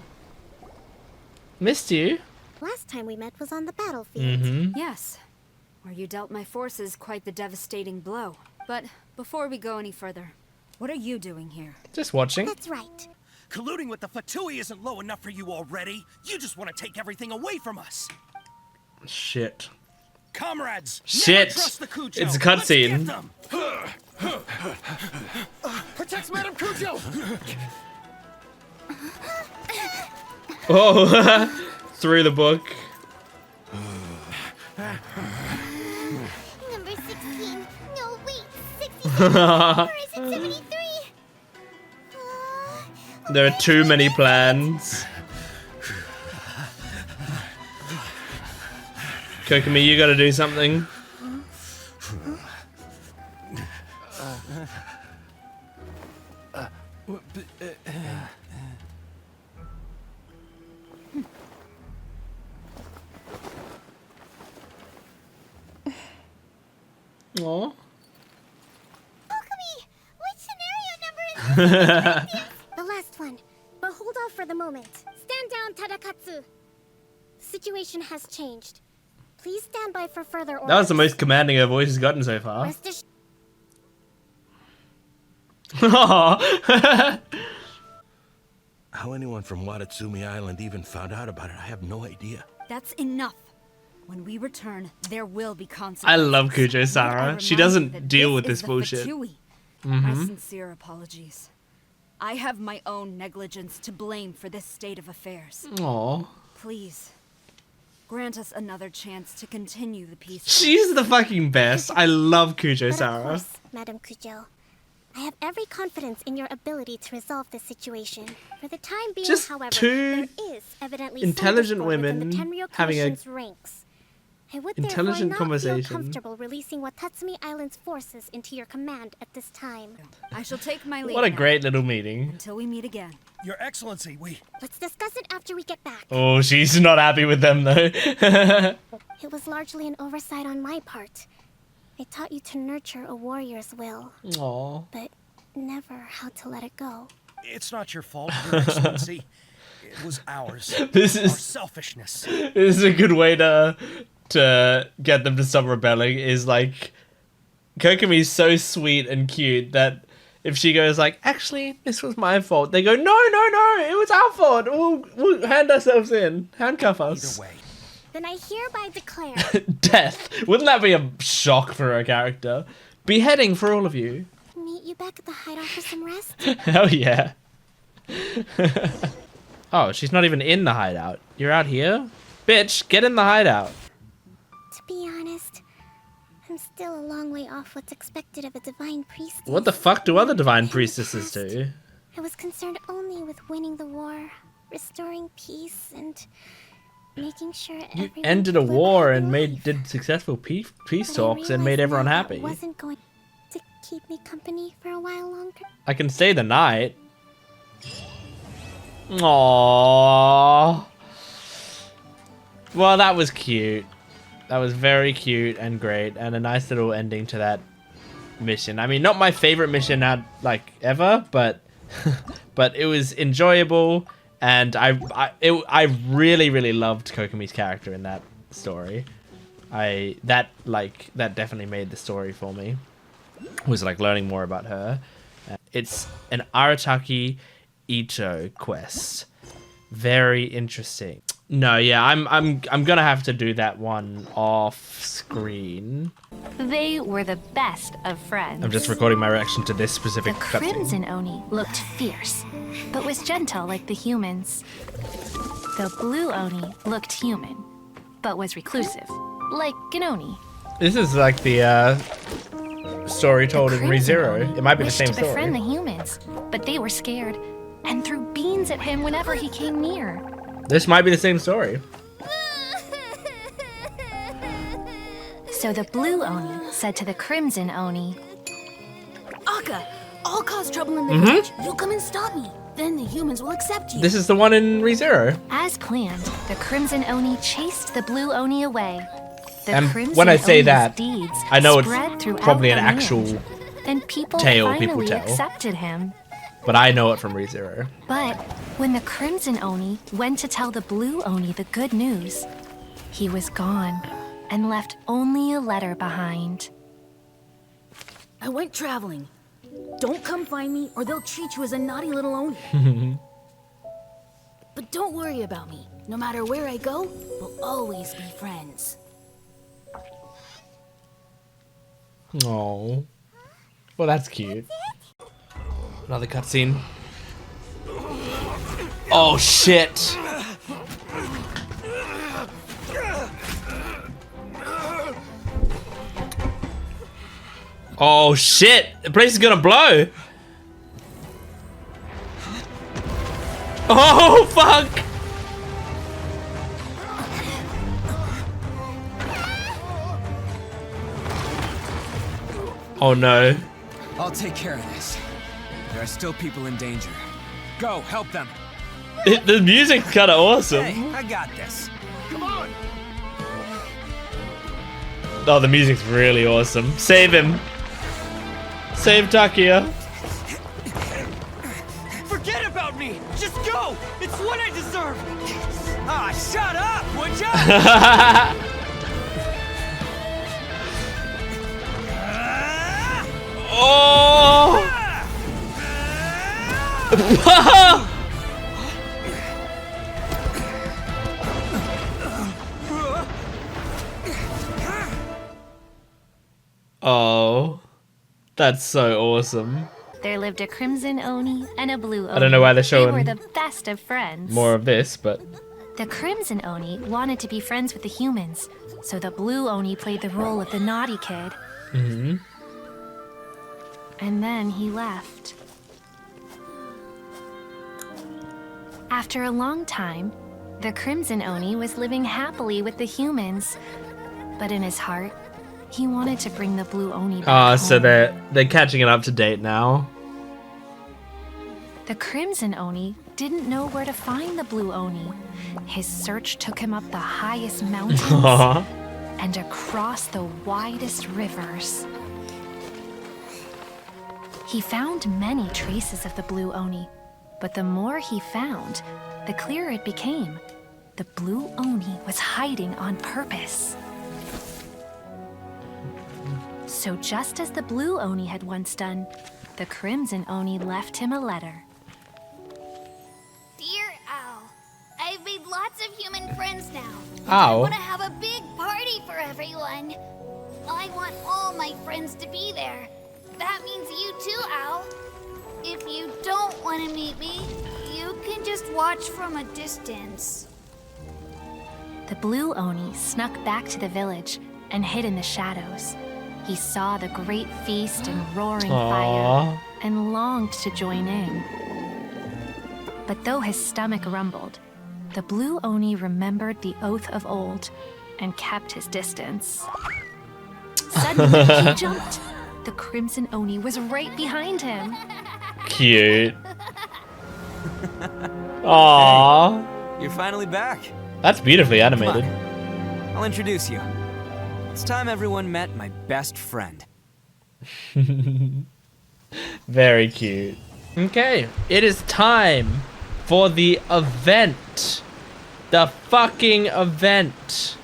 Missed you. Last time we met was on the battlefield. Mm-hmm. Yes, where you dealt my forces quite the devastating blow. But before we go any further, what are you doing here? Just watching. That's right. Colluding with the Fatui isn't low enough for you already. You just want to take everything away from us. Shit. Comrades, Shit. never trust the Cujo. It's a Let's get cutscene. them. Protect Madame Cujo! Oh, through the book. Number 16. No, wait. 67. Or is it 73? There are too many plans. Kokomi, you gotta do something. Aww. Kokomi, which scenario number is The last one. But hold off for the moment. Stand down, Tadakatsu. Situation has changed. Please stand by for further orders. That was the most commanding her voice has gotten so far. Rest assured. How anyone from Watatsumi Island even found out about it, I have no idea. That's enough. When we return, there will be consequences. I love Kujo-Sara. She doesn't deal with this is the bullshit. Fatui. My Mm-hmm. sincere apologies. I have my own negligence to blame for this state of affairs. Aw. Please, grant us another chance to continue the peace. She's the fucking best. I love But of Kujo-Sara. course, Madame Cujo. I have every confidence in your ability to resolve this situation. For the time being, Just however, two there is evidently intelligent some discord within women the Tenryou having a Commission's ranks. I would intelligent therefore not conversation. feel comfortable releasing Watatsumi Island's forces into your command at this time. I shall take my leave What a now. great little meeting. Until we meet again. Your Excellency, we... Let's discuss it after we get back. Oh, she's not happy with them though. It was largely an oversight on my part. I taught you to nurture a warrior's will, Aw. but never how to let it go. It's not your fault, Your Excellency. It was ours. This Our is selfishness. this is a good way to get them to stop rebelling. Is like Kokomi's so sweet and cute that if she goes like, actually, this was my fault, they go, no, it was our fault. We'll hand ourselves in, handcuff us. Either way. Then I hereby declare Death. Wouldn't that be a shock for a character? Beheading for all of you. meet you back at the hideout for some rest. Hell yeah. Oh, she's not even in the hideout. You're out here? Bitch, get in the hideout. To be honest, I'm still a long way off what's expected of a divine priestess. What the fuck do other divine priestesses do? I was concerned only with winning the war, restoring peace, and making sure You ended a war and did successful peace talks and made everyone happy. Wasn't going to keep me company for a while longer. I can stay the night. Aww. Well, that was cute. That was very cute and great, and a nice little ending to that mission. I mean, not my favorite mission out like ever, but but it was enjoyable, and I really loved Kokomi's character in that story. That definitely made the story for me. Was like learning more about her. It's an Arataki Itto quest. Very interesting. No, yeah, I'm gonna have to do that one off screen. They were the best of friends. I'm just recording my reaction to this specific The cutscene. Crimson Oni looked fierce, but was gentle like the humans. The Blue Oni looked human, but was reclusive, like an Oni. This is like the story told in ReZero. It might be the same to story. befriend the humans, but they were scared and threw beans at him whenever he came near. This might be the same story. So the Blue Oni said to the Crimson Oni, Akka, I'll cause trouble in the Mhm. village. You come and stop me. Then the humans will accept you. This is the one in ReZero. as planned, the Crimson Oni chased the Blue Oni away. The And Crimson when I say Oni's that, deeds I know it's spread throughout probably an the land. actual and people tale finally people tell. accepted him. But I know it from ReZero. But when the Crimson Oni went to tell the Blue Oni the good news, he was gone and left only a letter behind. I went traveling. Don't come find me or they'll treat you as a naughty little Oni. But don't worry about me. No matter where I go, we'll always be friends. Oh, well, that's cute. Another cutscene. Oh shit! Oh shit! The place is gonna blow! Oh fuck! Oh no. I'll take care of this. There are still people in danger. Go, help them. The music's kinda awesome. Hey, I got this. Come on. Oh, the music's really awesome. Save him. Save Takia. Forget about me. Just go. It's what I deserve. Ah, shut up, would ya? Oh! Oh, that's so awesome. There lived a Crimson Oni and a Blue Oni. I don't know why they're showing They were the best of friends. more of this, but The Crimson Oni wanted to be friends with the humans, so the Blue Oni played the role of the naughty kid. And then he left. After a long time, the Crimson Oni was living happily with the humans, but in his heart, he wanted to bring the Blue Oni back so home. they're catching it up to date now. The Crimson Oni didn't know where to find the Blue Oni. His search took him up the highest mountains Aw. and across the widest rivers. He found many traces of the Blue Oni, but the more he found, the clearer it became. The Blue Oni was hiding on purpose. So just as the Blue Oni had once done, the Crimson Oni left him a letter. Dear Owl, I've made lots of human friends now. Ow. I want to have a big party for everyone. I want all my friends to be there. That means you too, Owl. If you don't want to meet me, can just watch from a distance. The blue Oni snuck back to the village and hid in the shadows. He saw the great feast and roaring fire and longed to join in. But though his stomach rumbled, the blue Oni remembered the oath of old and kept his distance. Suddenly, he jumped. The Crimson Oni was right behind him. Cute. Aww. Hey, you're finally back. That's beautifully animated. I'll introduce you. It's time everyone met my best friend. Very cute. Okay, it is time for the event. The fucking event.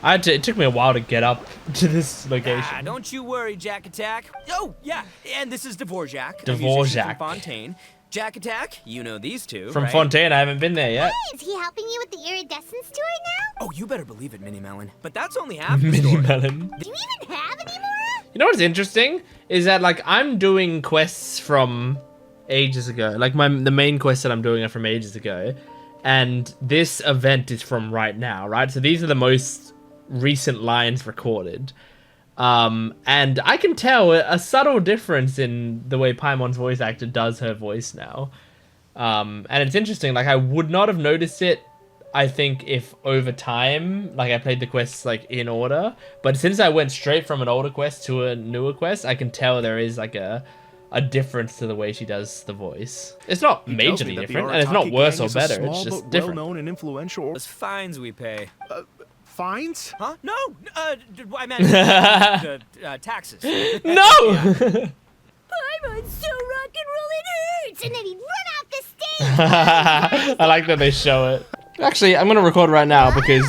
It took me a while to get up to this location. Don't you worry, Jack Attack. Oh, yeah, and this is Dvorak. Dvorak. From Fontaine. Jack Attack, you know these two, From right? Fontaine, I haven't been there yet. Hey, is he helping you with the Iridescence tour now? Oh, you better believe it, Mini Melon. But that's only half the Mini story. Melon. Do you even have any more? You know what's interesting? Is that, like, I'm doing quests from ages ago. Like, the main quests that I'm doing are from ages ago. And this event is from right now, right? So these are the most recent lines recorded. And I can tell a subtle difference in the way Paimon's voice actor does her voice now. And it's interesting, like, I would not have noticed it, I think, if over time, like, I played the quests, like, in order. But since I went straight from an older quest to a newer quest, I can tell there is, like, a difference to the way she does the voice. It's not majorly different, and it's not worse or better, it's just different. Well-known and influential. Those fines we pay. Fines? Huh? No, I meant taxes. No! Paimon's so rock and roll it hurts, and then he'd run off the stage. I like that they show it. Actually, I'm gonna record right now because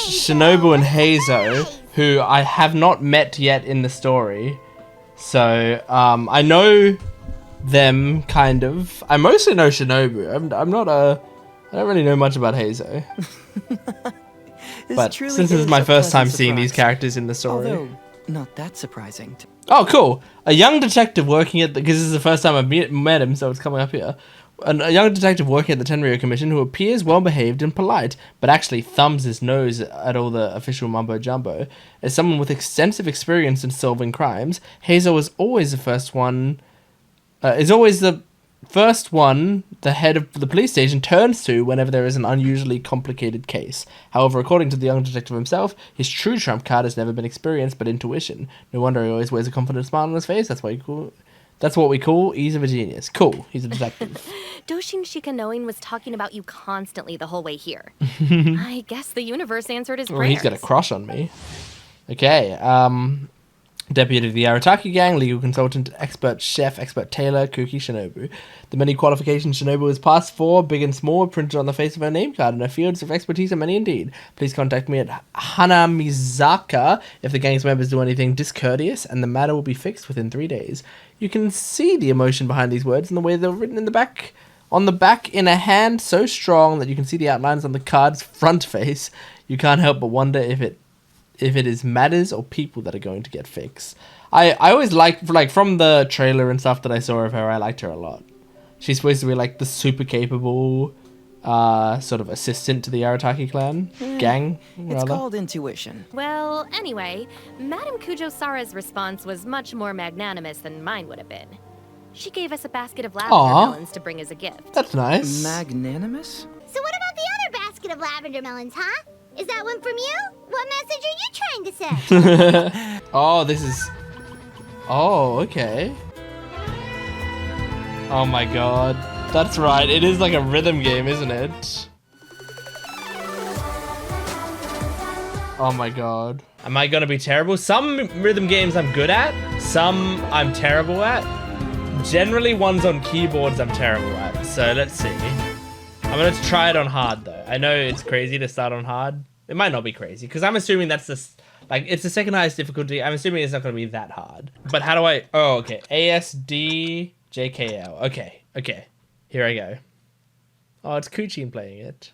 Shinobu and Heizo, who I have not met yet in the story, so I know them kind of. I mostly know Shinobu. I don't really know much about Heizo. But since this is my first time seeing these characters in the story. Although, not that surprising. Oh, cool. A young detective working at because this is the first time I've met him, so it's coming up here. A young detective working at the Tenryo Commission who appears well-behaved and polite, but actually thumbs his nose at all the official mumbo-jumbo. As someone with extensive experience in solving crimes, Heizo is always the first one the head of the police station turns to whenever there is an unusually complicated case. However, according to the young detective himself, his true trump card has never been experience but intuition. No wonder he always wears a confident smile on his face. That's what we call ease of a genius. Cool, he's a detective. Doshin Shikanoin was talking about you constantly the whole way here. I guess the universe answered his prayers. Well, he's got a crush on me. Okay, Deputy of the Arataki Gang, legal consultant, expert chef, expert tailor, Kuki Shinobu. The many qualifications Shinobu has passed for, big and small, printed on the face of her name card, and her fields of expertise are many indeed. Please contact me at Hanamizaka if the gang's members do anything discourteous, and the matter will be fixed within 3 days. You can see the emotion behind these words and the way they're written in the back. On the back in a hand so strong that you can see the outlines on the card's front face. You can't help but wonder if it is matters or people that are going to get fixed. I always like from the trailer and stuff that I saw of her, I liked her a lot. She's supposed to be like the super capable sort of assistant to the Arataki clan gang. It's called intuition. Well, anyway, Madame Kujo-Sara's response was much more magnanimous than mine would have been. She gave us a basket of lavender melons to bring as a gift. That's nice. Magnanimous? So what about the other basket of lavender melons, huh? Is that one from you? What message are you trying to say? Oh, this is... Oh, okay. Oh my god. That's right. It is like a rhythm game, isn't it? Oh my god. Am I gonna be terrible? Some rhythm games I'm good at. Some I'm terrible at. Generally ones on keyboards I'm terrible at. So let's see. I'm gonna try it on hard though. I know it's crazy to start on hard. It might not be crazy because I'm assuming that's it's the second highest difficulty. I'm assuming it's not gonna be that hard. But how do I? Oh, okay. ASDJKL. Okay. Here I go. Oh, it's Kuchin playing it.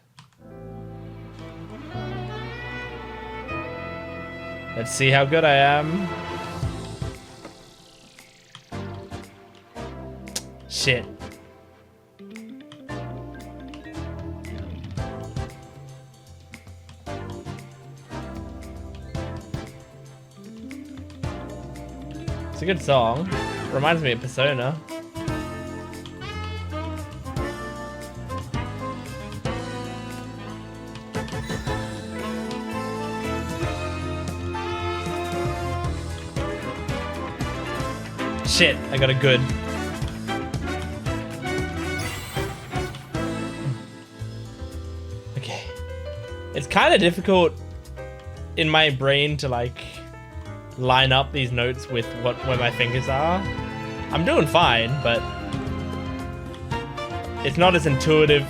Let's see how good I am. Shit. a good song. Reminds me of Persona. Shit, I got a good. Okay. It's kind of difficult in my brain to like line up these notes with where my fingers are. I'm doing fine, but it's not as intuitive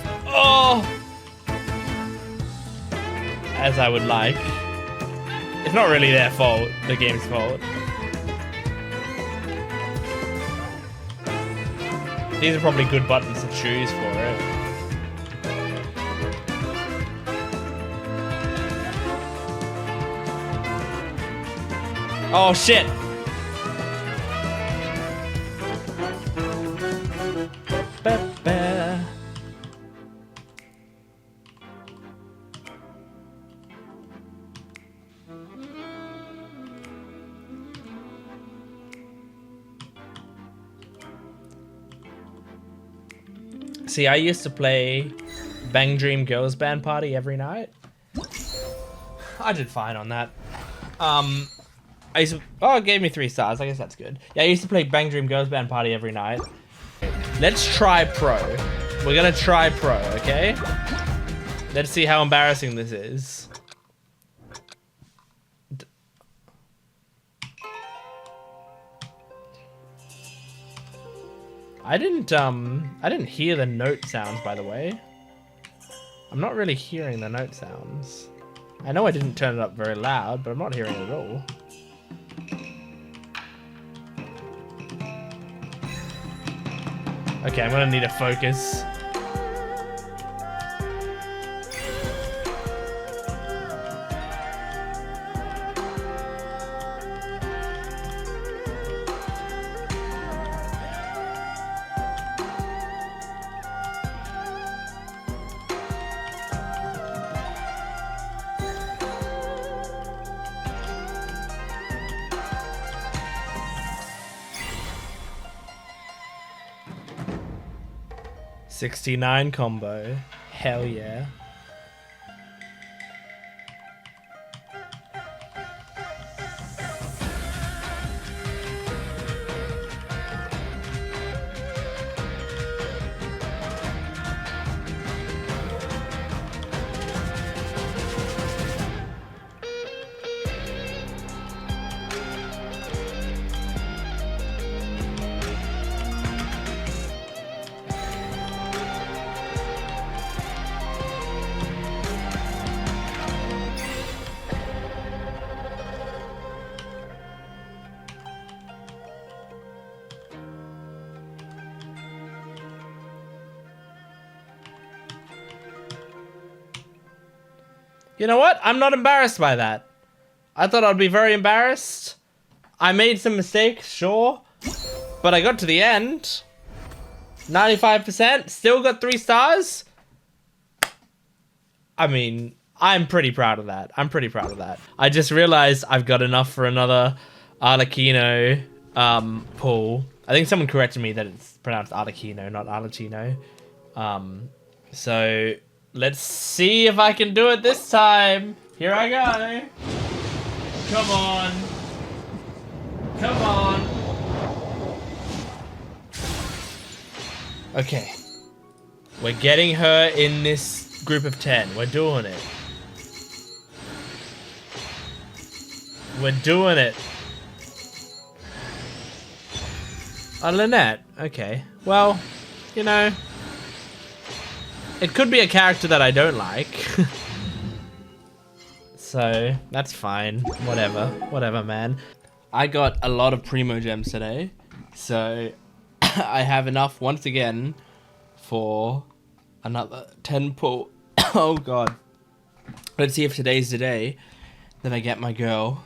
as I would like. It's not really their fault, the game's fault. These are probably good buttons to choose for it. Oh shit! Ba-ba. See, I used to play Bang Dream Girls Band Party every night. I did fine on that. I used to, oh, it gave me 3 stars. I guess that's good. Yeah, I used to play Bang Dream Girls Band Party every night. Let's try Pro. We're gonna try Pro, okay? Let's see how embarrassing this is. I didn't hear the note sounds, by the way. I'm not really hearing the note sounds. I know I didn't turn it up very loud, but I'm not hearing it at all. Okay, I'm gonna need a focus. $69 combo. Hell yeah. You know what? I'm not embarrassed by that. I thought I'd be very embarrassed. I made some mistakes, sure. But I got to the end. 95%. Still got 3 stars. I mean, I'm pretty proud of that. I'm pretty proud of that. I just realized I've got enough for another arlecchino pull. I think someone corrected me that it's pronounced arlecchino, not arlecchino. So let's see if I can do it this time. Here I go. Come on. Come on. Okay. We're getting her in this group of 10. We're doing it. We're doing it. Oh, Lynette. Okay. Well, you know, it could be a character that I don't like. So, that's fine. Whatever. Whatever, man. I got a lot of Primo Gems today. So, I have enough, once again, for another 10 pull. Oh, God. Let's see if today's the day that I get my girl.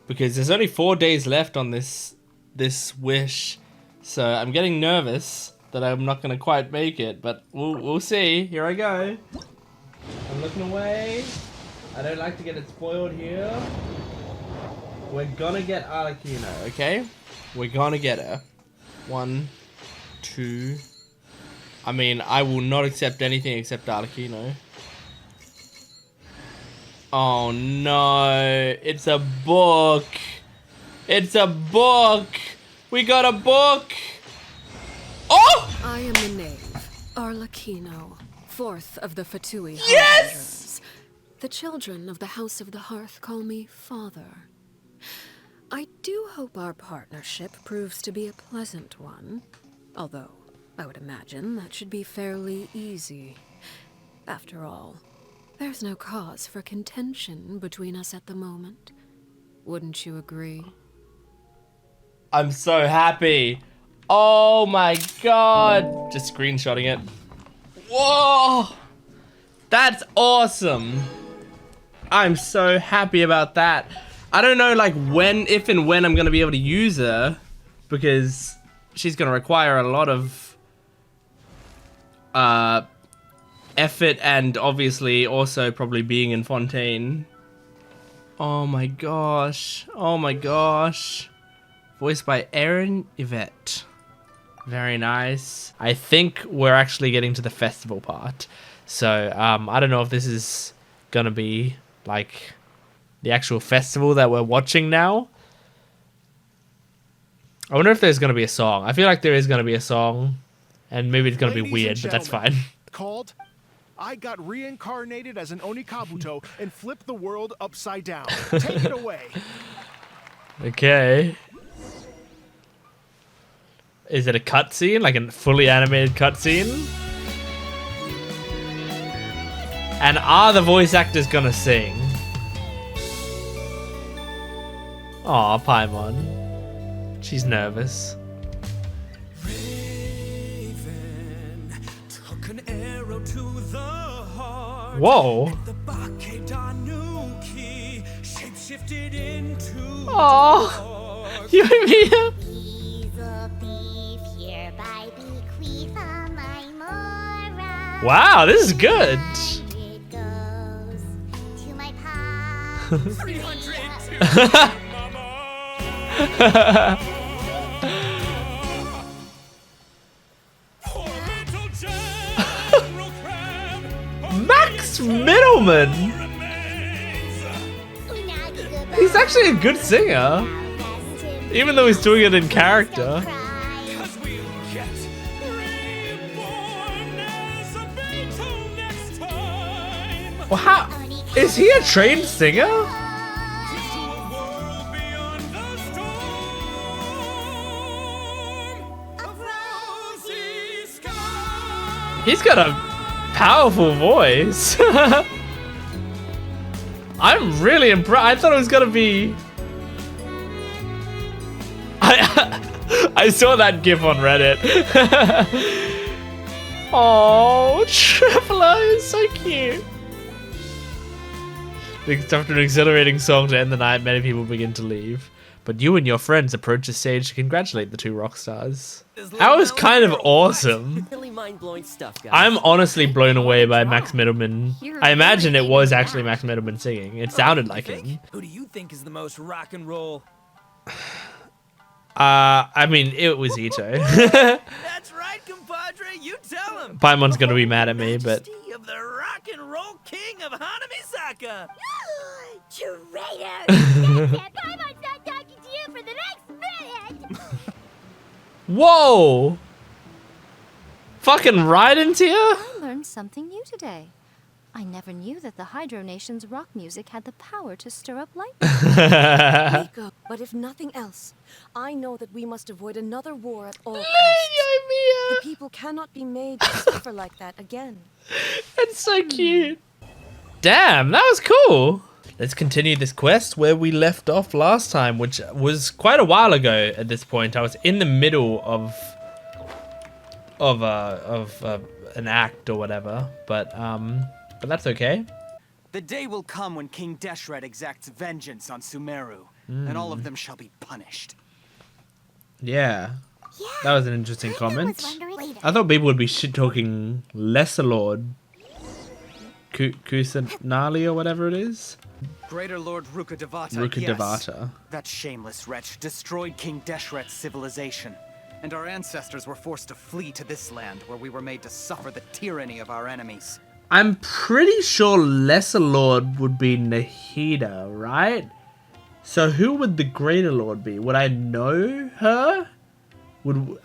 Because there's only 4 days left on this wish. So, I'm getting nervous that I'm not going to quite make it. But we'll see. Here I go. I'm looking away. I don't like to get it spoiled here. We're gonna get arlecchino, okay? We're gonna get her. 1, 2. I mean, I will not accept anything except arlecchino. Oh no, it's a book. It's a book. We got a book. Oh! I am the knave, Arlecchino, 4th of the Fatui. Yes! The children of the House of the Hearth call me Father. I do hope our partnership proves to be a pleasant one, although I would imagine that should be fairly easy. After all, there's no cause for contention between us at the moment. Wouldn't you agree? I'm so happy. Oh my god. Just screenshotting it. Whoa. That's awesome. I'm so happy about that. I don't know like if and when I'm going to be able to use her, because she's going to require a lot of effort, and obviously also probably being in Fontaine. Oh my gosh. Oh my gosh. Voiced by Erin Yvette. Very nice. I think we're actually getting to the festival part. So, I don't know if this is gonna be like the actual festival that we're watching now. I wonder if there's gonna be a song. I feel like there is gonna be a song, and maybe it's gonna be weird, but that's fine. Called, I got reincarnated as an Onikabuto and flipped the world upside down. Take it away. Okay. Is it a cutscene? Like a fully animated cutscene? And are the voice actors gonna sing? Aw, Paimon. She's nervous. Whoa. Oh, you and me. Wow, this is good. Max Middleman. He's actually a good singer, even though he's doing it in character. Well, how is he a trained singer? He's got a powerful voice. I'm really impressed. I thought it was gonna be. I saw that GIF on Reddit. Oh, Traveler is so cute. After an exhilarating song to end the night, many people begin to leave. But you and your friends approach the stage to congratulate the two rock stars. That was kind of awesome. Really mind-blowing stuff, guys. I'm honestly blown away by Max Middleman. I imagine it was actually Max Middleman singing. It sounded like him. Who do you think is the most rock and roll? I mean, it was Itto. That's right, compadre. You tell him. Paimon's gonna be mad at me, but Of the rock and roll king of Hanamisaka. Traitor! Paimon's not talking to you for the next minute! whoa! Fucking Raiden's here? I learned something new today. I never knew that the Hydro Nation's rock music had the power to stir up lightning. Miko, but if nothing else, I know that we must avoid another war at all costs. The people cannot be made to suffer like that again. That's so cute. Damn, that was cool. Let's continue this quest where we left off last time, which was quite a while ago at this point. I was in the middle of an act or whatever, but that's okay. The day will come when King Deshret exacts vengeance on Sumeru, and all of them shall be punished. Yeah. That was an interesting comment. I thought people would be shit-talking Lesser Lord Kusanali or whatever it is. Greater Lord Rukkhadevata, Rukkhadevata. That shameless wretch destroyed King Deshret's civilization, and our ancestors were forced to flee to this land where we were made to suffer the tyranny of our enemies. I'm pretty sure Lesser Lord would be Nahida, right? So who would the Greater Lord be? Would I know her?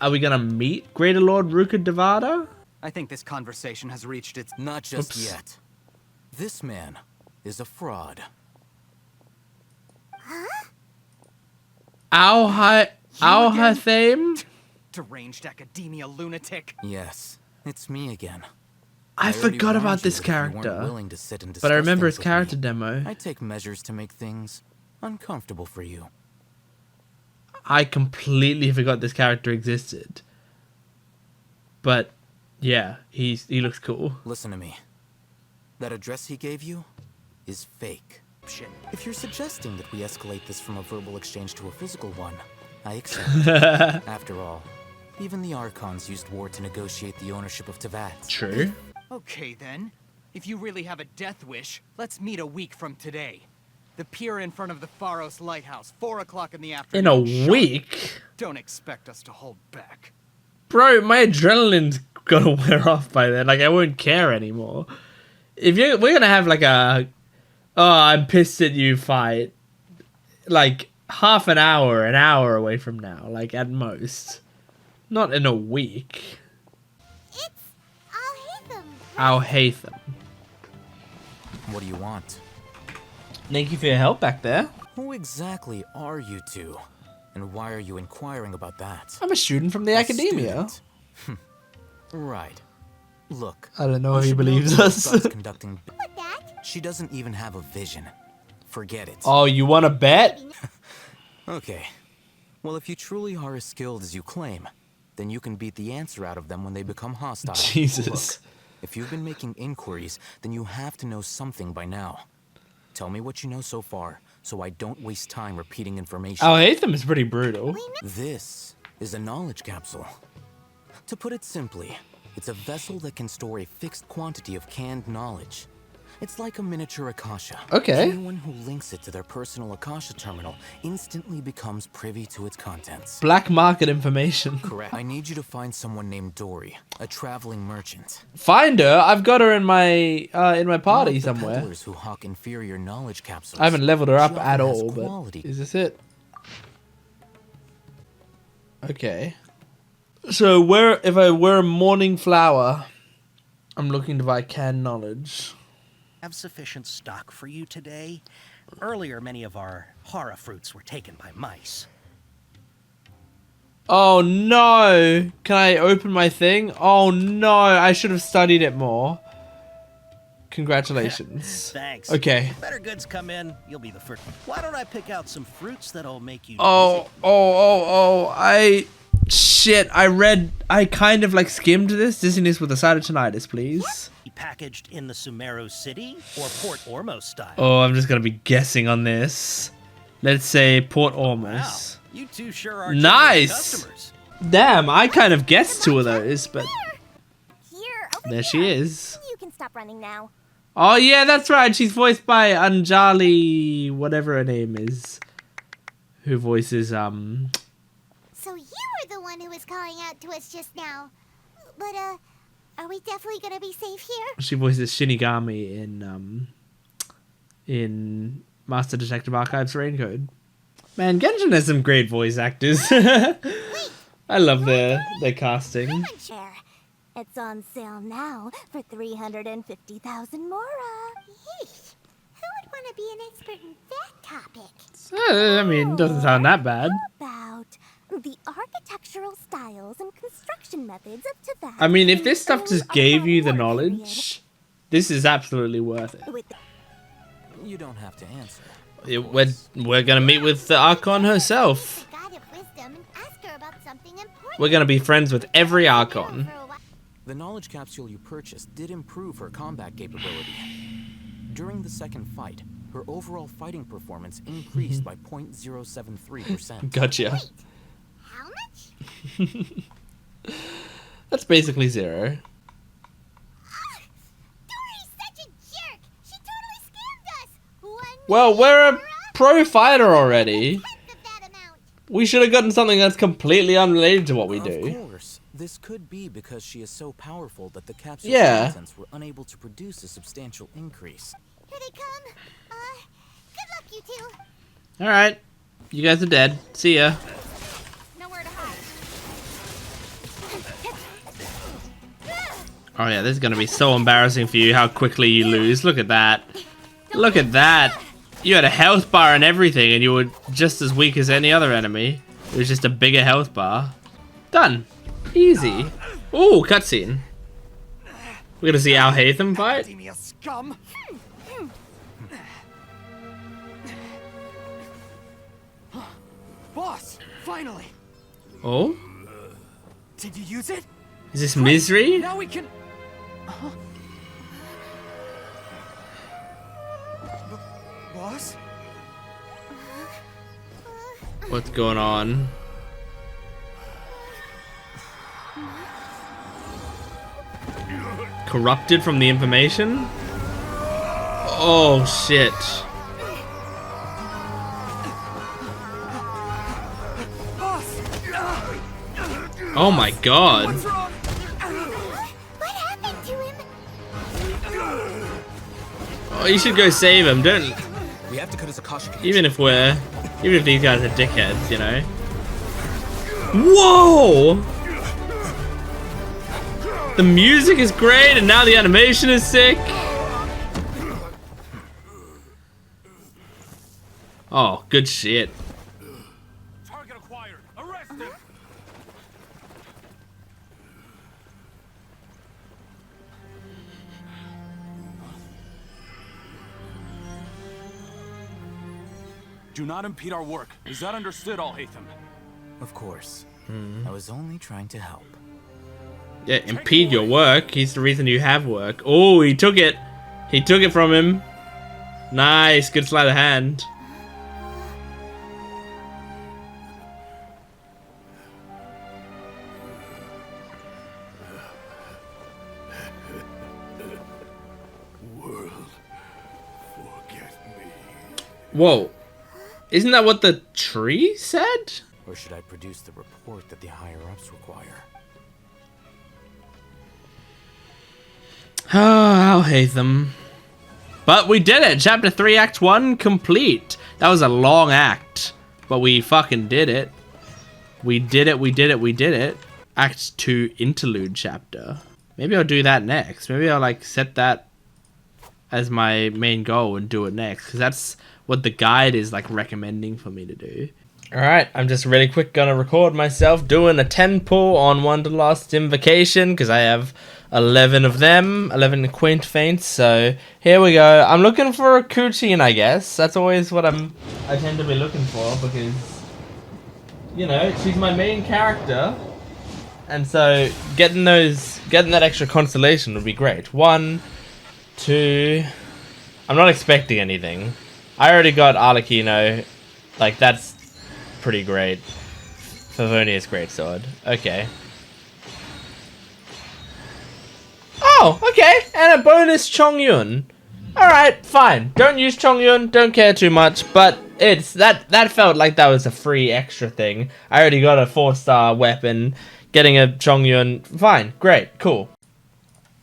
Are we gonna meet Greater Lord Rukkhadevata? I think this conversation has reached its... Not just yet. This man is a fraud. Huh? Al-Hatham? Deranged academia lunatic. Yes, it's me again. I forgot about this character, but I remember his character demo. I take measures to make things uncomfortable for you. I completely forgot this character existed. But yeah, he looks cool. Listen to me. That address he gave you is fake. If you're suggesting that we escalate this from a verbal exchange to a physical one, I accept. After all, even the Archons used war to negotiate the ownership of Teyvat. True. Okay then, if you really have a death wish, let's meet a week from today. The pier in front of the Pharos Lighthouse, 4 o'clock in the afternoon. In a week? Don't expect us to hold back. Bro, my adrenaline's gonna wear off by then. Like, I won't care anymore. We're gonna have like a, oh, I'm pissed at you fight, like half an hour away from now, like at most. Not in a week. It's Al-Hatham. Al-Hatham. What do you want? Thank you for your help back there. Who exactly are you two? And why are you inquiring about that? I'm a student from the academia. Right. Look. I don't know if he believes us. Conducting... She doesn't even have a vision. Forget it. Oh, you want to bet? Okay. Well, if you truly are as skilled as you claim, then you can beat the answer out of them when they become hostile. Jesus. Look, if you've been making inquiries, then you have to know something by now. Tell me what you know so far, so I don't waste time repeating information. Al-Hatham is pretty brutal. This is a knowledge capsule. To put it simply, it's a vessel that can store a fixed quantity of canned knowledge. It's like a miniature Akasha. Okay. Anyone who links it to their personal Akasha terminal instantly becomes privy to its contents. Black market information. Correct. I need you to find someone named Dory, a traveling merchant. Find her? I've got her in my party somewhere. Peddlers who hawk inferior knowledge capsules. I haven't leveled her up She at often has all, quality. but is this it? Okay. So if I were a morning flower, I'm looking to buy canned knowledge. Have sufficient stock for you today? Earlier, many of our hara fruits were taken by mice. Oh no! Can I open my thing? Oh no! I should have studied it more. Congratulations. Thanks. Okay. If better goods come in, you'll be the first. Why don't I pick out some fruits that'll make you Shit, I kind of like skimmed this. Dizziness with a side of tinnitus, please. packaged in the Sumeru City or Port Ormos style? Oh, I'm just gonna be guessing on this. Let's say Port Ormos. Wow, you two sure are nice. customers. Damn, I kind of guessed two of those, but there she is. You can stop running now. Oh yeah, that's right. She's voiced by Anjali, whatever her name is, who voices So you were the one who was calling out to us just now. But are we definitely gonna be safe here? She voices Shinigami in Master Detective Archives Raincode. Man, Genshin has some great voice actors. I love their casting. It's on sale now for 350,000 mora. Yeesh. Who would want to be an expert in that topic? I mean, doesn't sound that bad. About the architectural styles and construction methods of Teyvat. I mean, if this stuff just gave you the knowledge, this is absolutely worth it. You don't have to answer. We're gonna meet with the Archon herself. We're gonna be friends with every Archon. The knowledge capsule you purchased did improve her combat capability. During the second fight, her overall fighting performance increased by 0.073%. Gotcha. Wait, how much? That's basically zero. Dory's such a Well, we're a pro fighter already. We should have gotten something that's completely unrelated to what we do. Of course. This could be because she is so powerful that the capsule's contents were unable to produce a substantial increase. Here they come. Good luck, you two. Alright. You guys are dead. See ya. Nowhere to hide. Oh yeah, this is gonna be so embarrassing for you how quickly you lose. Look at that. Look at that. You had a health bar and everything and you were just as weak as any other enemy. It was just a bigger health bar. Done. Easy. Ooh, cutscene. We're gonna see Al Hatham fight. Scum. Boss, finally. Oh? Did you use it? Is this misery? Now we can. Boss? What's going on? Corrupted from the information? Oh shit. Oh my god. What happened to him? Oh, you should go save him, don't. We have to cut his Akashic. Even if these guys are dickheads, you know. Whoa! The music is great, and now the animation is sick. Oh, good shit. Target acquired. Arrest him. Do not impede our work. Is that understood, Al-Hatham? Of course. I was only trying to help. Yeah, impede your work. He's the reason you have work. Oh, he took it. He took it from him. Nice, good sleight of hand. World, forget me. Whoa. Isn't that what the tree said? Or should I produce the report that the higher-ups require? I'll hate them. But we did it! Chapter 3, Act 1, complete. That was a long act. But we fucking did it. We did it, we did it, we did it. Act 2, Interlude Chapter. Maybe I'll do that next. Maybe I'll like set that as my main goal and do it next. Because that's what the guide is like recommending for me to do. Alright, I'm just really quick gonna record myself doing a 10 pull on Wanderlust Invocation because I have 11 of them, 11 quaint feints, so here we go. I'm looking for a Kuchin, I guess. That's always what I tend to be looking for because, you know, she's my main character. And so getting that extra constellation would be great. 1, 2, I'm not expecting anything. I already got arlecchino, like that's pretty great. Favonius Greatsword. Okay. Oh, okay. And a bonus Chongyun. Alright, fine. Don't use Chongyun, don't care too much, but it's that felt like that was a free extra thing. I already got a 4-star weapon. Getting a Chongyun, fine, great, cool.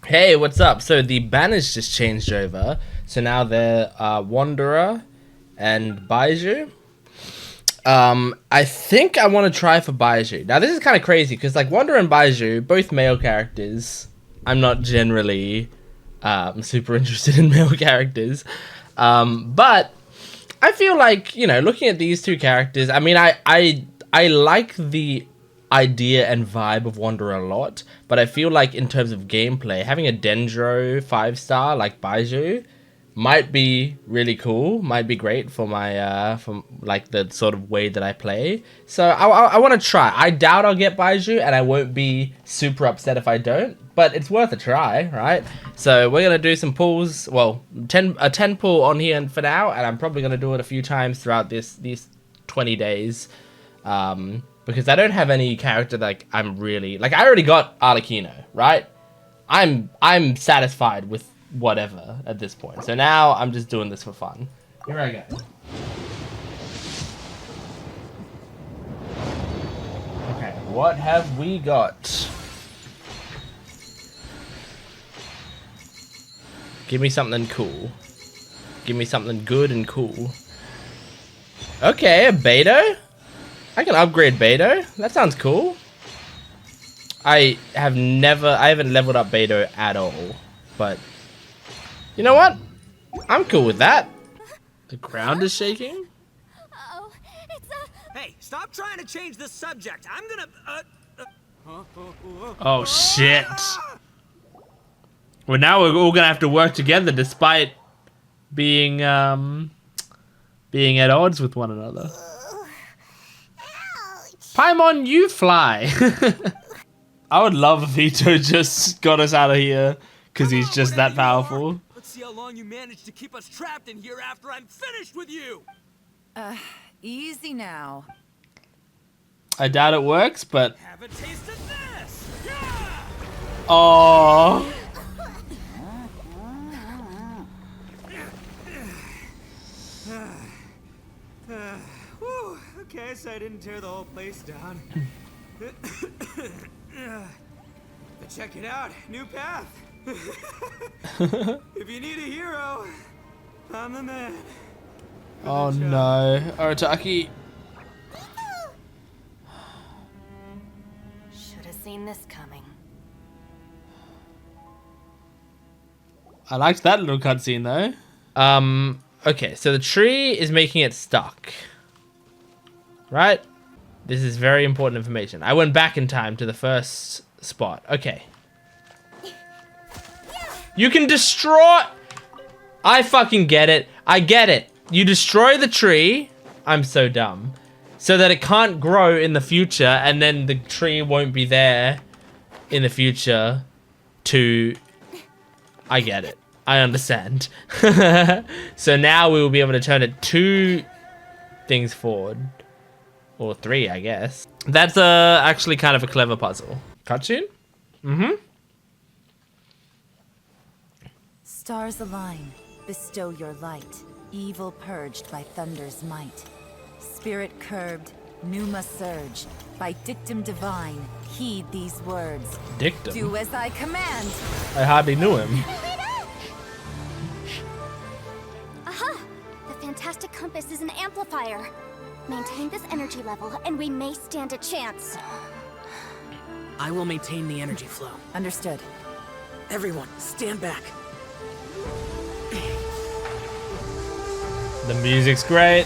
Hey, what's up? So the banners just changed over. So now they're Wanderer and Baiju. I think I want to try for Baiju. Now this is kind of crazy because like Wanderer and Baiju, both male characters. I'm not generally super interested in male characters. But I feel like, you know, looking at these two characters, I mean, I like the idea and vibe of Wanderer a lot, but I feel like in terms of gameplay, having a Dendro 5-star like Baiju might be really cool, might be great for my from like the sort of way that I play. So I want to try. I doubt I'll get Baiju and I won't be super upset if I don't, but it's worth a try, right? So we're gonna do some pulls, well, a 10 pull on here for now, and I'm probably gonna do it a few times throughout these 20 days, because I don't have any character like I'm really like. I already got arlecchino, right? I'm satisfied with whatever at this point. So now I'm just doing this for fun. Here I go. Okay, what have we got? Give me something cool. Give me something good and cool. Okay, a Beto? I can upgrade Beto. That sounds cool. I haven't leveled up Beto at all. But, you know what? I'm cool with that. The ground is shaking? Hey, stop trying to change the subject. I'm gonna, Oh, shit. Well, now we're all gonna have to work together despite being at odds with one another. Paimon, you fly. I would love if Itto just got us out of here because he's just that powerful. Let's see how long you manage to keep us trapped in here after I'm finished with you. Easy now. I doubt it works, but Have a taste of this. oh. Whew, okay, so I didn't tear the whole place down. But check it out, new path. If you need a hero, I'm the man. Oh no, Arataki. Should have seen this coming. I liked that little cutscene though. Okay, so the tree is making it stuck. Right? This is very important information. I went back in time to the first spot. Okay. You can destroy... I fucking get it. I get it. You destroy the tree. I'm so dumb. So that it can't grow in the future, and then the tree won't be there in the future to... I get it. I understand. So now we will be able to turn it 2 things forward. Or 3, I guess. That's actually kind of a clever puzzle. Cutscene? Mm-hmm. Stars align, bestow your light. Evil purged by thunder's might. Spirit curbed, pneuma surge. By dictum divine, heed these words. Dictum? Do as I command. I hardly knew him. Aha! The fantastic compass is an amplifier. Maintain this energy level, and we may stand a chance. I will maintain the energy flow. Understood. Everyone, stand back. The music's great.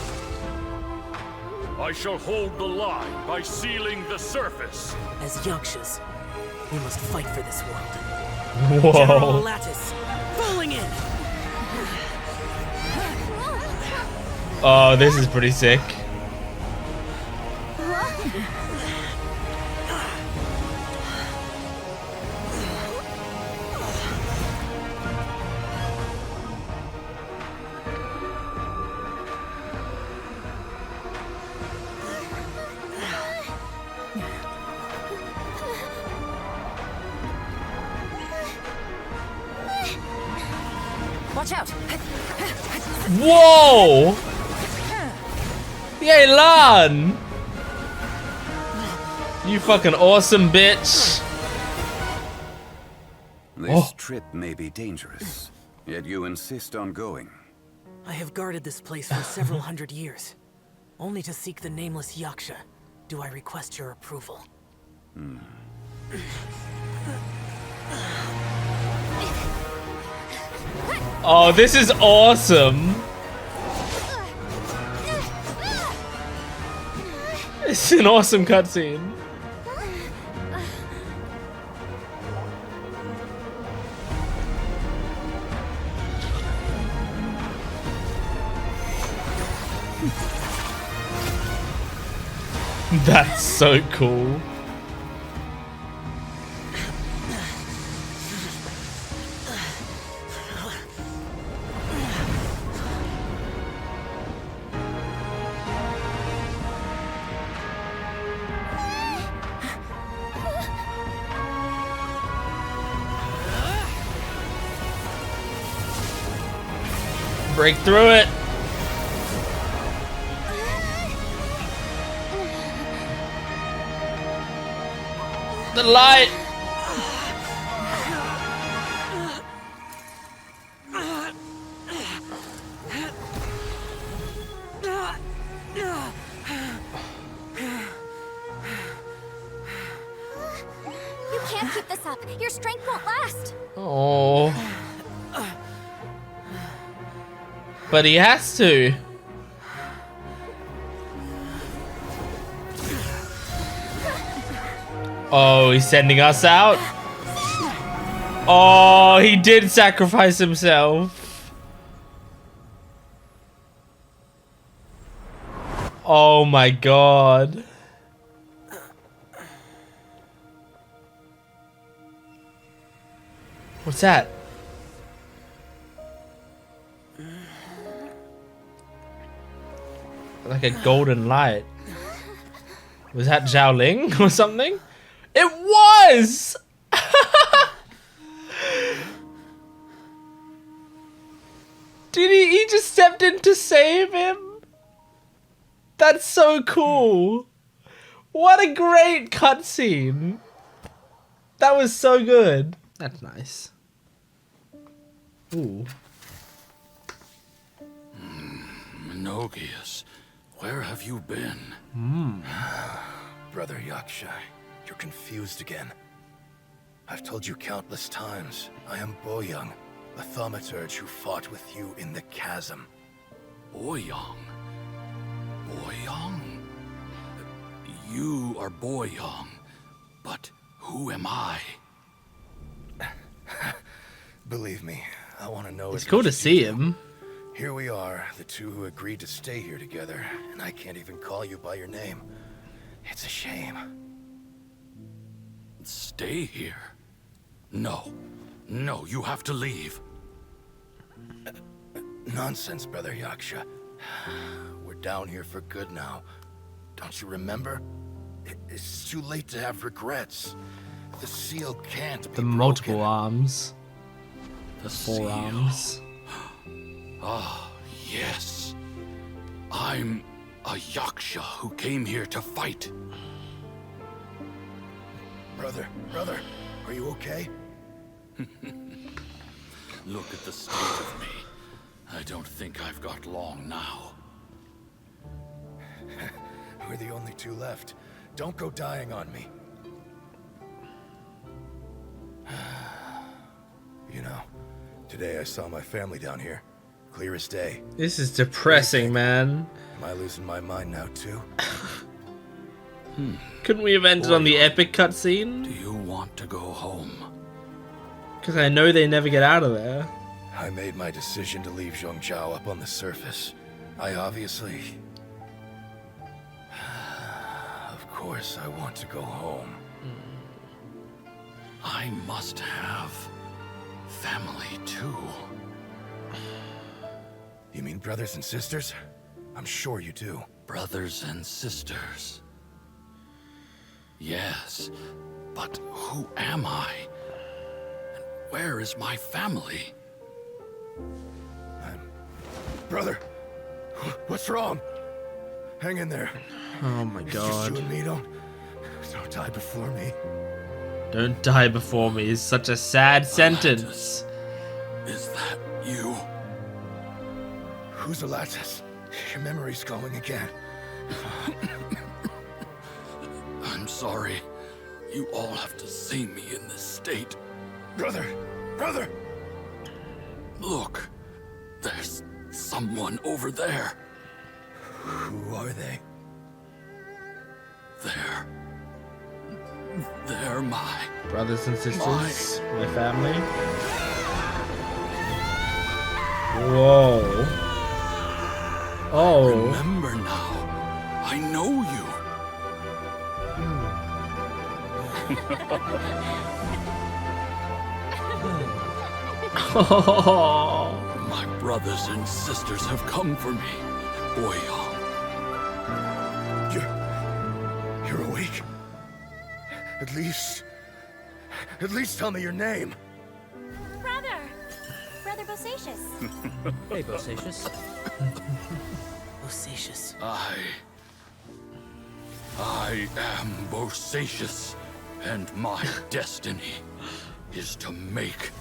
I shall hold the line by sealing the surface. As Yakshas, we must fight for this world. Whoa. General Lattice, falling in. Oh, this is pretty sick. Watch out! Whoa! Yay, Lan! You fucking awesome bitch! This trip may be dangerous, yet you insist on going. I have guarded this place for several hundred years, only to seek the nameless Yaksha. Do I request your approval? Oh, this is awesome! It's an awesome cutscene. That's so cool. Break through it. light. You can't keep this up. Your strength won't last. Oh. But he has to. Oh, he's sending us out. Oh, he did sacrifice himself. Oh my god. What's that? Like a golden light. Was that Zhao Ling or something? It was! Did he just stepped in to save him? That's so cool. What a great cutscene. That was so good. That's nice. Ooh. Menogias, where have you been? Brother Yaksha, you're confused again. I've told you countless times, I am Boyoung, a thaumaturge who fought with you in the chasm. Boyoung? Boyoung? You are Boyoung, but who am I? Believe me, I want to know. It's cool to see him. Here we are, the two who agreed to stay here together, and I can't even call you by your name. It's a shame. Stay here? No. No, you have to leave. Nonsense, Brother Yaksha. We're down here for good now. Don't you remember? It's too late to have regrets. The seal can't be The multiple arms. The four seal. arms. Ah, yes. I'm a Yaksha who came here to fight. Brother, are you okay? Look at the state of me. I don't think I've got long now. We're the only two left. Don't go dying on me. You know, today I saw my family down here. Clear as day. This is depressing, man. Am I losing my mind now too? Couldn't we have ended on the epic cutscene? Do you want to go home? Because I know they never get out of there. I made my decision to leave Zhongzhou up on the surface. I obviously... Of course I want to go home. I must have family too. You mean brothers and sisters? I'm sure you do. Brothers and sisters. Yes, but who am I? And where is my family? Brother, what's wrong? Hang in there. Oh my It's just you god. and me. Don't die before me. Don't die before me is such a sad sentence. Is that you? Who's Alatus? Your memory's going again. I'm sorry. You all have to see me in this state. Brother! Look, there's someone over there. Who are they? They're my... Brothers and sisters, my family. Whoa. Oh. Remember now. I know you. My brothers and sisters have come for me, Boyoung. You're awake? At least tell me your name. Brother Bosacious. Hey, Bosacious. Bosacious. I am Bosacious, And my destiny is to make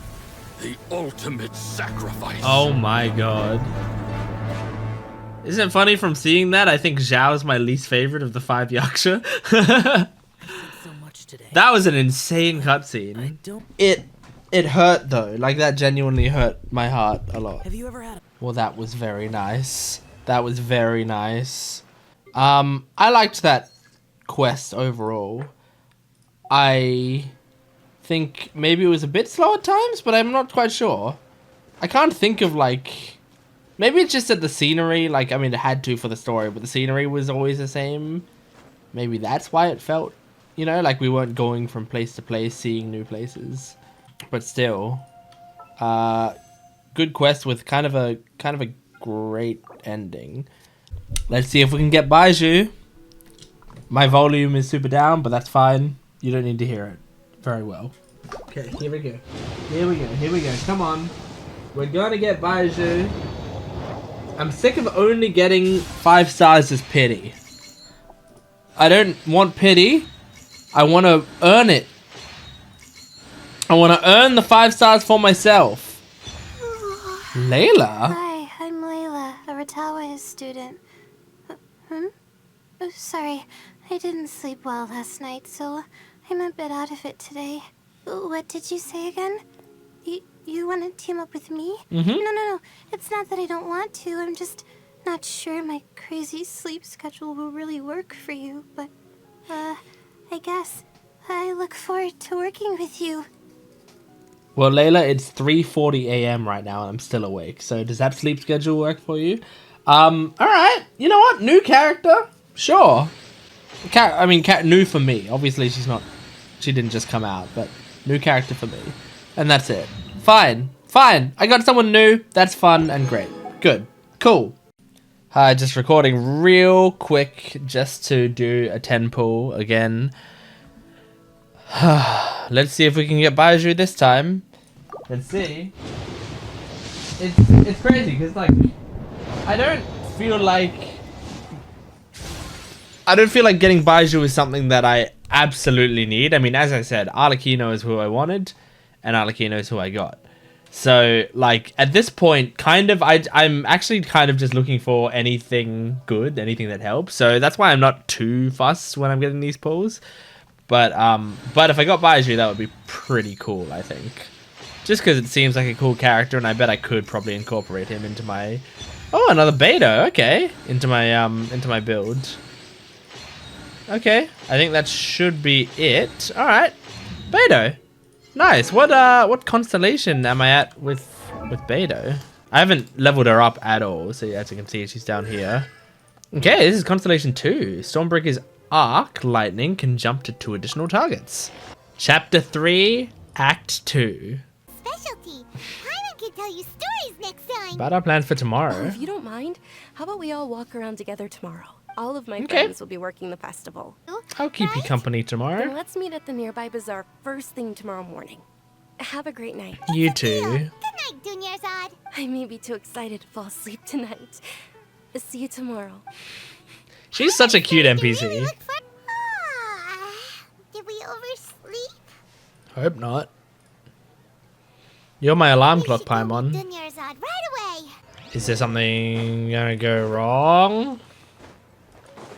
the ultimate sacrifice. Oh my god. Isn't it funny from seeing that? I think Zhao is my least favorite of the 5 Yaksha. That was an insane cutscene. It hurt though. Like that genuinely hurt my heart a lot. Have you ever had Well, that was very nice. That was very nice. I liked that quest overall. I think maybe it was a bit slow at times, but I'm not quite sure. I can't think of like... Maybe it's just that the scenery, like, I mean, it had to for the story, but the scenery was always the same. Maybe that's why it felt, you know, like we weren't going from place to place, seeing new places. But still, good quest with kind of a great ending. Let's see if we can get Baiju. My volume is super down, but that's fine. You don't need to hear it very well. Okay, here we go. Here we go. Here we go. Come on. We're gonna get Baiju. I'm sick of only getting 5 stars as pity. I don't want pity. I want to earn it. I want to earn the 5 stars for myself. Layla? Hi, I'm Layla, a Ratawa student. Oh, sorry, I didn't sleep well last night, so I'm a bit out of it today. What did you say again? You want to team up with me? No. It's not that I don't want to. I'm just not sure my crazy sleep schedule will really work for you. But, I guess I look forward to working with you. Well, Layla, it's 3:40 a.m. right now and I'm still awake. So does that sleep schedule work for you? Alright. You know what? New character? Sure. New for me. Obviously, she didn't just come out, but new character for me. And that's it. Fine. I got someone new. That's fun and great. Good. Cool. Hi, just recording real quick just to do a 10 pull again. Let's see if we can get Baiju this time. Let's see. It's crazy because like I don't feel like getting Baiju is something that I absolutely need. I mean, as I said, Arlecchino is who I wanted, and Arlecchino is who I got. So, like, at this point, I'm actually kind of just looking for anything good, anything that helps. So that's why I'm not too fussed when I'm getting these pulls. But if I got Baiju, that would be pretty cool, I think. Just because it seems like a cool character, and I bet I could probably incorporate him into my... Oh, another beta, okay. Into my build. Okay, I think that should be it. Alright, Beto. Nice. What constellation am I at with Beto? I haven't leveled her up at all, so as you can see, she's down here. Okay, this is Constellation 2. Stormbreaker's Arc Lightning can jump to 2 additional targets. Chapter 3, Act 2. Specialty. Paimon can tell you stories next time. About our plans for tomorrow. Oh, if you don't mind, how about we all walk around together tomorrow? All of my friends will be working the festival. I'll keep you company tomorrow. Then let's meet at the nearby bazaar first thing tomorrow morning. Have a great night. You too. Good night, Dunyarzad. I may be too excited to fall asleep tonight. See you tomorrow. She's such a cute NPC. Did we oversleep? Hope not. You're my alarm clock, Paimon. Dunyarzad right away. Is there something gonna go wrong?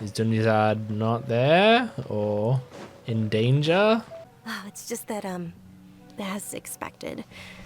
Is Dunyarzad not there? Or in danger? Oh, it's just that, as expected,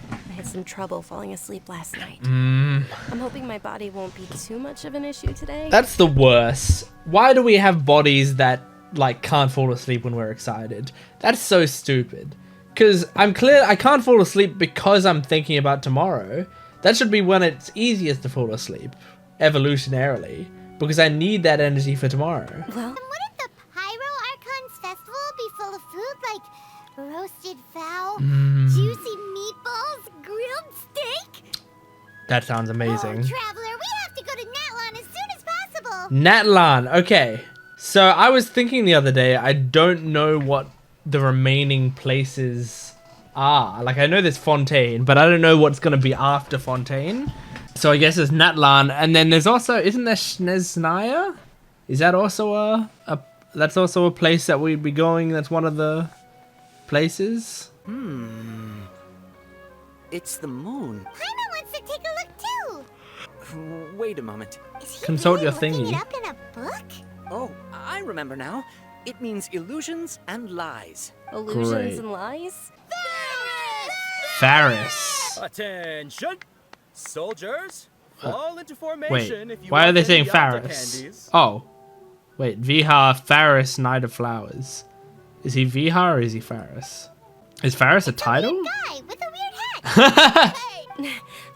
I had some trouble falling asleep last night. I'm hoping my body won't be too much of an issue today. That's the worst. Why do we have bodies that, like, can't fall asleep when we're excited? That's so stupid. Because I can't fall asleep because I'm thinking about tomorrow. That should be when it's easiest to fall asleep, evolutionarily. Because I need that energy for tomorrow. Well, and wouldn't the Pyro Archon's festival be full of food like roasted fowl, juicy meatballs, grilled steak? That sounds amazing. Oh, Traveler, we have to go to Natlan as soon as possible. Natlan, okay. So I was thinking the other day, I don't know what the remaining places are. Like, I know there's Fontaine, but I don't know what's going to be after Fontaine. So I guess there's Natlan, and then there's also, isn't there Snezhnaya? Is that also that's also a place that we'd be going? That's one of the places. It's the moon. Paimon wants to take a look too. Wait a moment. Is he Consult really your looking thingy. it up in a book? Oh, I remember now. It means illusions and lies. Illusions Great. and lies? Faris. Attention! Soldiers, fall into Wait, formation if you why are want they any saying Yatta Faris? candies. Oh. Wait, Vihar, Faris, Knight of Flowers. Is he Vihar or is he Faris? Is Faris a title? Guy with a weird hat.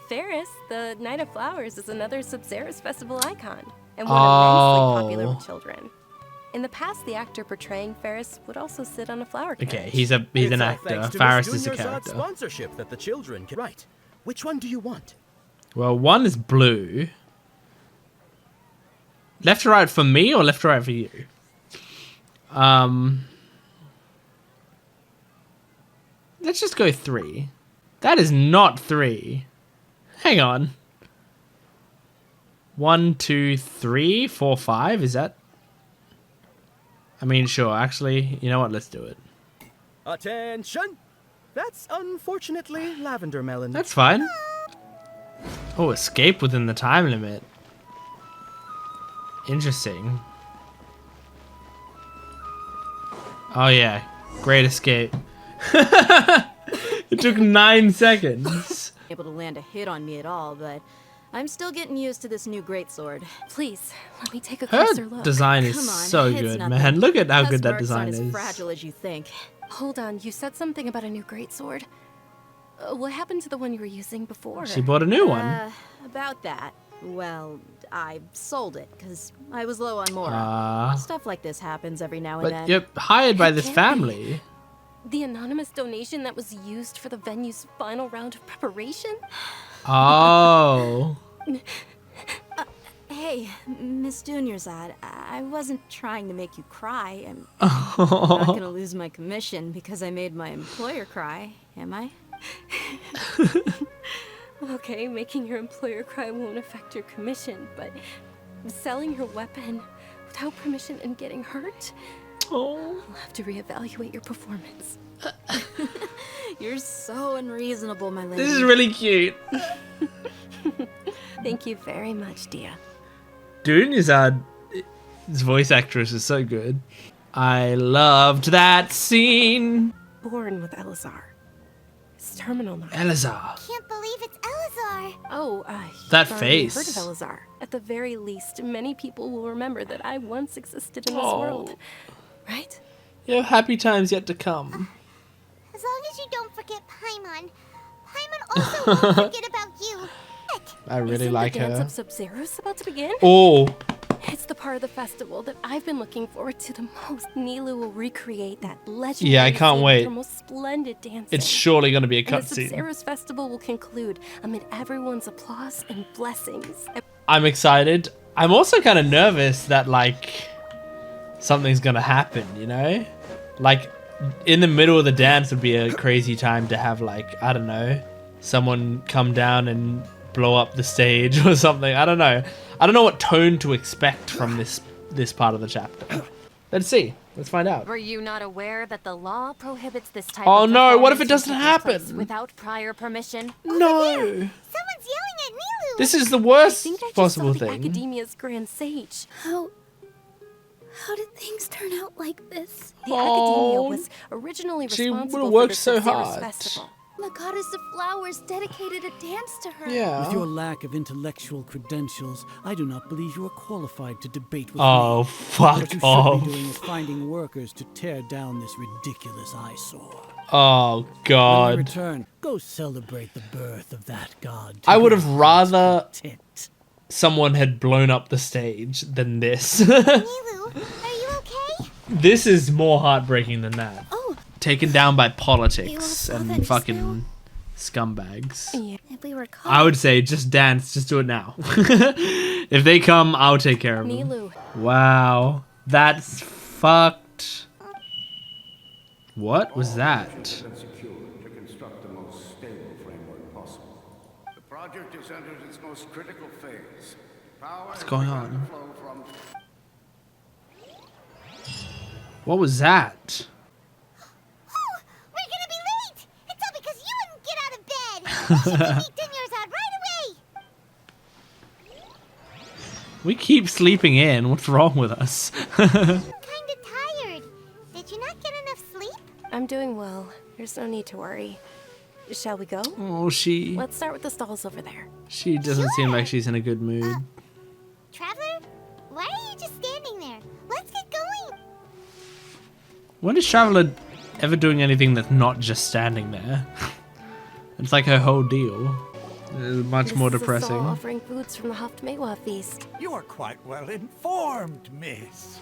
Ferris, the Knight of Flowers, is another Sabzeruz festival icon, and one immensely popular with children. In the past, the actor portraying Ferris would also sit on a flower carriage. Okay, he's an It's all actor. thanks to Faris Miss is a Dunyarzad's character. sponsorship that the children can. Right. Which one do you want? Well, one is blue. Left to right for me or left to right for you? Let's just go 3. That is not 3. Hang on. 1, 2, 3, 4, 5. Is that? I mean, sure. Actually, you know what? Let's do it. Attention! That's unfortunately lavender melon. That's fine. Oh, escape within the time limit. Interesting. Oh yeah, great escape. It took 9 seconds. Able to land a hit on me at all, but I'm still getting used to this new greatsword. Please, let me take a Her closer look. design is Come on, so it's good, nothing. man. Look at how Plus, good that Merc's design not as is. fragile as you think. Hold on, you said something about a new greatsword. What happened to the one you were using before? She bought a new one. About that. Well, I sold it because I was low on more. Ah. Stuff like this happens every now and But then. you're hired by this can't family. The anonymous donation that was used for the venue's final round of preparation? Oh. Hey, Miss Dunyarzad, I wasn't trying to make you cry. I'm not gonna lose my commission because I made my employer cry, am I? Okay, making your employer cry won't affect your commission, but selling your weapon without permission and getting hurt? Oh. I'll have to reevaluate your performance. You're so unreasonable, my lady. This is really cute. Thank you very much, dear. Dunyarzad, his voice actress is so good. I loved that scene. Born with Elazar. It's terminal now. Elazar. Can't believe it's Elazar. Oh, That you've already face. heard of Elazar. At the very least, many people will remember that I once existed in this Oh. world. Right? Your happy times yet to come. As long as you don't forget Paimon. Paimon also won't forget about you. I really Isn't like the dance her. of Sabzeruz about to begin? Oh. It's the part of the festival that I've been looking forward to the most. Nilu will recreate that legendary Yeah, I can't scene wait. with her most splendid dancing. It's surely going to be a And the cutscene. Sabzeruz festival will conclude amid everyone's applause and blessings. I'm excited. I'm also kind of nervous that, like, something's going to happen, you know? Like, in the middle of the dance would be a crazy time to have, like, I don't know, someone come down and blow up the stage or something. I don't know. I don't know what tone to expect from this part of the chapter. Let's see. Let's find out. Were you not aware that the law prohibits this type Oh of no, what if it performance doesn't from taking place happen? without prior permission? No. Someone's yelling at Nilu. This is the worst I think I just possible saw the thing. Academia's Grand Sage. How did things turn out like this? The Academia Oh, was originally she responsible would've worked for the so Sabzeruz hard. festival. The goddess of flowers dedicated a dance to her. Yeah. With your lack of intellectual credentials, I do not believe you are qualified to debate with Oh, me. fuck What you off. should be doing is finding workers to tear down this ridiculous eyesore. Oh When we god. return, go celebrate the birth of that god. I would have rather Tent. someone had blown up the stage than this. Nilu, are you okay? This is more heartbreaking than that. Oh, Taken down by You politics saw that and just fucking scumbags. if we were caught. I would say just dance, just do it now. If they come, I'll take care of them. Nilu. Wow, that's fucked. What was that? To construct the most stable framework possible. The project is entered its most critical phase. Power What's going on? flow from What was that? We keep sleeping in. What's wrong with us? I'm kinda tired. Did you not get enough sleep? I'm doing well. There's no need to worry. Shall we go? Oh, Let's start with the stalls over there. She doesn't seem like she's in a good mood. Traveler? Why are you just standing there? Let's get going. When is Traveler ever doing anything that's not just standing there? It's like her whole deal. It's much more depressing. This is a stall offering foods from the Haftmewa feast. You are quite well informed, miss.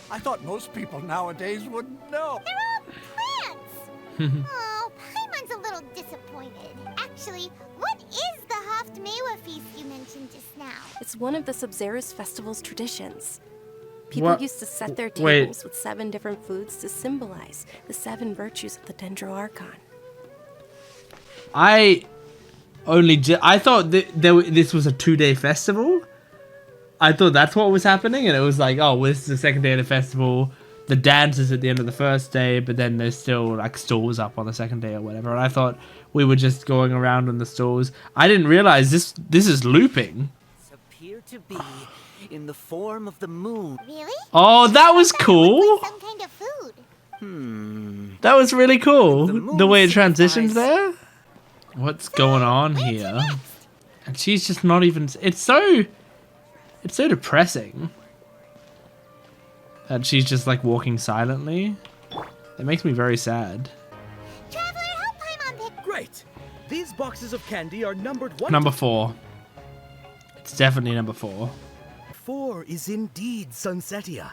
I thought most people nowadays wouldn't know. They're all plants. Oh, Paimon's a little disappointed. Actually, what is the Haftmewa feast you mentioned just now? It's one of the Sub-Zerus festival's traditions. People What? used to set their Wait. tables with 7 different foods to symbolize the 7 virtues of the Dendro Archon. I thought this was a 2-day festival. I thought that's what was happening, and it was like, oh, well, this is the second day of the festival. The dance is at the end of the first day, but then there's still like stalls up on the second day or whatever. And I thought we were just going around on the stalls. I didn't realize this is looping. Appear to be in the form of the moon. Really? Oh, that was cool. Some kind of food. That was really cool. The way it transitions there. What's going on here? And she's just not even. It's so depressing. That she's just like walking silently. It makes me very sad. Traveler, help Paimon pick. Great. These boxes of candy are numbered 1 Number to 4. It's definitely number 4. 4 is indeed Sunsetia.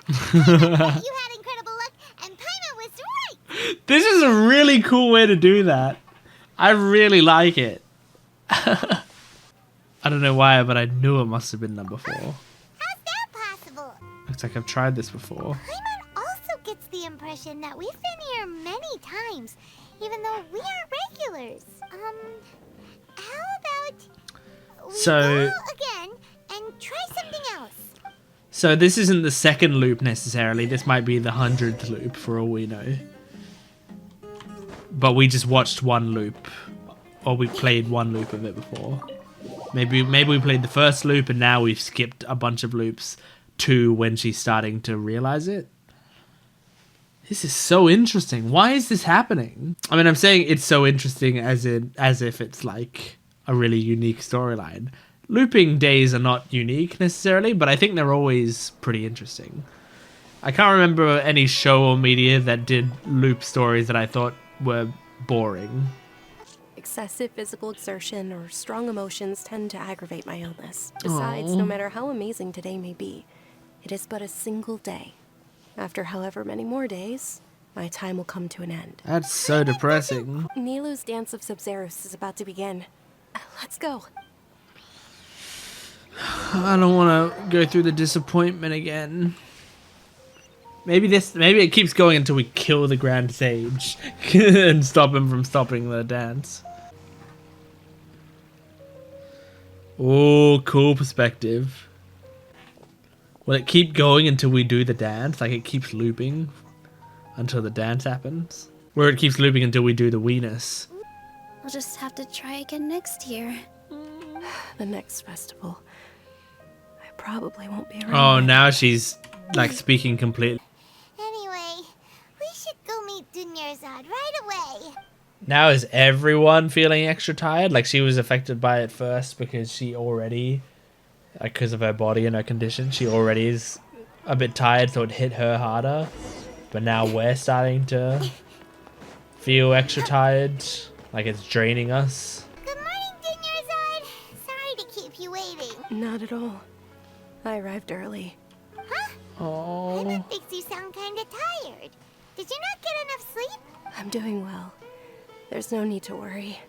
You had incredible luck, and Paimon was right. This is a really cool way to do that. I really like it. I don't know why, but I knew it must have been number 4. How's that possible? Looks like I've tried this before. Paimon also gets the impression that we've been here many times, even though we aren't regulars. How about we So- go again and try something else? So this isn't the second loop necessarily. This might be the 100th loop for all we know. But we just watched one loop, or we played one loop of it before. Maybe we played the first loop and now we've skipped a bunch of loops to when she's starting to realize it. This is so interesting. Why is this happening? I mean, I'm saying it's so interesting as if it's like a really unique storyline. Looping days are not unique necessarily, but I think they're always pretty interesting. I can't remember any show or media that did loop stories that I thought were boring. Excessive physical exertion or strong emotions tend to aggravate my illness. Besides, no matter how amazing today may be, it is but a single day. After however many more days, my time will come to an end. That's so depressing. Nilu's Dance of Sub-Zerus is about to begin. Let's go. I don't want to go through the disappointment again. Maybe it keeps going until we kill the Grand Sage and stop him from stopping the dance. Oh, cool perspective. Will it keep going until we do the dance? Like it keeps looping until the dance happens? Or it keeps looping until we do the weenus? I'll just have to try again next year. The next festival. I probably won't be around. Oh, now she's like speaking completely. Anyway, we should go meet Dunyarzad right away. Now is everyone feeling extra tired? Like she was affected by it first because she already, like because of her body and her condition, she already is a bit tired, so it hit her harder. But now we're starting to feel extra tired, like it's draining us. Good morning, Dunyarzad. Sorry to keep you waiting. Not at all. I arrived early. Huh? Oh. Paimon thinks you sound kinda tired. Did you not get enough sleep? I'm doing well. There's no need to worry.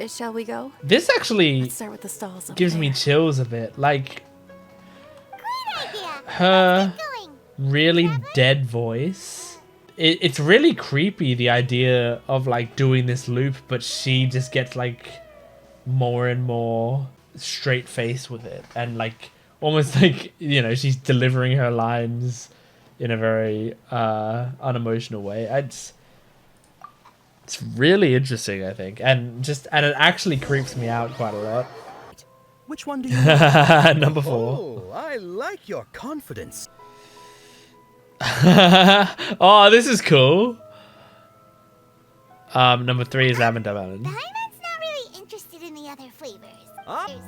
Shall we go? This actually Let's start with the stalls over gives there. me chills a bit. Like Great idea. her really dead voice. It's really creepy, the idea of like doing this loop, but she just gets like more and more straight faced with it, and like almost like, you know, she's delivering her lines in a very unemotional way. It's It's really interesting, I think, and it actually creeps me out quite a lot. Which one do you want? Number 4. Oh, I like your confidence. Oh, this is cool. Number 3 is Lavender Melon. Paimon's not really interested in the other flavors. There's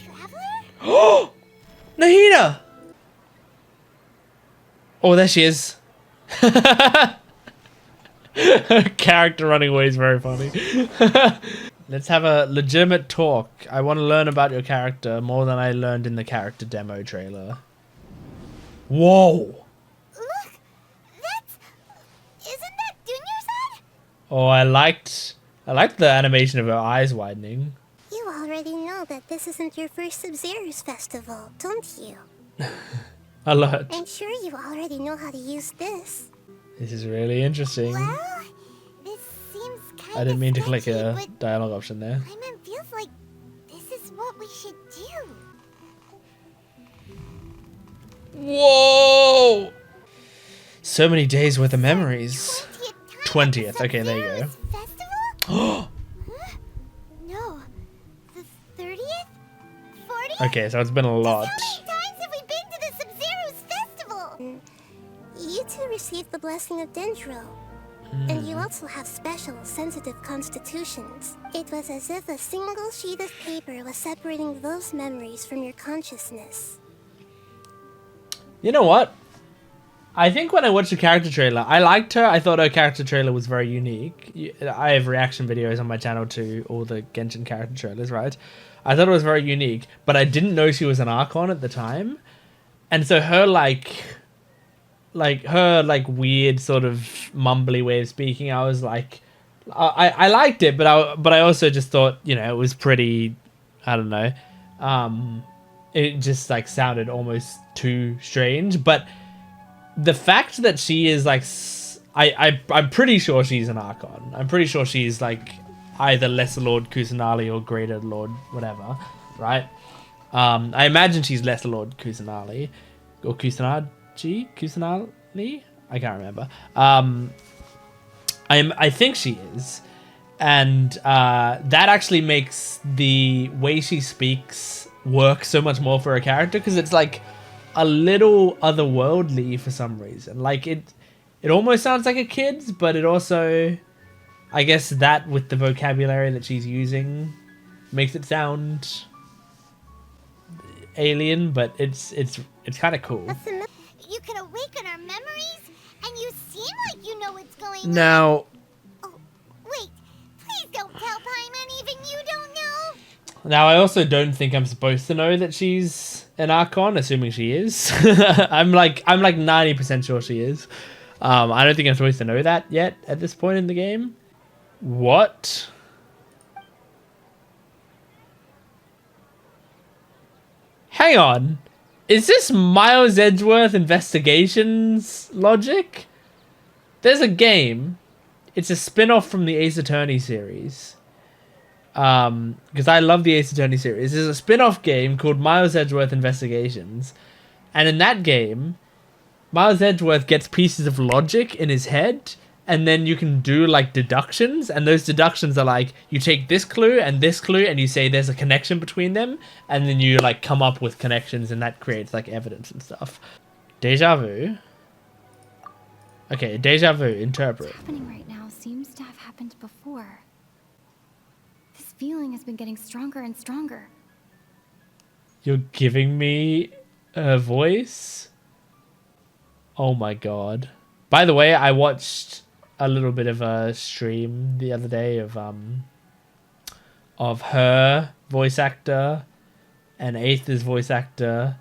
Traveler? Oh, Nahida! Oh, there she is. Her character running away is very funny. Let's have a legitimate talk. I want to learn about your character more than I learned in the character demo trailer. Whoa! Look! Isn't that Dunyarzad? Oh, I liked the animation of her eyes widening. You already know that this isn't your first Sub-Zero's festival, don't you? Alert. I'm sure you already know how to use this. This is really interesting. Well, this seems kind I didn't mean to click sketchy, a but dialogue option there. Paimon feels like this is what we should do. Whoa! So many days worth of memories. 20th. Okay, there you go. No, the 30th? 40th? Okay, so it's been a lot. How many times have we been to the Sub-Zero's festival? You two received the blessing of Dendro. And you also have special, sensitive constitutions. It was as if a single sheet of paper was separating those memories from your consciousness. You know what? I think when I watched the character trailer, I liked her. I thought her character trailer was very unique. I have reaction videos on my channel to all the Genshin character trailers, right? I thought it was very unique, but I didn't know she was an Archon at the time. And so her her weird sort of mumbly way of speaking, I was like, I liked it, but I also just thought, you know, it was pretty, I don't know, it just like sounded almost too strange. But the fact that she is like, I'm pretty sure she's an Archon. I'm pretty sure she's like either Lesser Lord Kusanali or Greater Lord whatever, right? I imagine she's Lesser Lord Kusanali or Kusanali. I can't remember. I think she is, and that actually makes the way she speaks work so much more for her character, because it's like a little otherworldly for some reason. Like it almost sounds like a kid's, but it also, I guess that with the vocabulary that she's using makes it sound alien, but it's kind of cool. You can awaken our memories, and you seem like you know what's going on. Now, oh, wait, please don't tell Paimon even you don't know. Now, I also don't think I'm supposed to know that she's an Archon, assuming she is. I'm like 90% sure she is. I don't think I'm supposed to know that yet at this point in the game. What? Hang on. Is this Miles Edgeworth Investigations logic? There's a game. It's a spin-off from the Ace Attorney series. Because I love the Ace Attorney series. There's a spin-off game called Miles Edgeworth Investigations. And in that game, Miles Edgeworth gets pieces of logic in his head, and then you can do like deductions, and those deductions are like, you take this clue and you say there's a connection between them, and then you like come up with connections, and that creates like evidence and stuff. Deja vu. Okay, deja vu, interpret. What's happening right now seems to have happened before. This feeling has been getting stronger and stronger. You're giving me a voice? Oh my god. By the way, I watched a little bit of a stream the other day of her voice actor and Aether's voice actor.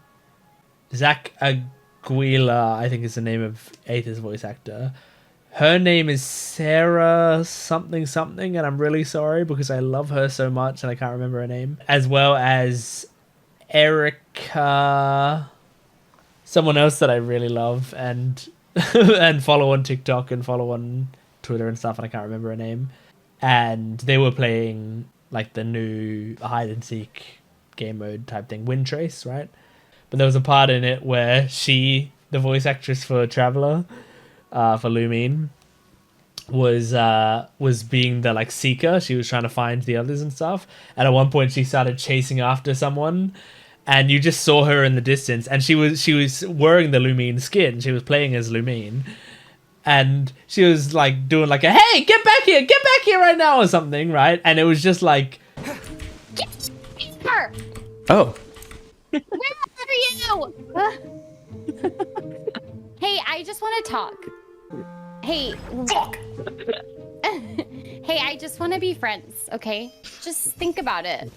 Zach Aguila, I think is the name of Aether's voice actor. Her name is Sarah something, and I'm really sorry because I love her so much and I can't remember her name. As well as Erica, someone else that I really love and and follow on TikTok and follow on Twitter and stuff, and I can't remember her name. And they were playing like the new hide and seek game mode type thing, Wind Trace, right? But there was a part in it where she, the voice actress for Traveler, for Lumine, was being the like seeker. She was trying to find the others and stuff. And at one point she started chasing after someone, and you just saw her in the distance, and she was wearing the Lumine skin. She was playing as Lumine. And she was like doing like a hey, get back here right now or something, right? And it was just like Her. oh. Where are you? Hey, I just want to talk. Hey. Hey, I just want to be friends, okay? Just think about it.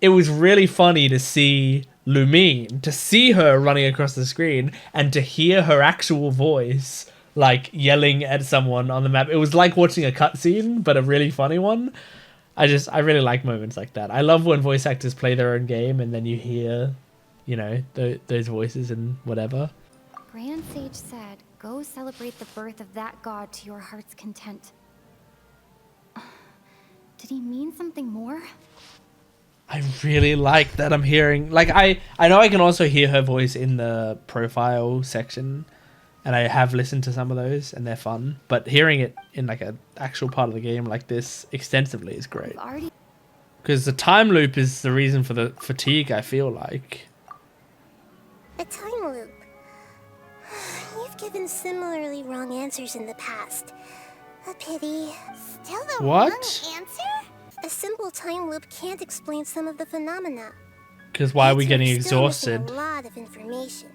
It was really funny to see Lumine, to see her running across the screen and to hear her actual voice like yelling at someone on the map. It was like watching a cutscene, but a really funny one. I really like moments like that. I love when voice actors play their own game and then you hear, you know, those voices and whatever. Grand Sage said, go celebrate the birth of that god to your heart's content. Did he mean something more? I really like that I'm hearing, like, I know I can also hear her voice in the profile section, and I have listened to some of those and they're fun, but hearing it in like an actual part of the game like this extensively is great. Because the time loop is the reason for the fatigue, I feel like. A time loop. You've given similarly wrong answers in the past. A pity. Still the What? wrong answer? A simple time loop can't explain some of the phenomena. Because why are we getting You're still missing exhausted? a lot of information.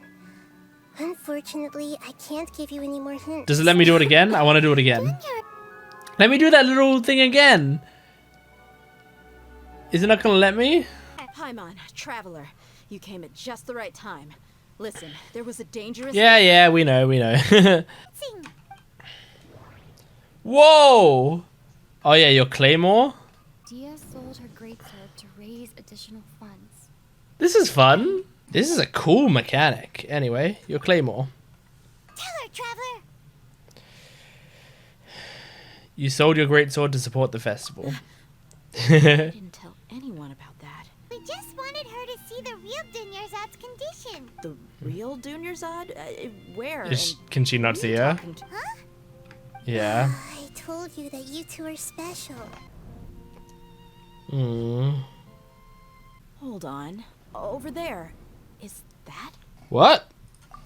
Unfortunately, I can't give you any more hints. Does it let me do it again? I want to do it again. Let me do that little thing again. Is it not going to let me? Paimon, traveler. You came at just the right time. Listen, there was a dangerous... Yeah, we know. Whoa! Oh yeah, your claymore? Dia sold her greatsword to raise additional funds. This is fun. This is a cool mechanic. Anyway, your claymore. Tell her, traveler. You sold your greatsword to support the festival. I didn't tell anyone about that. We just wanted her to see the real Dunyarzad's condition. The real Dunyarzad? Where? Can she not see her? Huh? Yeah. I told you that you two are special. Hold on. Over there. Is that? What?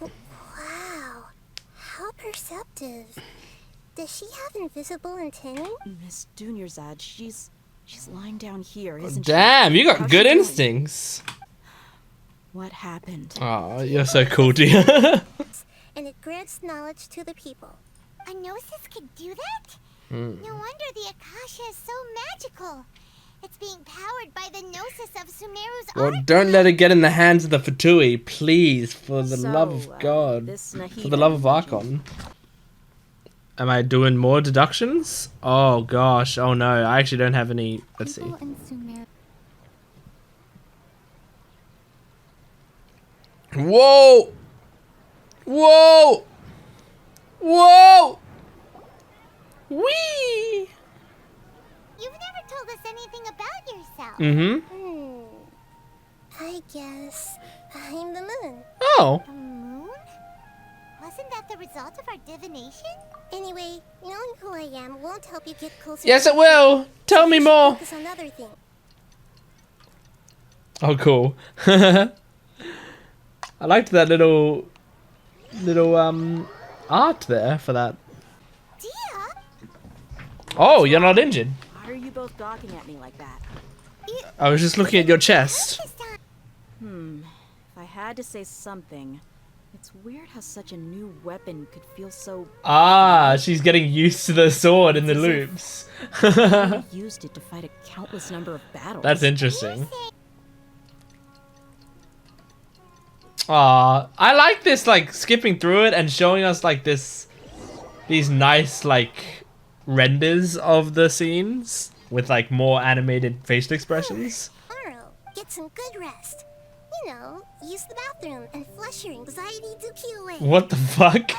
Wow. How perceptive. Does she have invisible antennae? Miss Dunyarzad, she's lying down here, isn't she? Damn, you got How's good she doing? instincts. What happened? Oh, you're so cool, dear. And it grants knowledge to the people. A Gnosis could do that? No wonder the Akasha is so magical. It's being powered by the Gnosis of Sumeru's Well, don't let it get in the hands of the Fatui, please, for the So, love of God. this For the love of Archon. Am I doing more deductions? Oh gosh, oh no, I actually don't have any. Let's see. People in Sumeru. Whoa! Whoa! Whoa! Whee! You've never told us anything about yourself. I guess I'm the moon. Oh. The moon? Wasn't that the result of our divination? Anyway, knowing who I am won't help you get closer. Yes, to it will. Tell me more. Focus on other things. Oh, cool. I liked that little art there for that. Dia? Oh, you're not injured. Why are you both gawking at me like that? I was just looking at your chest. If I had to say something, it's weird how such a new weapon could feel so... Ah, she's getting used to the sword in the loops. I used it to fight a countless number of battles. That's interesting. Ah, I like this, like, skipping through it and showing us, like, these nice, like, renders of the scenes with, like, more animated facial expressions. Tomorrow, get some good rest. You know, use the bathroom and flush your anxiety dookie away. What the fuck?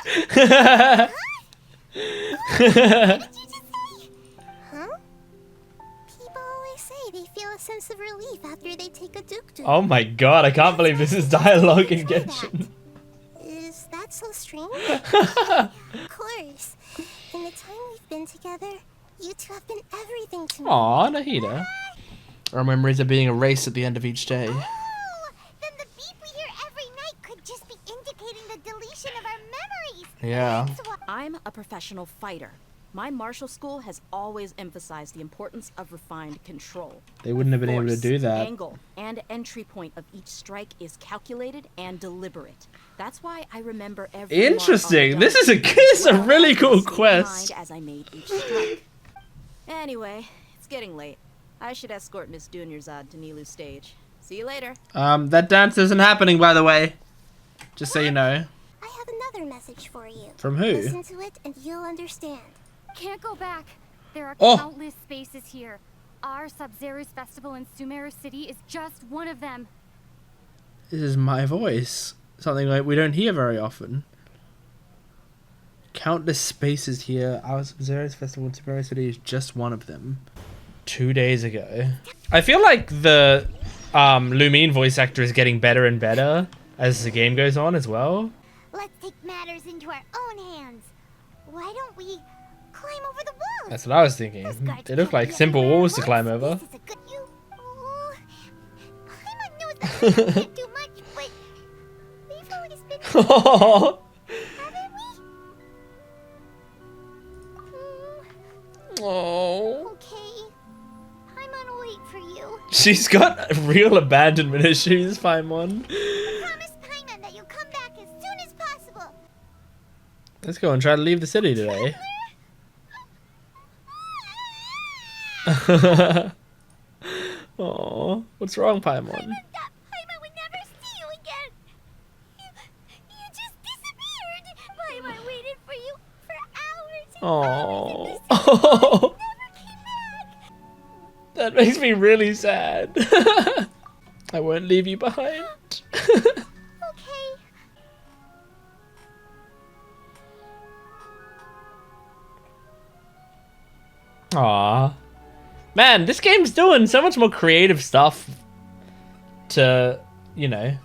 Huh? People always say they feel a sense of relief after they take a duk-duk. Oh my god, I can't believe this is dialogue in Genshin. Is that that so strange? Of course. In the time we've been together, you two have been everything to me. Aw, Nahida. Our memories are being erased at the end of each day. Oh, then the beep we hear every night could just be indicating the deletion of our memories. Yeah. I'm a professional fighter. My martial school has always emphasized the importance of refined control. They wouldn't have been able to do that. Angle and entry point of each strike is calculated and deliberate. That's why I remember every Interesting. This is a really cool quest. as I made each strike. Anyway, it's getting late. I should escort Miss Dunyarzad to Nilu's stage. See you later. That dance isn't happening, by the way. Just so you know. I have another message for you. From who? Listen to it and you'll understand. Can't go back. There are Oh. countless spaces here. Our Sub-Zero's festival in Sumeru City is just one of them. This is my voice. Something like we don't hear very often. Countless spaces here. Our Sub-Zero's festival in Sumeru City is just one of them. 2 days ago. I feel like the Lumine voice actor is getting better and better as the game goes on as well. Let's take matters into our own hands. Why don't we climb over the walls? That's what I was thinking. They look like simple walls to climb over. Paimon knows that we can't do much, but we've always been haven't we? Oh. Okay. Paimon will wait for you. She's got real abandonment issues, Paimon. Promise Paimon that you'll come back as soon as possible. Let's go and try to leave the city today. Oh, what's wrong, Paimon? Paimon would never see you again. You just disappeared. Paimon waited for you for hours. Oh. That makes me really sad. I won't leave you behind. Okay. Aw. Man, this game's doing so much more creative stuff to, you know,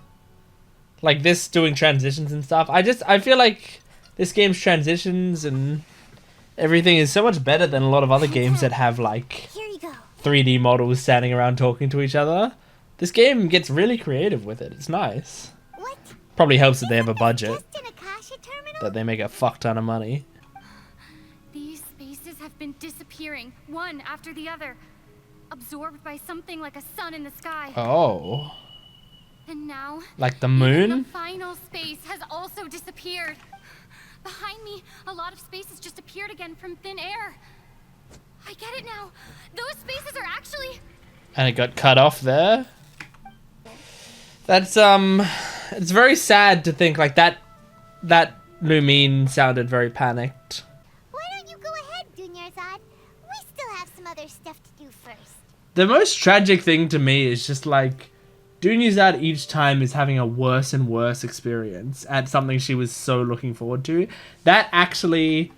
like this doing transitions and stuff. I feel like this game's transitions and everything is so much better than a lot of other games that have like 3D models standing around talking to each other. This game gets really creative with it. It's nice. Probably helps that they have a budget. That they make a fuck ton of money. These spaces have been disappearing, one after the other, absorbed by something like a sun in the sky. Oh. And now, Like the moon? the final space has also disappeared. Behind me, a lot of spaces just appeared again from thin air. I get it now. Those spaces are actually... And it got cut off there. That's it's very sad to think like that Lumine sounded very panicked. Why don't you go ahead, Dunyarzad? We still have some other stuff to do first. The most tragic thing to me is just like Dunyarzad each time is having a worse and worse experience at something she was so looking forward to. That actually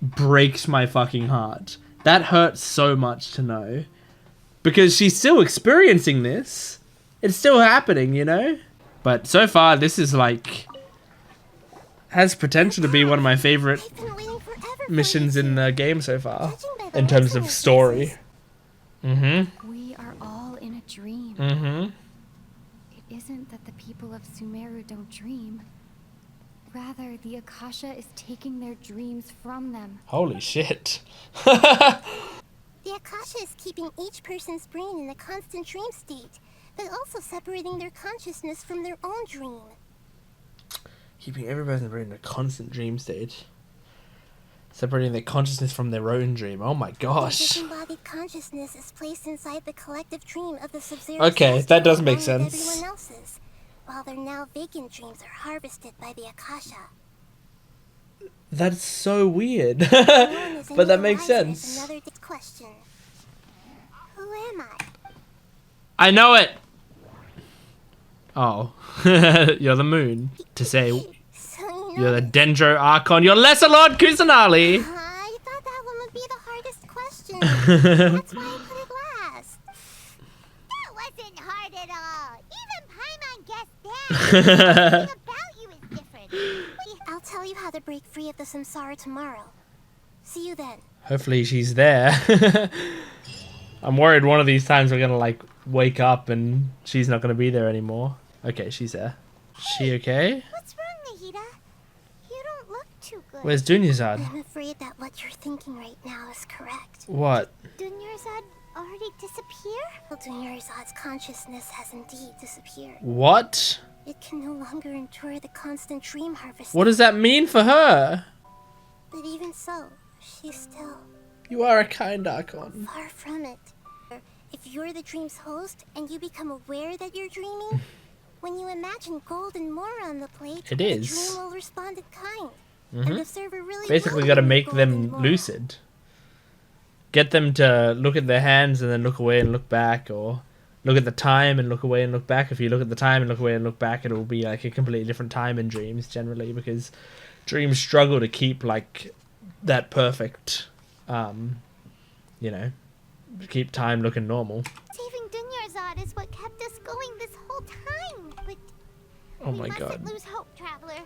breaks my fucking heart. That hurts so much to know. Because she's still experiencing this. It's still happening, you know? But so far, this is like... has potential to be one of my favorite missions in the game so far. In terms of story. Mm-hmm. We are all in a dream. Mm-hmm. It isn't that the people of Sumeru don't dream. Rather, the Akasha is taking their dreams from them. Holy shit. The Akasha is keeping each person's brain in a constant dream state, but also separating their consciousness from their own dream. Keeping every person's brain in a constant dream state. Separating their consciousness from their own dream. Oh my gosh. Their disembodied consciousness is placed inside the collective dream of the Sub-Zero. Okay, that does make along with sense. everyone else's, while their now vacant dreams are harvested by the Akasha. That's so weird. But that makes sense. Another question. Who am I? I know it! Oh. You're the moon. To say you're the Dendro Archon. You're Lesser Lord Kusanali! I thought that one would be the hardest question. That's why I put it last. That wasn't hard at all. Even Paimon guessed that. Nothing about you is different. you how to break free of the samsara tomorrow. See you then. Hopefully she's there. I'm worried one of these times we're gonna like wake up and she's not gonna be there anymore. Okay, she's there. She okay? What's wrong, Nahida? You don't look too good. Where's Dunyarzad? I'm afraid that what you're thinking right now is correct. What? Dunyarzad already disappear? Well, Dunyarzad's consciousness has indeed disappeared. What? It can no longer endure the constant dream harvest. What does that mean for her? But even so, she's still You are a kind Archon. far from it. If you're the dream's host and you become aware that you're dreaming, when you imagine gold and more on the plate, It the is. dream will respond in kind. Mhm. And the server really Basically will got to give make gold and them more. lucid. Get them to look at their hands and then look away and look back, or look at the time and look away and look back. If you look at the time and look away and look back, it will be like a completely different time in dreams generally, because dreams struggle to keep like that perfect, you know, keep time looking normal. Saving Dunyarzad is what kept us going this whole time. But Oh we my mustn't god. lose hope, Traveler.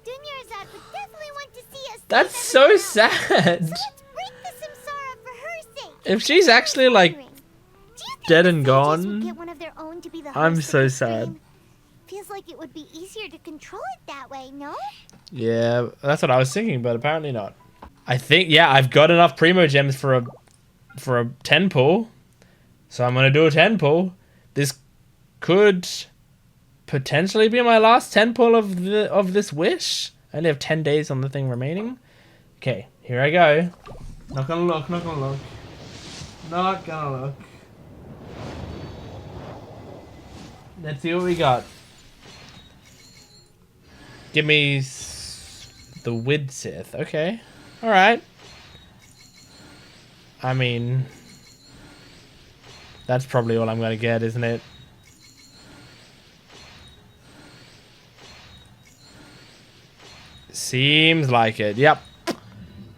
Dunyarzad would definitely want to see us. That's so sad. Break the samsara for her sake. If she's actually like dead and Would gone, get one of their own to be the I'm host of so the sad. stream. Feels like it would be easier to control it that way, no? Yeah, that's what I was thinking, but apparently not. I think, yeah, I've got enough primo gems for a 10 pull, so I'm gonna do a 10 pull. This could potentially be my last 10 pull of this wish. I only have 10 days on the thing remaining. Okay, here I go. Not gonna look, not gonna look. Not gonna look. Let's see what we got. Give me the Wid Sith. Okay. Alright. I mean, that's probably all I'm going to get, isn't it? Seems like it. Yep.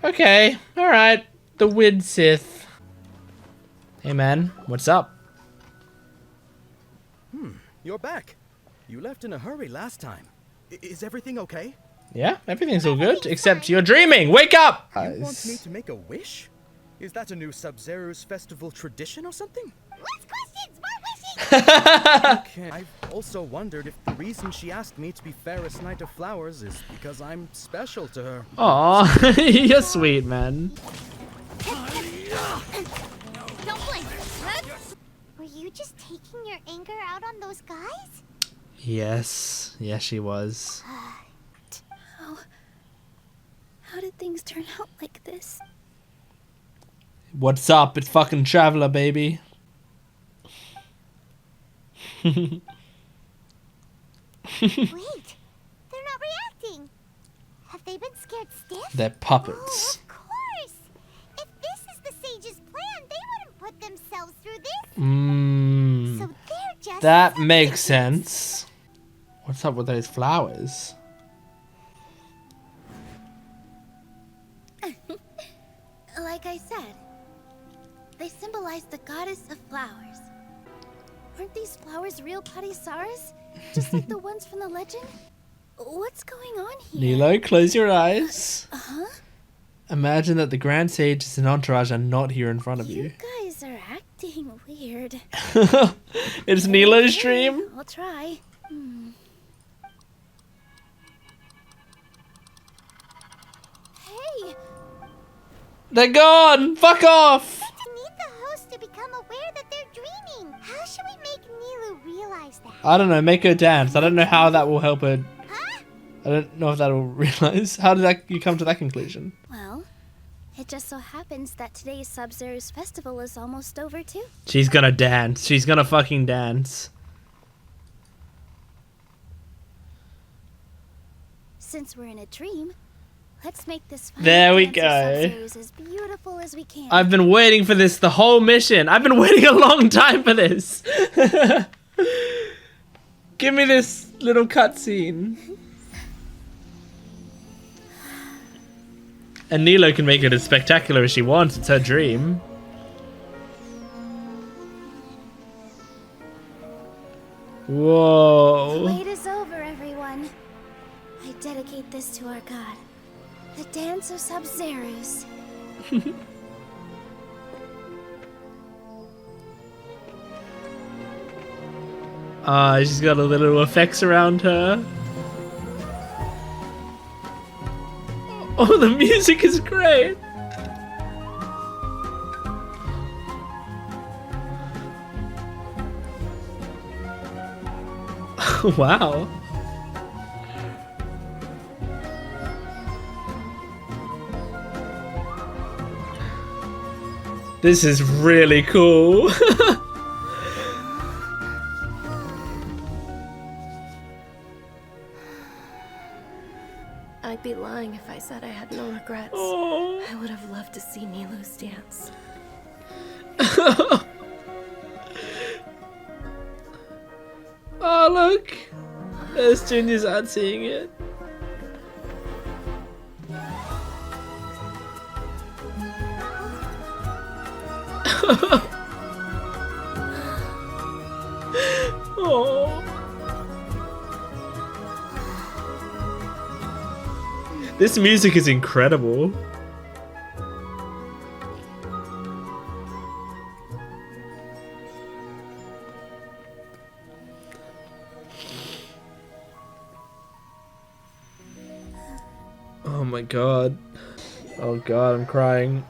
Okay. Alright. The Wid Sith. Hey, man. What's up? You're back. You left in a hurry last time. Is everything okay? Yeah, everything's all good, except you're dreaming. Wake up! You want me to make a wish? Is that a new Sub-Zero's festival tradition or something? Less questions, more wishes! Okay. I've also wondered if the reason she asked me to be Fairest Knight of Flowers is because I'm special to her. Aw, you're sweet, man. Don't blink. Were you just taking your anger out on those guys? Yes. Yes, she was. How did things turn out like this? What's up? It's fucking Traveler, baby. Wait, they're not reacting. Have they been scared stiff? They're puppets. Of course. If this is the sage's plan, they wouldn't put themselves through this. So they're just That makes sense. What's up with those flowers? Like I said, they symbolize the goddess of flowers. Aren't these flowers real Parisaras? Just like the ones from the legend? What's going on here? Nilo, close your eyes. Uh-huh. Imagine that the Grand Sages and Entourage are not here in front of you. You guys are acting weird. It's Nilo's dream. I'll try. Hey! They're gone! Fuck off! We need the host to become aware that they're dreaming. How should we make Nilu realize that? I don't know, make her dance. I don't know how that will help her. I don't know if that'll realize. How did you come to that conclusion? Well, it just so happens that today's Sub-Zero's festival is almost over too. She's gonna dance. She's gonna fucking dance. Since we're in a dream, let's make this final There we dance of go. Sub-Zero's as beautiful as we can. I've been waiting for this the whole mission. I've been waiting a long time for this. Give me this little cutscene. And Nilo can make it as spectacular as she wants. It's her dream. The Whoa. wait is over, everyone. I dedicate this to our god, the dance of Sub-Zeros. She's got a little effects around her. Oh, the music is great. Wow. This is really cool. I'd be lying if I said I had no regrets. Oh. I would have loved to see Nilou's dance. Oh, look. There's Junior's out seeing it. Oh. This music is incredible. Oh my god. Oh god, I'm crying.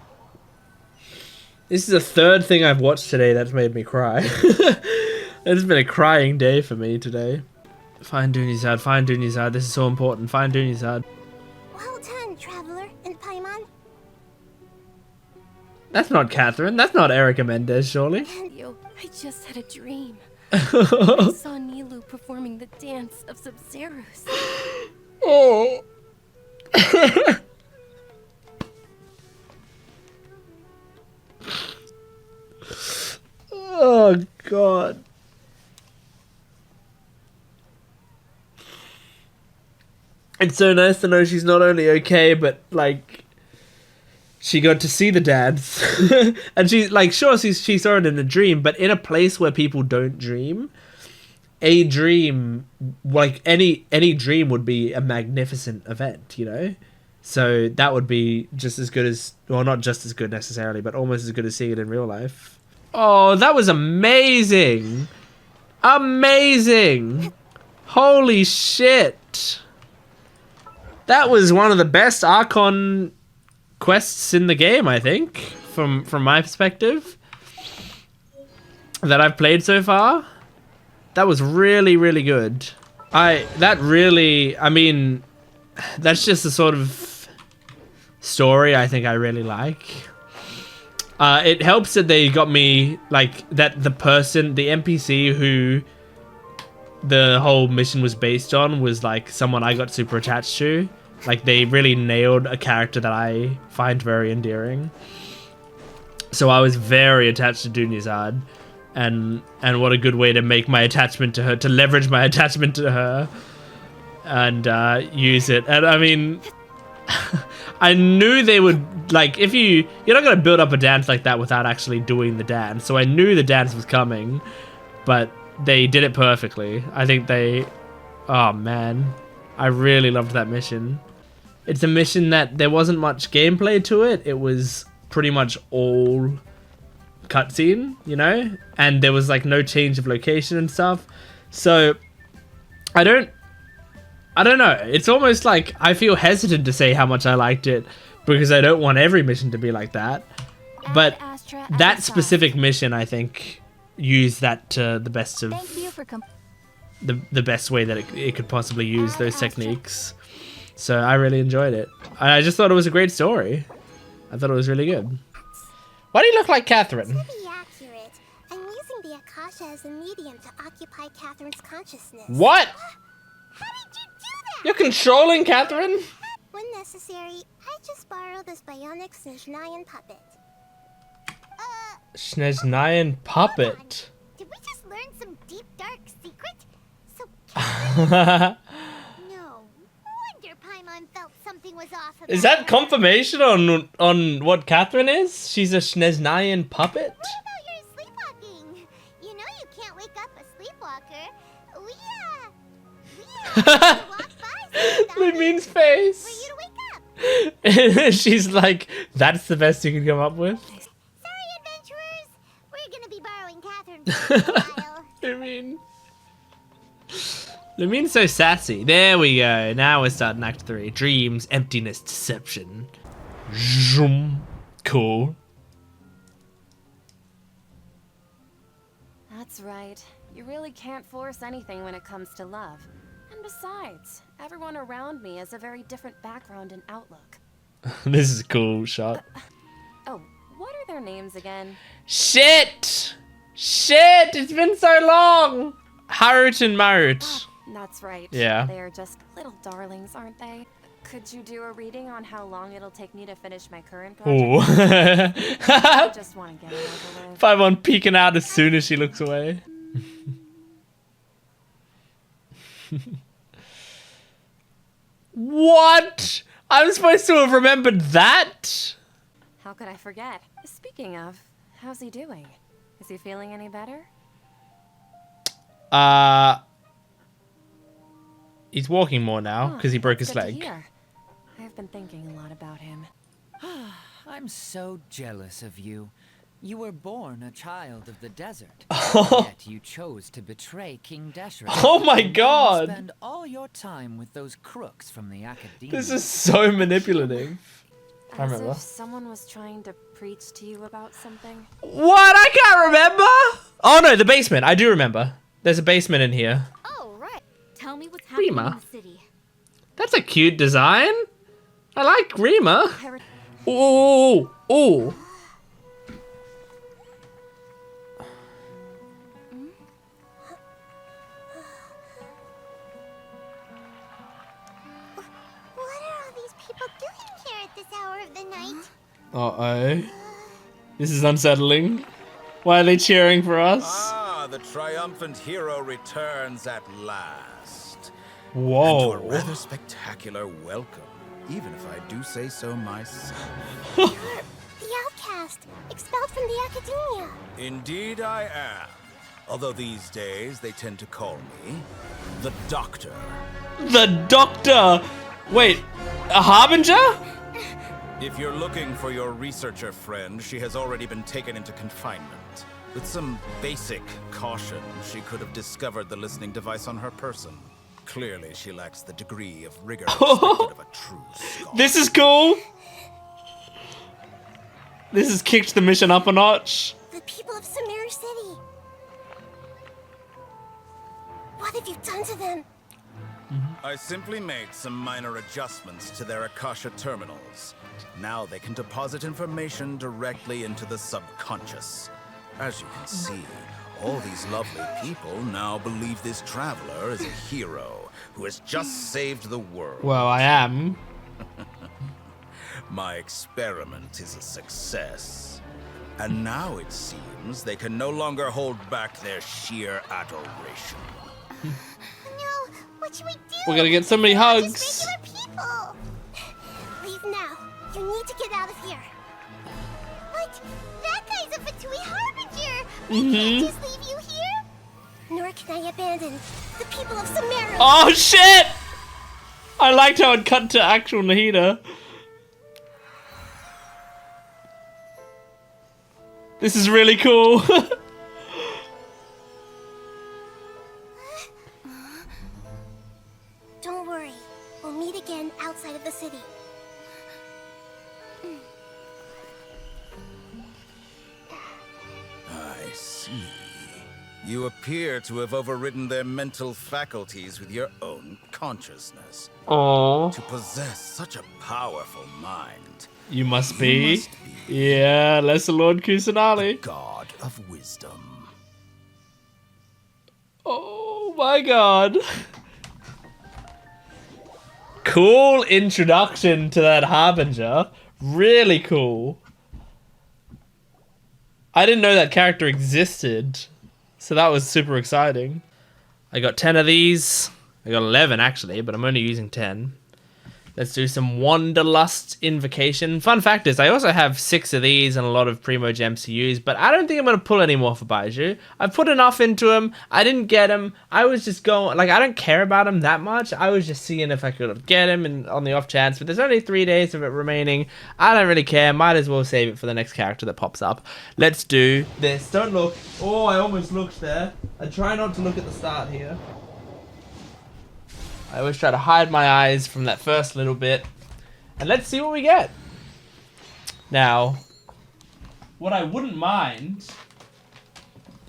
This is the third thing I've watched today that's made me cry. It's been a crying day for me today. Find Dunizad, find Dunizad. This is so important. Find Dunizad. Well done, Traveler and Paimon. That's not Catherine. That's not Erica Mendez, surely. Yo, I just had a dream. I saw Nilou performing the dance of Sub-Zeros. Oh. Oh god. It's so nice to know she's not only okay, but like she got to see the dance. And she's like, sure, she saw it in a dream, but in a place where people don't dream. A dream, like any dream would be a magnificent event, you know? So that would be just as good as, well, not just as good necessarily, but almost as good as seeing it in real life. Oh, that was amazing. Amazing. Holy shit. That was one of the best Archon quests in the game, I think, from my perspective, that I've played so far. That was really, really good. I mean, that's just the sort of story I think I really like. It helps that they got me, like, that the NPC who the whole mission was based on was, like, someone I got super attached to. Like, they really nailed a character that I find very endearing. So I was very attached to Dunizad. And what a good way to make my attachment to her, to leverage my attachment to her and use it. And I mean, I knew they would, like, if you're not going to build up a dance like that without actually doing the dance. So I knew the dance was coming, but they did it perfectly. I think oh man, I really loved that mission. It's a mission that there wasn't much gameplay to it. It was pretty much all cutscene, you know, and there was like no change of location and stuff. So I don't know. It's almost like I feel hesitant to say how much I liked it because I don't want every mission to be like that. But that specific mission, I think, used that to the best of the best way that it could possibly use those techniques. So I really enjoyed it. I just thought it was a great story. I thought it was really good. Why do you look like Catherine? To be accurate, I'm using the Akasha as a medium to occupy Catherine's consciousness. What? How did you do that? You're controlling Catherine? When necessary, I just borrow this bionic Snezhnayan puppet. Snezhnayan puppet. Did we just learn some deep, dark secret? So Catherine... No wonder Paimon felt something was off about Is that her. confirmation on what Catherine is? She's a Snezhnayan puppet? What about your sleepwalking? You know you can't wake up a sleepwalker. We walk by Lumine's face. She's like, that's the best you can come up with? Sorry, adventurers. We're gonna be borrowing Catherine for a while. Lumine's so sassy. There we go. Now we're starting Act 3. Dreams, emptiness, deception. Zoom. Cool. That's right. You really can't force anything when it comes to love. And besides, everyone around me has a very different background and outlook. This is a cool shot. Oh, what are their names again? Shit! Shit! It's been so long! Harut and Marut. That's right. Yeah. They are just little darlings, aren't they? Could you do a reading on how long it'll take me to finish my current project? Ooh. I just want to get it over with. Paimon peeking out as soon as she looks away. What? I'm supposed to have remembered that? How could I forget? Speaking of, how's he doing? Is he feeling any better? He's walking more now because he broke his leg. I've been thinking a lot about him. I'm so jealous of you. You were born a child of the desert, yet you chose to betray King Deshret. Oh my god! Spend all your time with those crooks from the academia. This is so manipulative. I remember. As if someone was trying to preach to you about something. What? I can't remember! Oh no, the basement. I do remember. There's a basement in here. Oh, right. Tell me what's happening in the city. That's a cute design. I like Rima. Oh, oh. Uh-oh. This is unsettling. Why are they cheering for us? Ah, the triumphant hero returns at last. Whoa. And to a rather spectacular welcome, even if I do say so myself. The outcast, expelled from the academia. Indeed I am. Although these days they tend to call me the Doctor. The Doctor! Wait, a Harbinger? If you're looking for your researcher friend, she has already been taken into confinement. With some basic caution, she could have discovered the listening device on her person. Clearly, she lacks the degree of rigor expected of a true scholar. This is cool! This has kicked the mission up a notch. The people of Samara City. What have you done to them? I simply made some minor adjustments to their Akasha terminals. Now they can deposit information directly into the subconscious. As you can see, all these lovely people now believe this traveler is a hero who has just saved the world. Well, I am. My experiment is a success. And now it seems they can no longer hold back their sheer adoration. No, what should we do? We're gonna get so many hugs. Just regular people. Leave now. You need to get out of here. What? That guy's a Fatui Harbinger. We can't just leave you here. Nor can I abandon the people of Samara. Oh shit! I liked how it cut to actual Nahida. This is really cool. Don't worry. We'll meet again outside of the city. I see. You appear to have overridden their mental faculties with your own consciousness. Aww. To possess such a powerful mind. You must be. Yeah, Lesser Lord Kusanali. God of wisdom. Oh my god. Cool introduction to that Harbinger. Really cool. I didn't know that character existed. So that was super exciting. I got 10 of these. I got 11 actually, but I'm only using 10. Let's do some Wanderlust Invocation. Fun fact is, I also have 6 of these and a lot of Primo Gems to use, but I don't think I'm going to pull any more for Baiju. I've put enough into them. I didn't get them. I was just going, like, I don't care about them that much. I was just seeing if I could get them on the off chance, but there's only 3 days of it remaining. I don't really care. Might as well save it for the next character that pops up. Let's do this. Don't look. Oh, I almost looked there. I try not to look at the start here. I always try to hide my eyes from that first little bit. And let's see what we get. Now, what I wouldn't mind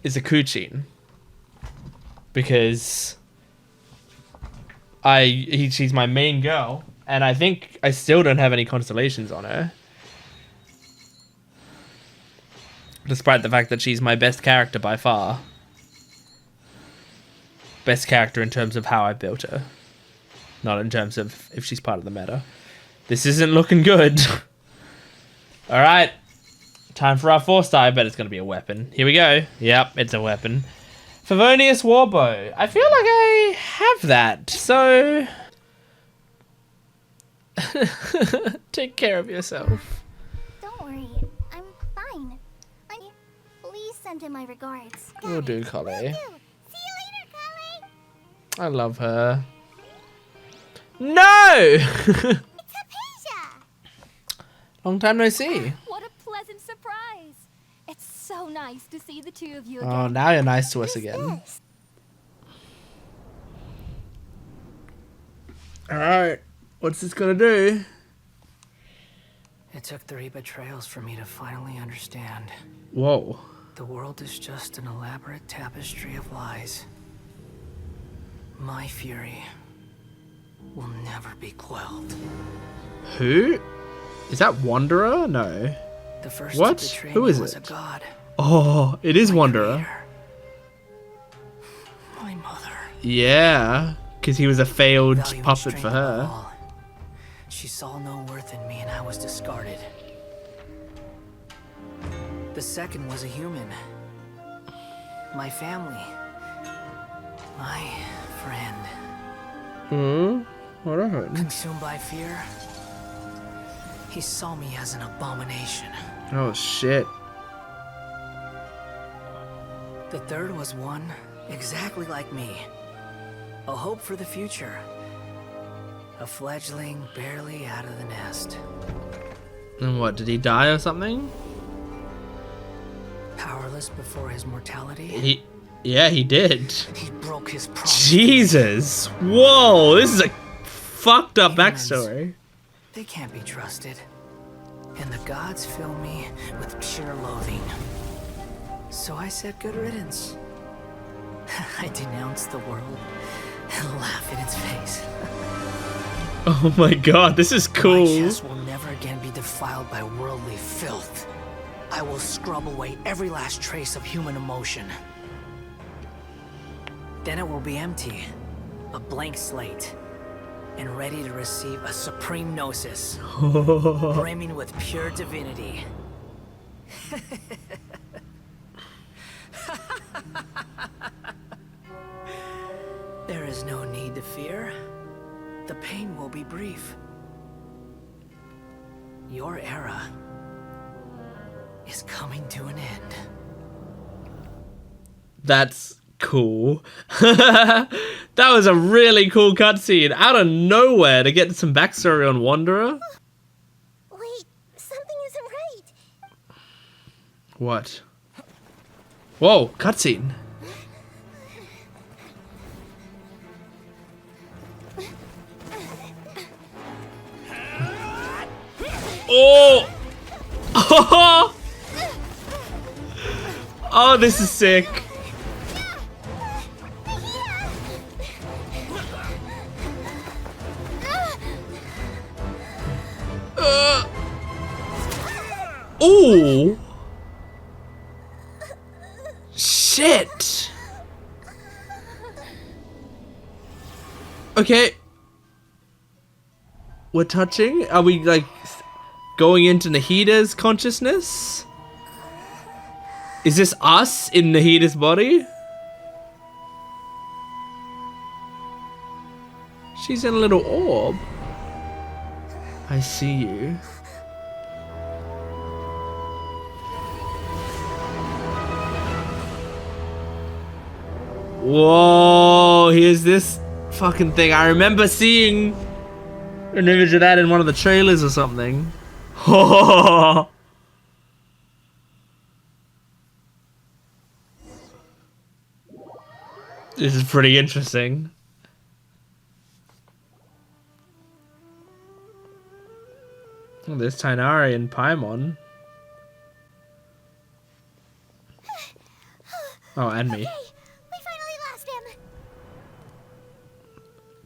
is a Kuchin. Because she's my main girl. And I think I still don't have any constellations on her. Despite the fact that she's my best character by far. Best character in terms of how I built her. Not in terms of if she's part of the meta. This isn't looking good. Alright. Time for our 4-star. I bet it's going to be a weapon. Here we go. Yep, it's a weapon. Favonius Warbow. I feel like I have that. So... take care of yourself. Don't worry. I'm fine. Please send him my regards. Will do, Kale. See you later, Kale. I love her. No! It's Long time no see. What a pleasant surprise. It's so nice to see the two of you again. Oh, now you're nice to us again. Alright. What's this gonna do? It took 3 betrayals for me to finally understand. Whoa. The world is just an elaborate tapestry of lies. My fury will never be quelled. Who? Is that Wanderer? No. The first what? To betray Who me is was it? A god. Oh, it is Wanderer. My mother. Yeah, because he was a failed Valuing puppet strength for her. above all. She saw no worth in me and I was discarded. The second was a human. My family. My friend. What happened? Consumed by fear, he saw me as an abomination. Oh shit. The third was one exactly like me. A hope for the future. A fledgling barely out of the nest. And what, did he die or something? Powerless before his mortality. Yeah, he did. He broke his promise. Jesus. Whoa, this is a fucked up backstory. They can't be trusted. And the gods fill me with pure loathing. So I said good riddance. I denounced the world and laugh in its face. Oh my god, this is cool. My chest will never again be defiled by worldly filth. I will scrub away every last trace of human emotion. Then it will be empty, a blank slate, and ready to receive a supreme gnosis, brimming with pure divinity. There is no need to fear. The pain will be brief. Your era is coming to an end. That's cool. That was a really cool cutscene out of nowhere to get some backstory on Wanderer. Wait, something isn't right. What? Whoa, cutscene. Oh! Oh, this is sick. Ooh. Shit. Okay. We're touching? Are we like going into Nahida's consciousness? Is this us in Nahida's body? She's in a little orb. I see you. Whoa, here's this fucking thing. I remember seeing an image of that in one of the trailers or something. This is pretty interesting. Oh, there's Tainari and Paimon. Oh, and me.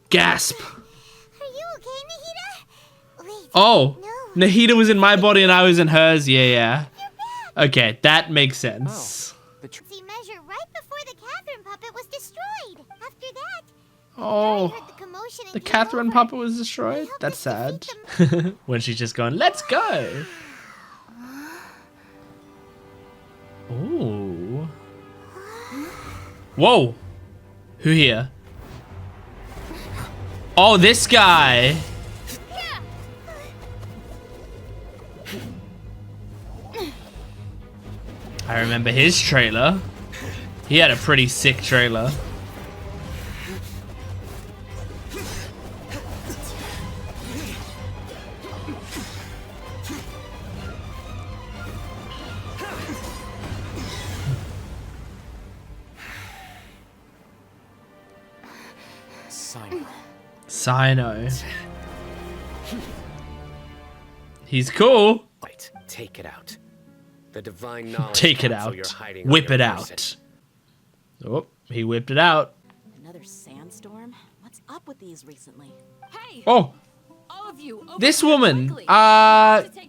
Gasp! Are you okay, Nahida? Wait. Oh, No. Nahida was in my body and I was in hers. Yeah. Okay, that makes sense. The measure right before the Catherine puppet was destroyed. After that, Oh, the Catherine puppet was destroyed? That's sad. When she's just going, let's go! Ooh. Whoa! Who here? Oh, this guy! I remember his trailer. He had a pretty sick trailer. Sino. He's cool. Right, take it out. The divine knowledge. Take it out. Whip it out. Oh, he whipped it out. Another sandstorm? What's up with these recently? Hey! Oh, All of you, over this here woman. quickly.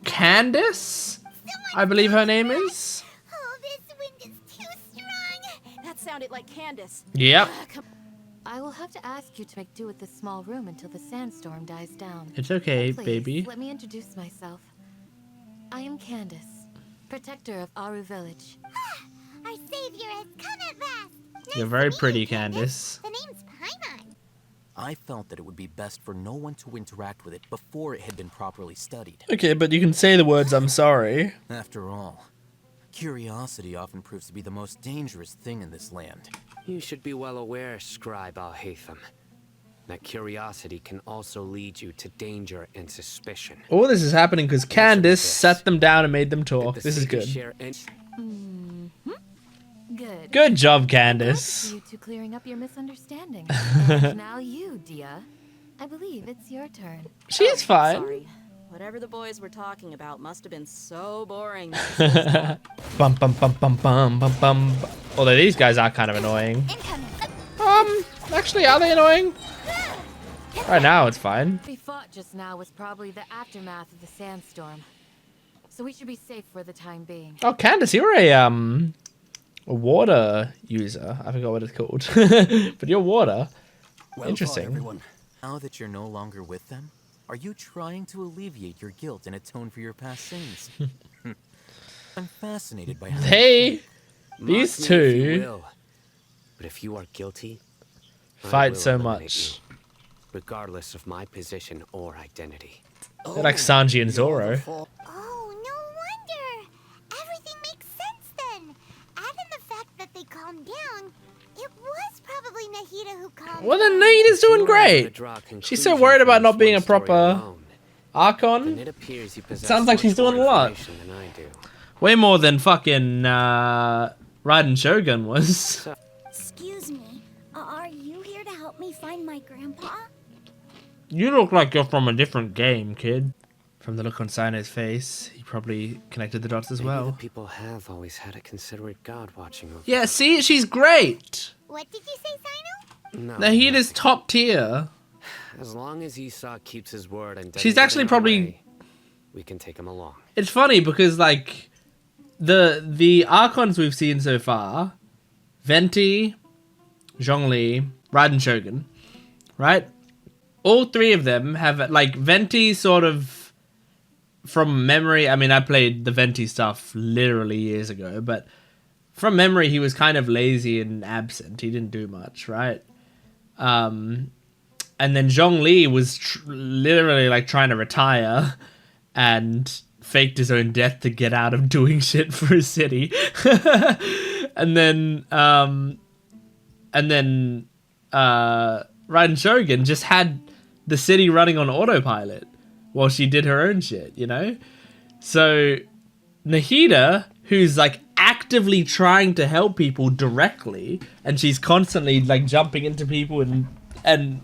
Candace? I believe her name is. oh, this wind is too strong. That sounded like Candace. Yep. I will have to ask you to make do with this small room until the sandstorm dies down. It's okay, Please, baby. Let me introduce myself. I am Candace, protector of Aru Village. Our savior has come at last. You're very pretty, Candace. The name's Paimon. I felt that it would be best for no one to interact with it before it had been properly studied. Okay, but you can say the words I'm sorry. After all, curiosity often proves to be the most dangerous thing in this land. You should be well aware, Scribe Al-Haytham, that curiosity can also lead you to danger and suspicion. All this is happening because Candace sat them down and made them talk. This is good. Good. Good job, Candace. You two clearing up your misunderstanding. And now you, Dia. I believe it's your turn. She's fine. Sorry. Whatever the boys were talking about must have been so boring. Bum bum bum bum bum bum bum. Although these guys are kind of annoying. Actually, are they annoying? Right now, it's fine. We fought just now was probably the aftermath of the sandstorm. So we should be safe for the time being. Oh, Candace, you're a water user. I forgot what it's called. But you're water. Well Interesting. fought, everyone. Now that you're no longer with them, are you trying to alleviate your guilt and atone for your past sins? I'm fascinated by how These Mock me if you two will, but if you are guilty, I fight will so eliminate much. you, regardless of my position or identity. They're like Sanji and Zoro. Oh, no wonder. Everything makes sense then. Add in the fact that they calmed down. It was probably Nahida who calmed Well, then down. Nahida's doing You are able to great. draw She's so conclusions worried from about not this being a one story proper alone, Archon. then it appears you possess Sounds like much she's doing more a lot. information than I do. Way more than fucking Raiden Shogun was. Excuse me, are you here to help me find my grandpa? You look like you're from a different game, kid. From the look on Sino's face, he probably connected the dots as Maybe well. the people have always had a considerate god watching over Yeah, see? She's great. What did you say, Sino? No, Nahida's top tier. as long as Esau keeps his word and She's doesn't get actually in our probably... way, we can take him along. It's funny because, like, the Archons we've seen so far, Venti, Zhongli, Raiden Shogun, right? All three of them have, like, Venti sort of, from memory, I mean, I played the Venti stuff literally years ago, but from memory, he was kind of lazy and absent. He didn't do much, right? And then Zhongli was literally like trying to retire and faked his own death to get out of doing shit for his city. and then Raiden Shogun just had the city running on autopilot while she did her own shit, you know? So Nahida, who's like actively trying to help people directly, and she's constantly like jumping into people and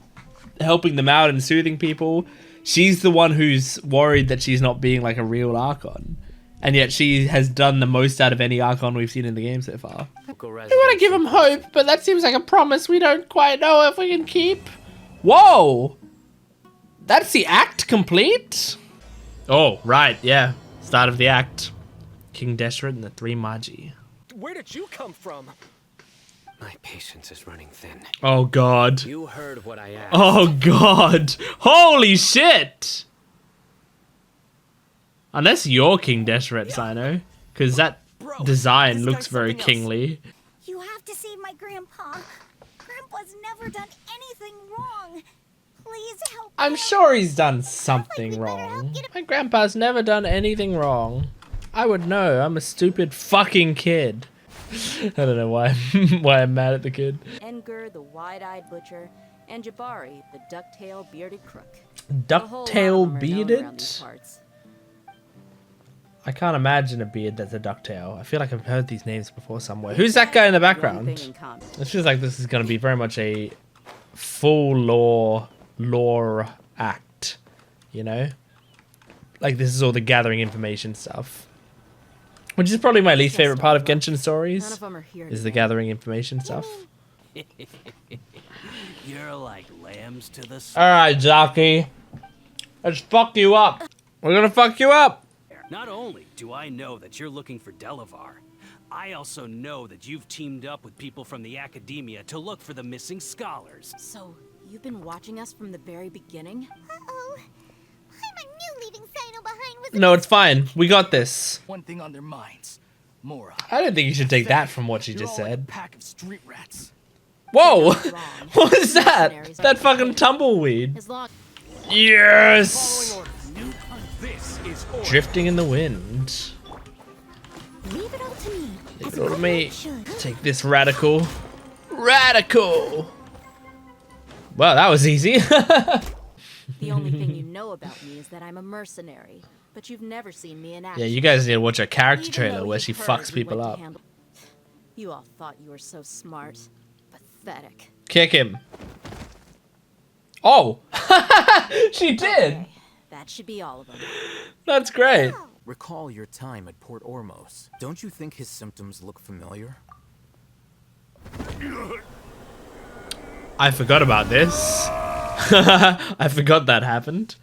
helping them out and soothing people, she's the one who's worried that she's not being like a real Archon. And yet she has done the most out of any Archon we've seen in the game so far. We want to give him hope, but that seems like a promise we don't quite know if we can keep. Whoa! That's the act complete? Oh, right, yeah. Start of the act. King Deshret and the 3 Magi. Where did you come from? My patience is running thin. Oh god. You heard what I asked. Oh god. Holy shit! Unless you're King Deshret, Sino. Because that design looks very kingly. You have to save my grandpa. Grandpa's never done anything wrong. Please help. I'm sure he's done something wrong. My grandpa's never done anything wrong. I would know. I'm a stupid fucking kid. I don't know why I'm mad at the kid. Edgar, the wide-eyed butcher, and Jabari, the duck-tail bearded crook. Duck-tail bearded? I can't imagine a beard that's a ducktail. I feel like I've heard these names before somewhere. Who's that guy in the background? It feels like this is going to be very much a full lore act, you know? Like this is all the gathering information stuff. Which is probably my least favorite part of Genshin stories, is the gathering information stuff. You're like lambs to the Alright, Jockey. Let's fuck you up. We're gonna fuck you up. Not only do I know that you're looking for Delavar, I also know that you've teamed up with people from the academia to look for the missing scholars. So, you've been watching us from the very beginning? Uh-oh. Paimon knew leaving Sino behind was No, it's fine. We got this. One thing on their minds. More. I don't think you should take that from what she just said. Pack of street rats. Whoa! What was that? That fucking tumbleweed. Yes! Drifting in the wind. Leave it all to me. Leave it all to me. Take this radical. Radical! Wow, that was easy. The only thing you know about me is that I'm a mercenary, but you've never seen me in action. Yeah, you guys need to watch a character trailer where she fucks people up. You all thought you were so smart. Pathetic. Kick him. Oh! She did! Okay, that should be all of them. That's great. Recall your time at Port Ormos. Don't you think his symptoms look familiar? I forgot about this. I forgot that happened.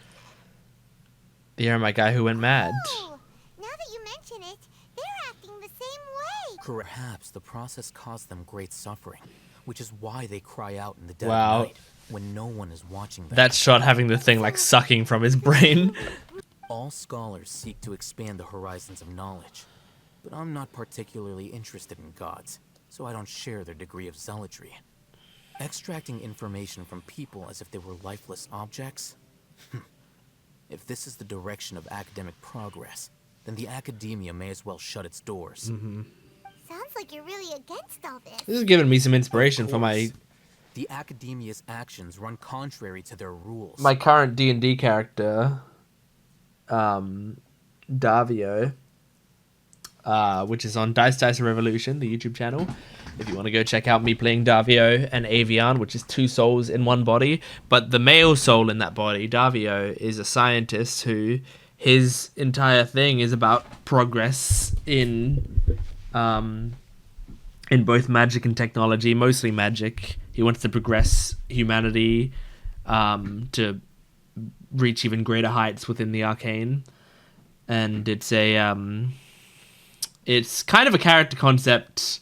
The Eremite guy who went mad. Oh, now that you mention it, they're acting the same way. Perhaps the process caused them great suffering, which is why they cry out in the dead Wow. of night when no one is watching them. That shot having the thing like sucking from his brain. All scholars seek to expand the horizons of knowledge, but I'm not particularly interested in gods, so I don't share their degree of zealotry. Extracting information from people as if they were lifeless objects? If this is the direction of academic progress, then the academia may as well shut its doors. Sounds like you're really against all this. This is giving me some inspiration for my The academia's actions run contrary to their rules. my current D&D character, Davio, which is on Dice Revolution, the YouTube channel. If you want to go check out me playing Davio and Avian, which is 2 souls in one body. But the male soul in that body, Davio, is a scientist who his entire thing is about progress in both magic and technology, mostly magic. He wants to progress humanity to reach even greater heights within the arcane. And it's it's kind of a character concept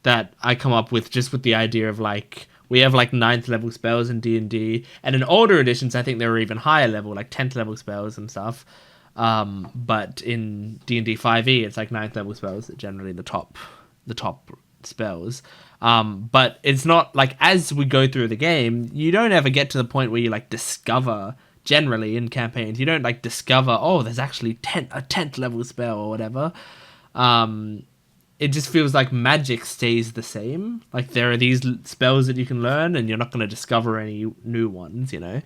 that I come up with just with the idea of like, we have like 9th level spells in D&D, and in older editions I think they were even higher level, like 10th level spells and stuff. But in D&D 5e it's like 9th level spells that generally the top spells. But it's not like, as we go through the game, you don't ever get to the point where you like discover, generally in campaigns, you don't like discover, oh, there's actually a 10th level spell or whatever. It just feels like magic stays the same. Like there are these spells that you can learn and you're not going to discover any new ones, you know?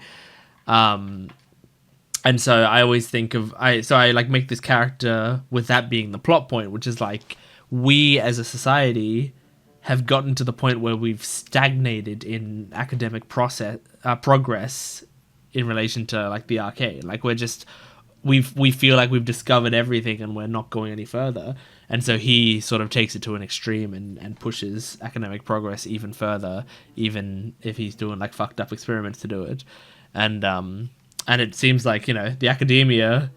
And so I always think of, I like make this character with that being the plot point, which is like, we as a society have gotten to the point where we've stagnated in academic progress in relation to like the arcade. Like we feel like we've discovered everything and we're not going any further. And so he sort of takes it to an extreme and pushes academic progress even further, even if he's doing like fucked up experiments to do it. And it seems like, you know, the academia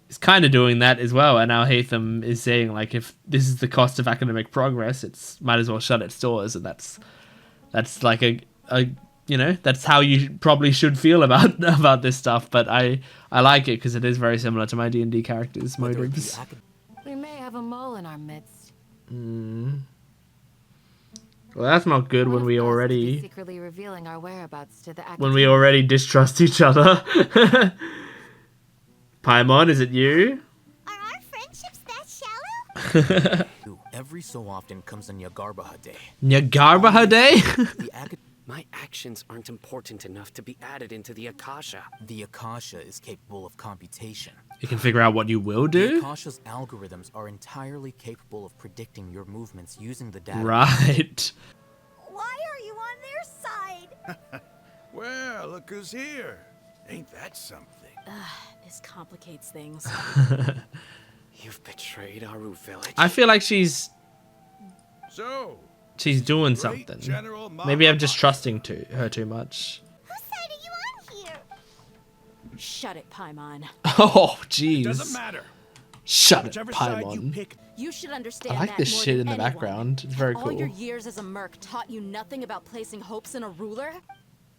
is kind of doing that as well. And now Haytham is saying, like, if this is the cost of academic progress, it's might as well shut its doors. And that's like a you know, that's how you probably should feel about this stuff. But I like it because it is very similar to my D&D characters' motives. We may have a mole in our midst. Well, that's not good when we already Secretly revealing our whereabouts to the when we already distrust each other. Paimon, is it you? Are our friendships that shallow? Every so often comes a Nyagarbaha Day. Nyagarbaha Day? My actions aren't important enough to be added into the Akasha. The Akasha is capable of computation. You can figure out what you will do? The Akasha's algorithms are entirely capable of predicting your movements using the data. Right. Why are you on their side? Well, look who's here. Ain't that something? This complicates things. You've betrayed Aru village. I feel like she's doing Great something. General Maybe I'm just trusting her too much. Whose side are you on here? Shut it, Paimon. Oh, jeez. Doesn't matter. Shut it, Whichever side you Paimon. pick. You should understand I like that this more shit than in the anyone. background. It's very All cool. your years as a merc taught you nothing about placing hopes in a ruler?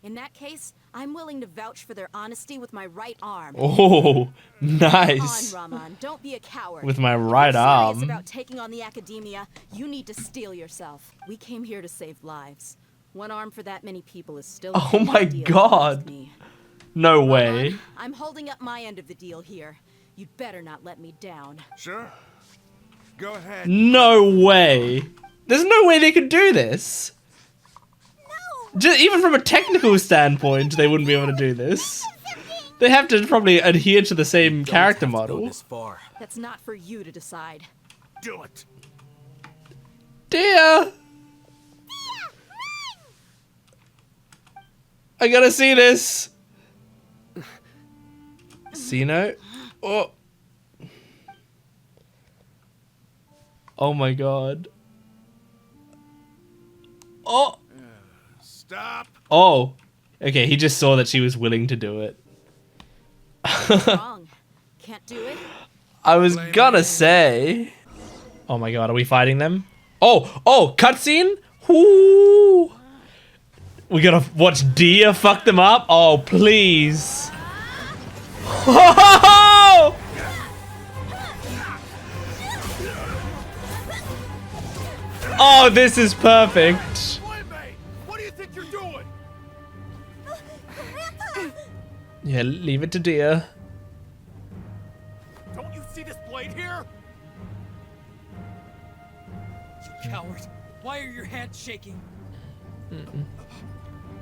In that case, I'm willing to vouch for their honesty with my right arm. Oh, nice. Come on, Raman, don't be a coward. With my If right you're arm. serious about taking on the academia, you need to steel yourself. We came here to save lives. One arm for that many people is still a Oh big my deal god. to me. No way. Raman, I'm holding up my end of the deal here. You'd better not let me down. Sure. Go ahead. No way. There's no way they could do this. Just, even from a technical standpoint, they wouldn't be able to do this. They have to probably adhere to the same character model. That's not for you to decide. Do it. Dear! I gotta see this. See note? Oh. Oh my god. Oh. Stop. Oh. Okay, he just saw that she was willing to do it. Wrong. Can't do it. I was gonna say. Oh my god, are we fighting them? Oh, cutscene? Ooh. We gotta watch Dia fuck them up? Oh, please. Oh, this is perfect. What do you think you're doing? Yeah, leave it to Dia. Don't you see this blade here? You coward. Why are your hands shaking?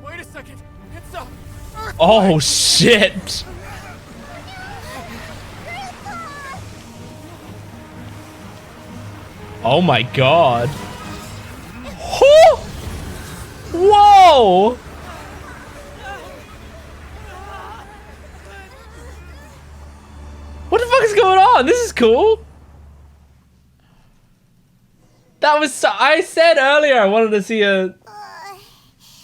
Wait a second. It's a earthquake. Oh, shit. Oh my god. Whoa! What the fuck is going on? This is cool. That was so, I said earlier I wanted to see a...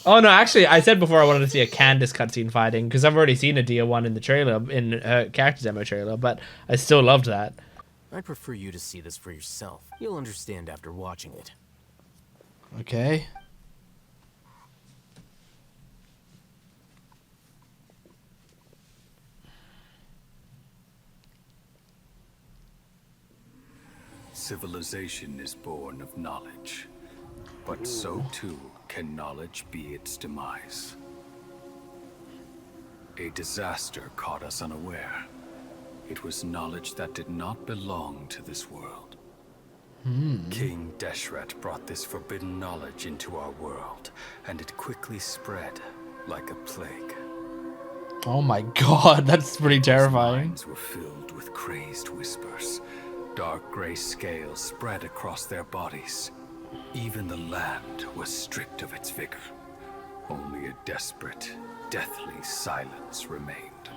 Oh no, actually I said before I wanted to see a Candace cutscene fighting because I've already seen a Dia one in the trailer, in her character demo trailer, but I still loved that. I'd prefer you to see this for yourself. You'll understand after watching it. Okay. civilization is born of knowledge, but so too can knowledge be its demise. A disaster caught us unaware. It was knowledge that did not belong to this world. King Deshret brought this forbidden knowledge into our world, and it quickly spread like a plague. Oh my god, that's pretty terrifying. Minds were filled with crazed whispers. Dark gray scales spread across their bodies. Even the land was stripped of its vigor. Only a desperate, deathly silence remained.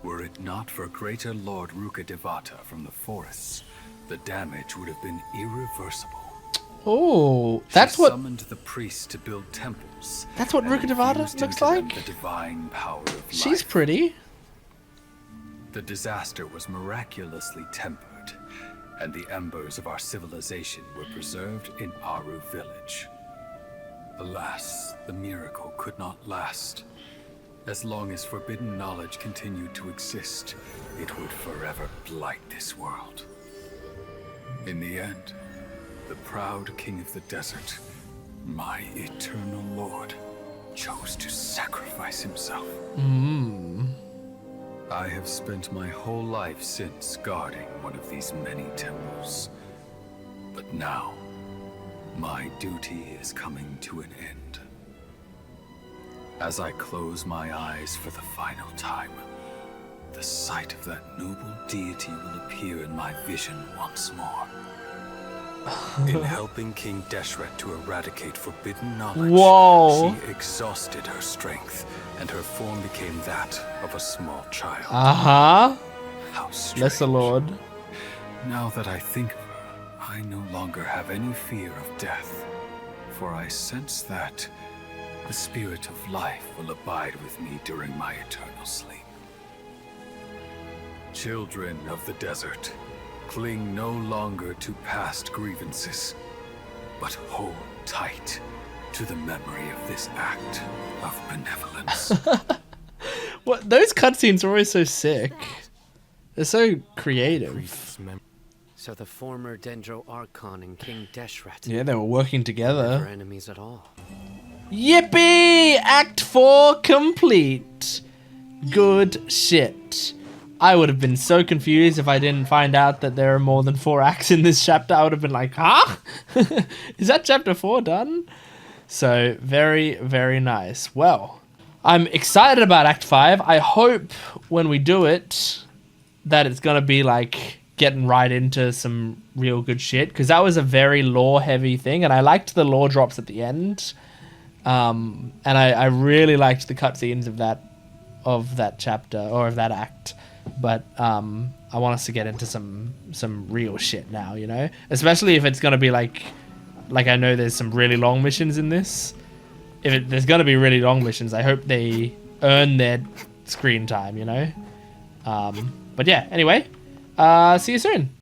Were it not for greater Lord Rukkhadevata from the forests, the damage would have been irreversible. Oh, that's what summoned the priests to build temples. That's what Rukkhadevata looks like. The divine power of She's life. pretty. The disaster was miraculously tempered, and the embers of our civilization were preserved in Aru village. Alas, the miracle could not last. As long as forbidden knowledge continued to exist, it would forever blight this world. In the end, the proud king of the desert, my eternal lord, chose to sacrifice himself. I have spent my whole life since guarding one of these many temples. But now, my duty is coming to an end. As I close my eyes for the final time, the sight of that noble deity will appear in my vision once more. In helping King Deshret to eradicate forbidden knowledge, she exhausted her strength, and her form became that of a small child. How strange. Bless the Lord. Now that I think of her, I no longer have any fear of death, for I sense that the spirit of life will abide with me during my eternal sleep. Children of the desert, cling no longer to past grievances, but hold tight to the memory of this act of benevolence. What, those cutscenes are always so sick. They're so creative. So the former Dendro Archon and King Deshret. Yeah, they were working together. Never enemies at all. Yippee! Act 4 complete. Good shit. I would have been so confused if I didn't find out that there are more than 4 acts in this chapter. I would have been like, huh? Is that chapter 4 done? So, very, very nice. Well, I'm excited about Act 5. I hope when we do it that it's going to be like getting right into some real good shit, because that was a very lore-heavy thing, and I liked the lore drops at the end. And I really liked the cutscenes of that chapter, or of that act. But I want us to get into some real shit now, you know? Especially if it's going to be like I know there's some really long missions in this. If there's going to be really long missions, I hope they earn their screen time, you know? But yeah, anyway, see you soon.